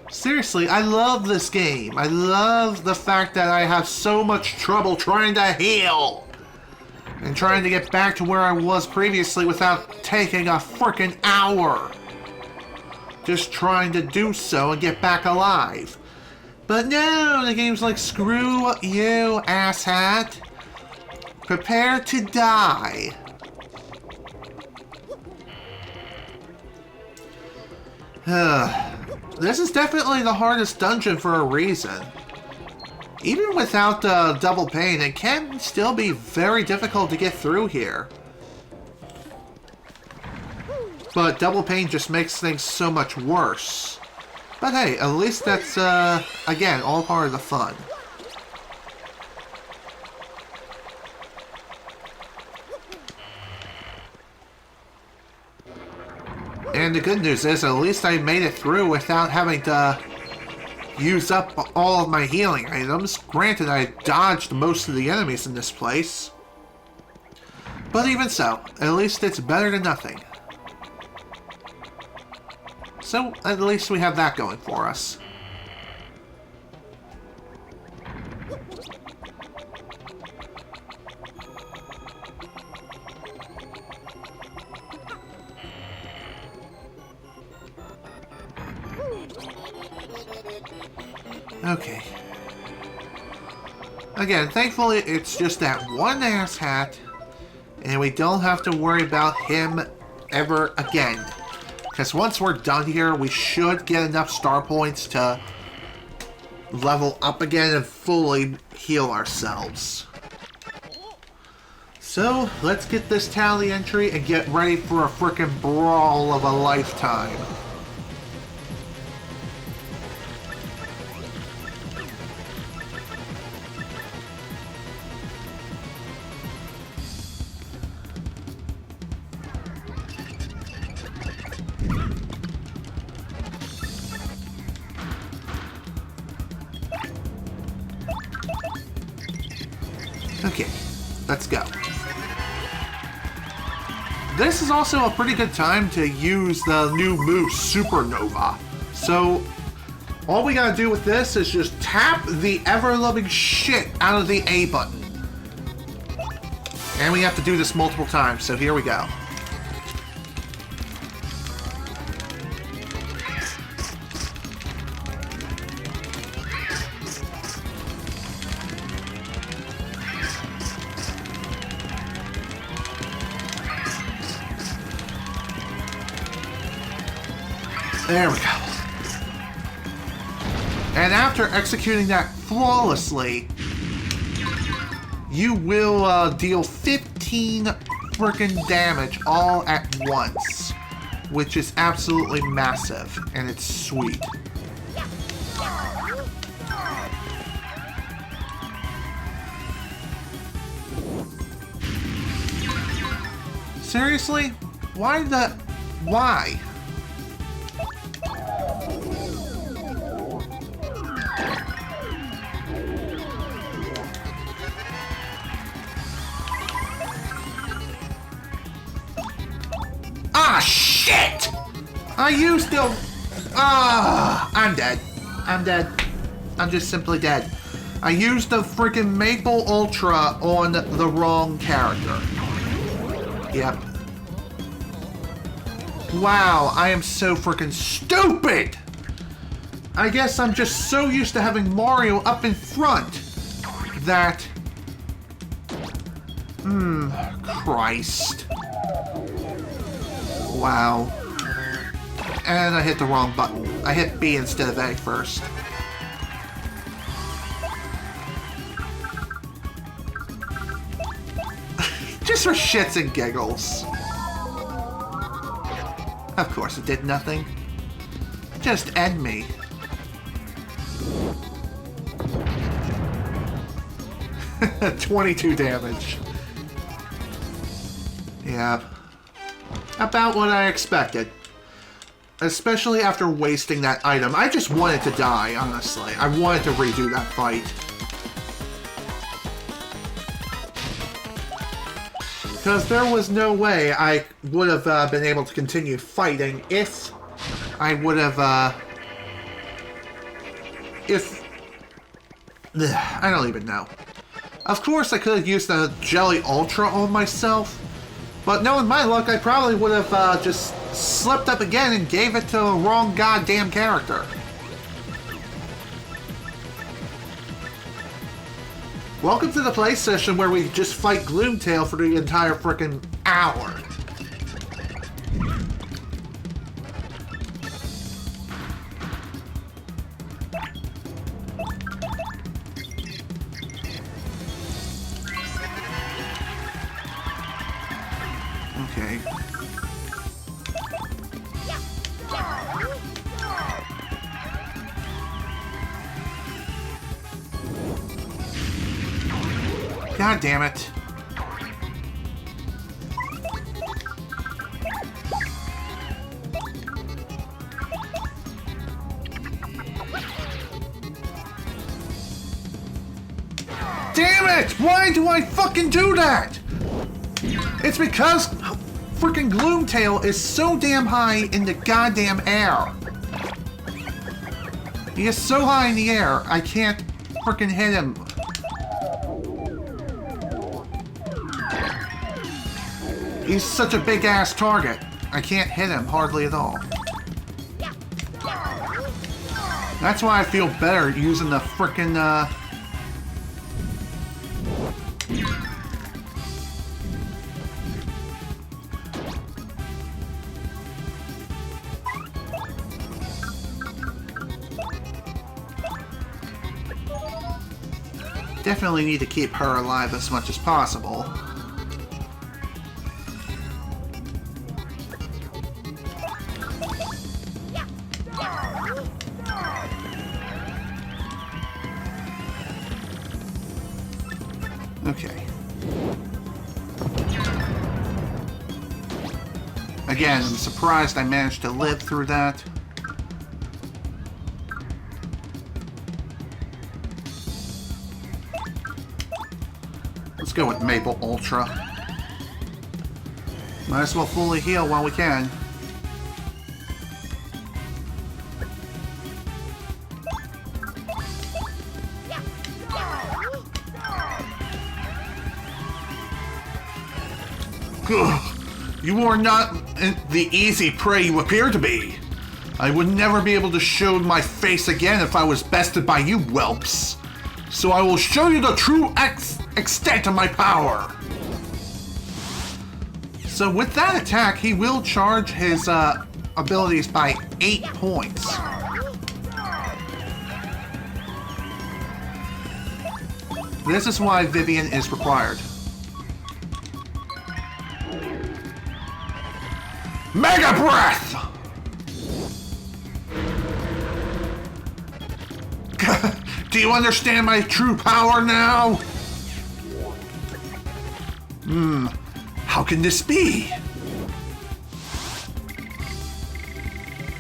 Seriously, I love this game. I love the fact that I have so much trouble trying to heal. And trying to get back to where I was previously without taking a freaking hour. Just trying to do so and get back alive. But no, the game's like, screw you, asshat. Prepare to die. This is definitely the hardest dungeon for a reason. Even without double pain, it can still be very difficult to get through here. But double pain just makes things so much worse. But hey, at least that's, again, all part of the fun. And the good news is, at least I made it through without having to use up all of my healing items. Granted, I dodged most of the enemies in this place. But even so, at least it's better than nothing. So, at least we have that going for us. Okay. Again, thankfully it's just that one asshat, and we don't have to worry about him ever again. Because once we're done here, we should get enough star points to level up again and fully heal ourselves. So, let's get this tally entry and get ready for a frickin' brawl of a lifetime. Okay, let's go. This is also a pretty good time to use the new move Supernova. So, all we gotta do with this is just tap the ever-loving shit out of the A button. And we have to do this multiple times, so here we go. There we go. And after executing that flawlessly, you will deal 15 freaking damage all at once, which is absolutely massive, and it's sweet. Seriously? Why? Ah, shit! I used the... I'm dead. I'm dead. I'm just simply dead. I used the freaking Maple Ultra on the wrong character. Yep. Wow, I am so freaking stupid! I guess I'm just so used to having Mario up in front that... Christ. Wow. And I hit the wrong button. I hit B instead of A first. Just for shits and giggles. Of course it did nothing. Just end me. $22 damage. Yeah. about what I expected. Especially after wasting that item. I just wanted to die, honestly. I wanted to redo that fight. Because there was no way I would have been able to continue fighting if I would have, I don't even know. Of course, I could have used the Jelly Ultra on myself, but knowing my luck, I probably would have just slipped up again and gave it to the wrong goddamn character. Welcome to the play session where we just fight Gloomtail for the entire frickin' hour. Okay. God damn it. Damn it! Why do I fucking do that? It's because freaking Gloomtail is so damn high in the goddamn air. He is so high in the air, I can't freaking hit him. He's such a big-ass target. I can't hit him hardly at all. That's why I feel better using the frickin', Definitely need to keep her alive as much as possible. Okay. Again, I'm surprised I managed to live through that. Let's go with Maple Ultra. Might as well fully heal while we can. Ugh, you are not the easy prey you appear to be. I would never be able to show my face again if I was bested by you whelps. So I will show you the true extent of my power. So with that attack, he will charge his abilities by 8 points. This is why Vivian is required. Mega Breath! Do you understand my true power now? How can this be?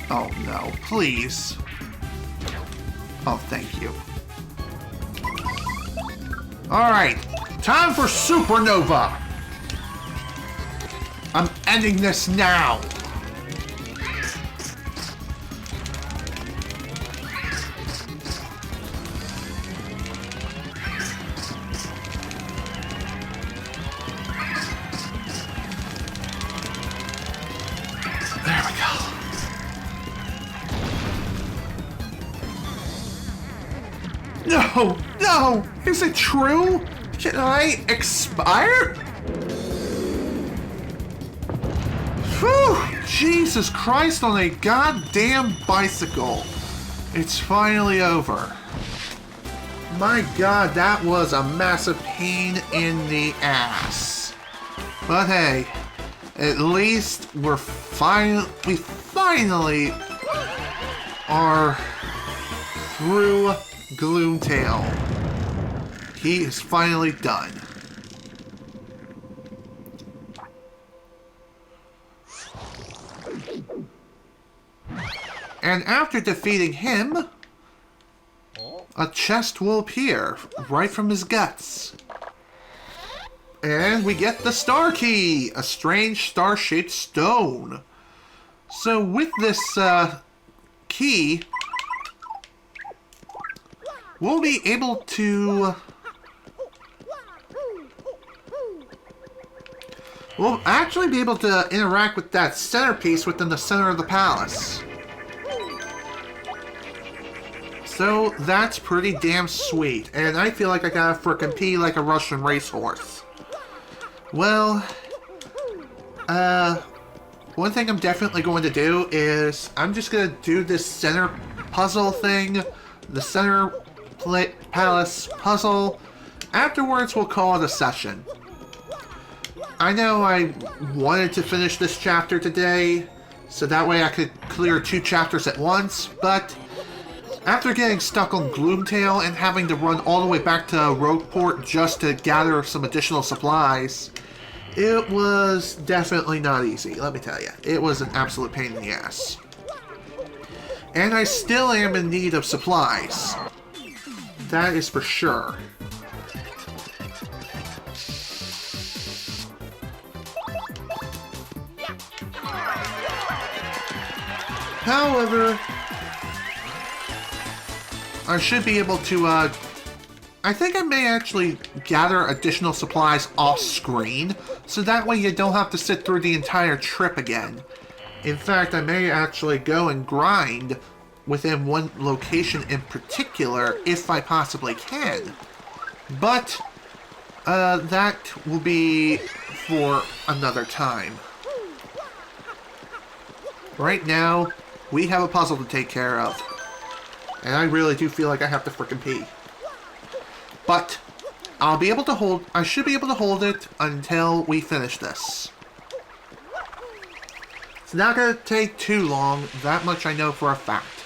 Oh no, please. Oh, thank you. Alright, time for Supernova! I'm ending this now! There we go. No! No! Is it true? Can I expire? Whew! Jesus Christ on a goddamn bicycle. It's finally over. My God, that was a massive pain in the ass. But hey, at least we finally are through Gloomtail. He is finally done. And after defeating him, a chest will appear right from his guts. And we get the star key, a strange star-shaped stone. So with this key, we'll be able to... We'll actually be able to interact with that centerpiece within the center of the palace. So that's pretty damn sweet. And I feel like I gotta frickin' pee like a Russian racehorse. Well, one thing I'm definitely going to do is I'm just gonna do this center puzzle thing, the center palace puzzle. Afterwards, we'll call it a session. I know I wanted to finish this chapter today, so that way I could clear 2 chapters at once, but after getting stuck on Gloomtail and having to run all the way back to Rougeport just to gather some additional supplies, it was definitely not easy, let me tell you. It was an absolute pain in the ass. And I still am in need of supplies. That is for sure. However, I should be able to, I think I may actually gather additional supplies off-screen, so that way you don't have to sit through the entire trip again. In fact, I may actually go and grind within one location in particular, if I possibly can. But, that will be for another time. Right now, we have a puzzle to take care of. And I really do feel like I have to frickin' pee. But I'll be able to hold... I should be able to hold it until we finish this. It's not going to take too long. That much I know for a fact.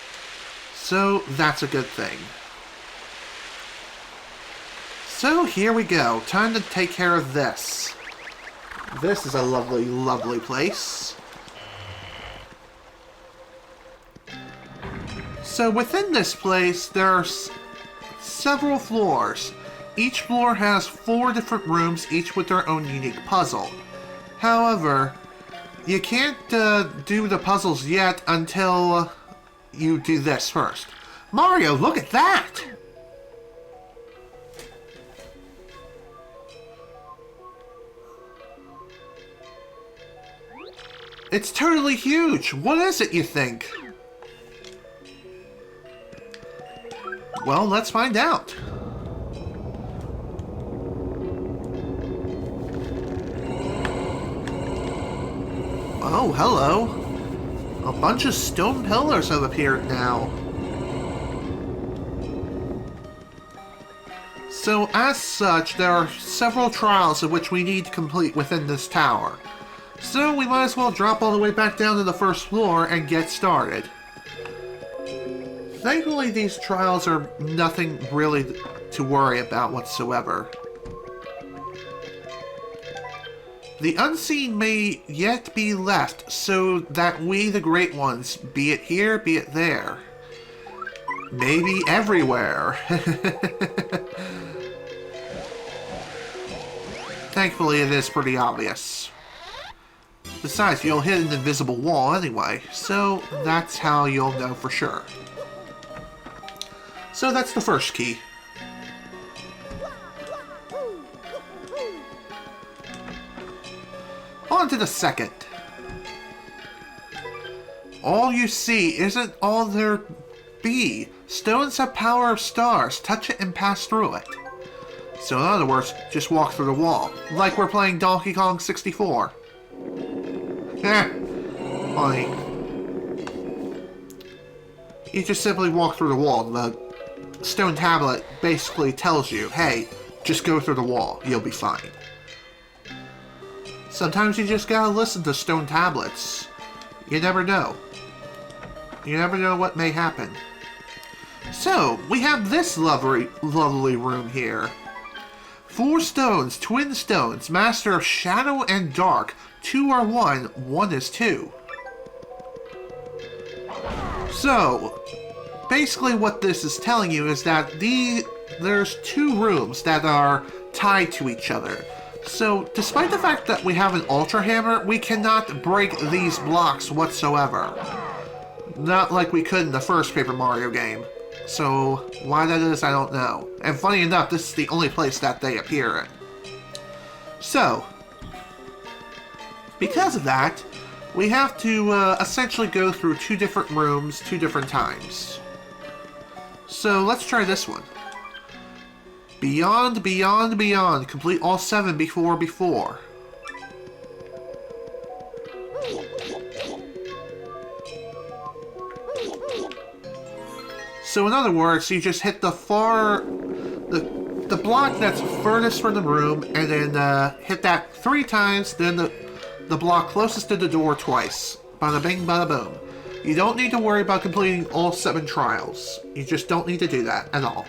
So that's a good thing. So here we go. Time to take care of this. This is a lovely, lovely place. So within this place, there are several floors. Each floor has 4 different rooms, each with their own unique puzzle. However, you can't do the puzzles yet until you do this first. Mario, look at that! It's totally huge! What is it, you think? Well, let's find out. Oh, hello. A bunch of stone pillars have appeared now. So, as such, there are several trials of which we need to complete within this tower. So, we might as well drop all the way back down to the first floor and get started. Thankfully, these trials are nothing really to worry about whatsoever. The unseen may yet be left, so that we, the great ones, be it here, be it there, maybe everywhere. Thankfully, it is pretty obvious. Besides, you'll hit an invisible wall anyway, so that's how you'll know for sure. So that's the first key. On to the second. All you see isn't all there be. Stones have power of stars. Touch it and pass through it. So in other words, just walk through the wall. Like we're playing Donkey Kong 64. Funny. You just simply walk through the wall. The stone tablet basically tells you, hey, just go through the wall. You'll be fine. Sometimes you just gotta listen to stone tablets. You never know. You never know what may happen. So, we have this lovely room here. 4 stones, twin stones, master of shadow and dark. 2 are 1, 1 is 2. So, basically what this is telling you is that there's two rooms that are tied to each other. So, despite the fact that we have an Ultra Hammer, we cannot break these blocks whatsoever. Not like we could in the first Paper Mario game. So, why that is, I don't know. And funny enough, this is the only place that they appear in. So, because of that, we have to essentially go through two different rooms, 2 different times. So, let's try this one. Beyond, beyond, beyond. Complete all 7 before. So in other words, you just hit the block that's furthest from the room, and then hit that 3 times, then the block closest to the door twice. Bada bing, bada boom. You don't need to worry about completing all 7 trials. You just don't need to do that at all.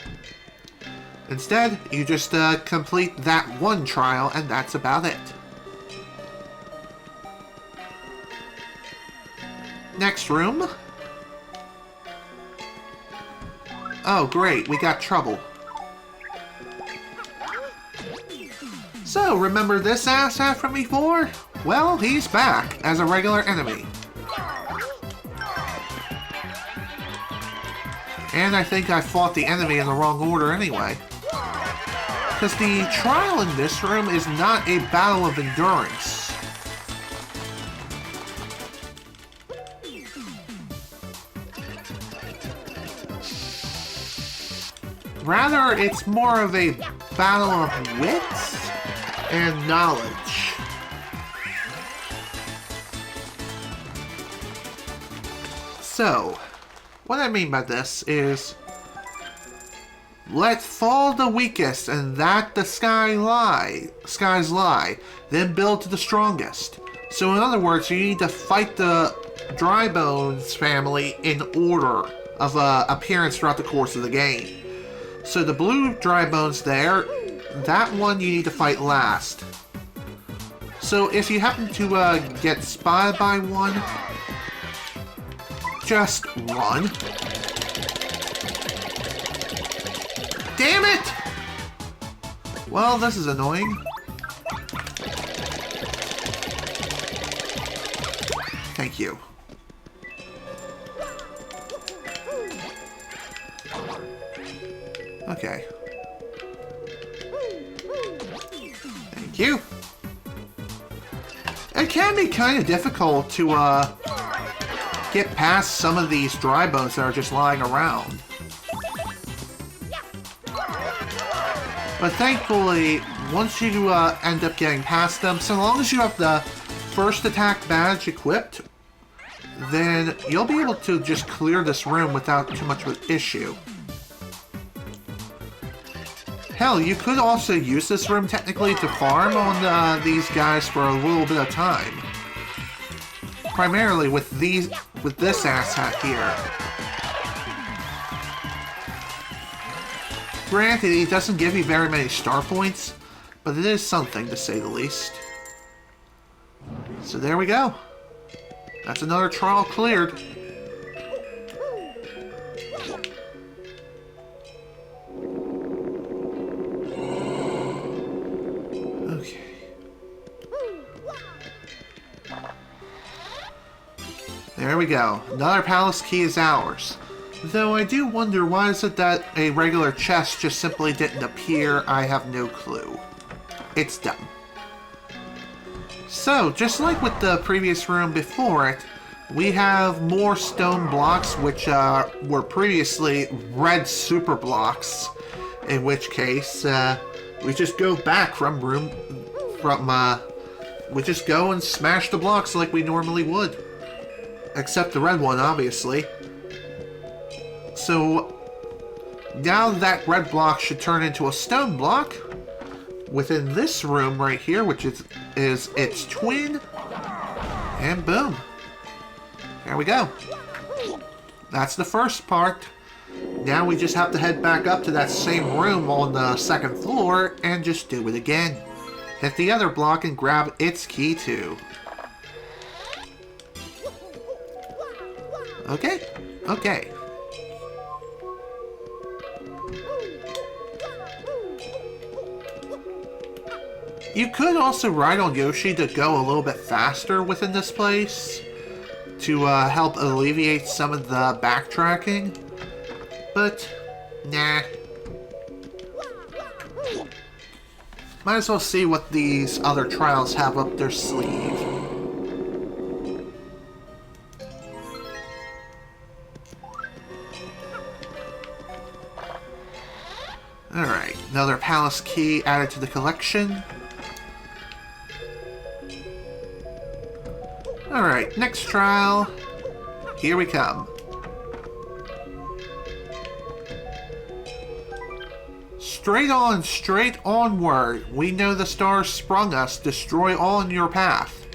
Instead, you just complete that 1 trial, and that's about it. Next room. Oh, great, we got trouble. So, remember this asshat from before? Well, he's back as a regular enemy. And I think I fought the enemy in the wrong order anyway. Because the trial in this room is not a battle of endurance. Rather, it's more of a battle of wits and knowledge. So, what I mean by this is, let fall the weakest, and that the skies lie, then build to the strongest. So in other words, you need to fight the Dry Bones family in order of appearance throughout the course of the game. So the blue Dry Bones there, that one you need to fight last. So if you happen to get spotted by one, just run. Damn it! Well, this is annoying. Thank you. Okay. Thank you. It can be kind of difficult to get past some of these Dry Bones that are just lying around. But thankfully, once you end up getting past them, so long as you have the first attack badge equipped, then you'll be able to just clear this room without too much of an issue. Hell, you could also use this room technically to farm on these guys for a little bit of time. Primarily with this asshat here. Granted, he doesn't give you very many star points, but it is something to say the least. So there we go. That's another trial cleared. Okay. There we go. Another palace key is ours. Though I do wonder, why is it that a regular chest just simply didn't appear? I have no clue. It's dumb. So, just like with the previous room before it, we have more stone blocks, which were previously red super blocks. In which case, we just go back we just go and smash the blocks like we normally would. Except the red one, obviously. So, now that red block should turn into a stone block within this room right here, which is its twin, and boom. There we go. That's the first part. Now we just have to head back up to that same room on the 2nd floor and just do it again. Hit the other block and grab its key too. Okay, Okay. You could also ride on Yoshi to go a little bit faster within this place to help alleviate some of the backtracking, but nah. Might as well see what these other trials have up their sleeve. Alright, another palace key added to the collection. Alright, next trial. Here we come. Straight on, straight onward. We know the stars sprung us. Destroy all in your path.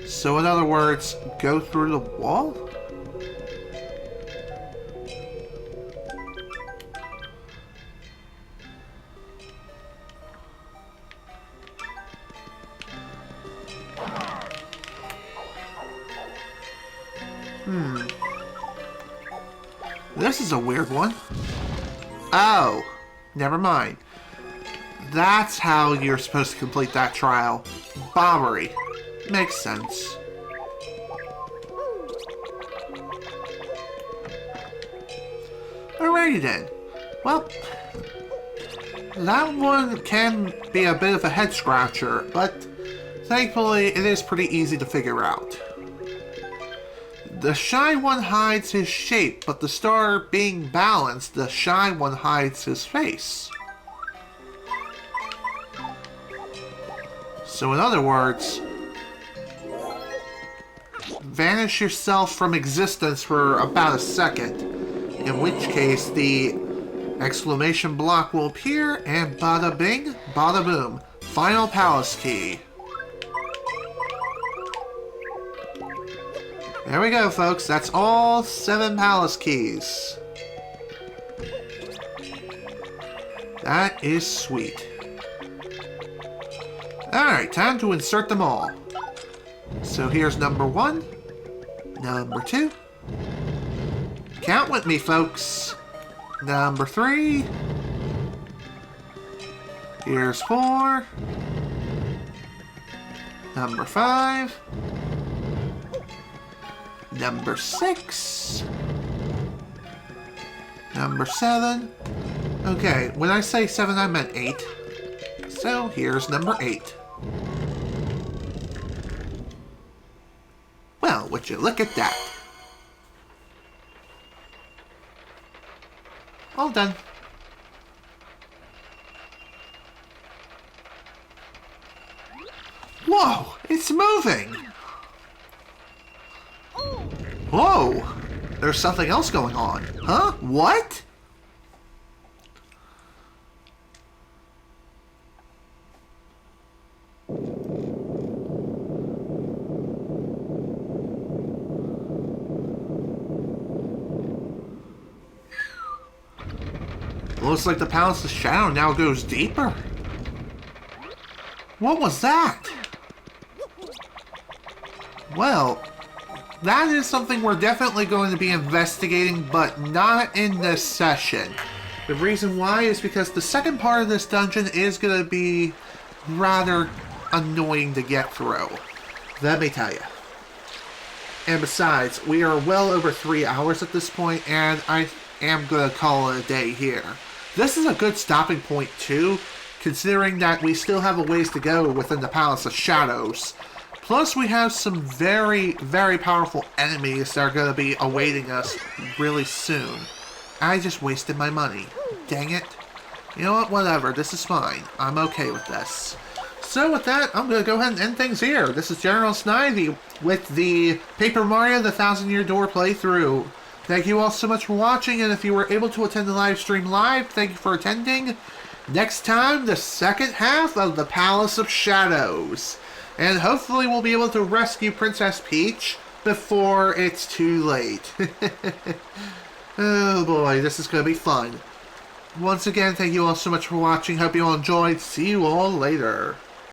So in other words, go through the wall? This is a weird one. Oh, never mind. That's how you're supposed to complete that trial. Bobbery. Makes sense. Alrighty then. Well, that one can be a bit of a head scratcher, but thankfully it is pretty easy to figure out. The shy one hides his shape, but the star being balanced, the shy one hides his face. So in other words, vanish yourself from existence for about a second, in which case the exclamation block will appear and bada bing, bada boom. Final palace key. There we go, folks. That's all 7 palace keys. That is sweet. Alright, time to insert them all. So here's number 1, number 2. Count with me, folks. Number 3. Here's 4. Number 5. Number 6. Number 7. Okay, when I say 7, I meant 8. So here's number 8. Well, would you look at that? All done. Whoa! It's moving! Whoa! There's something else going on. Huh? What? Looks like the Palace of Shadow now goes deeper. What was that? Well, that is something we're definitely going to be investigating, but not in this session. The reason why is because the second part of this dungeon is going to be rather annoying to get through. Let me tell you. And besides, we are well over 3 hours at this point, and I am going to call it a day here. This is a good stopping point too, considering that we still have a ways to go within the Palace of Shadows. Plus, we have some very, very powerful enemies that are going to be awaiting us really soon. I just wasted my money. Dang it. You know what? Whatever. This is fine. I'm okay with this. So with that, I'm going to go ahead and end things here. This is General Snivy with the Paper Mario The 1000-Year Door playthrough. Thank you all so much for watching, and if you were able to attend the live stream live, thank you for attending. Next time, the second half of the Palace of Shadows. And hopefully we'll be able to rescue Princess Peach before it's too late. Oh boy, this is going to be fun. Once again, thank you all so much for watching. Hope you all enjoyed. See you all later.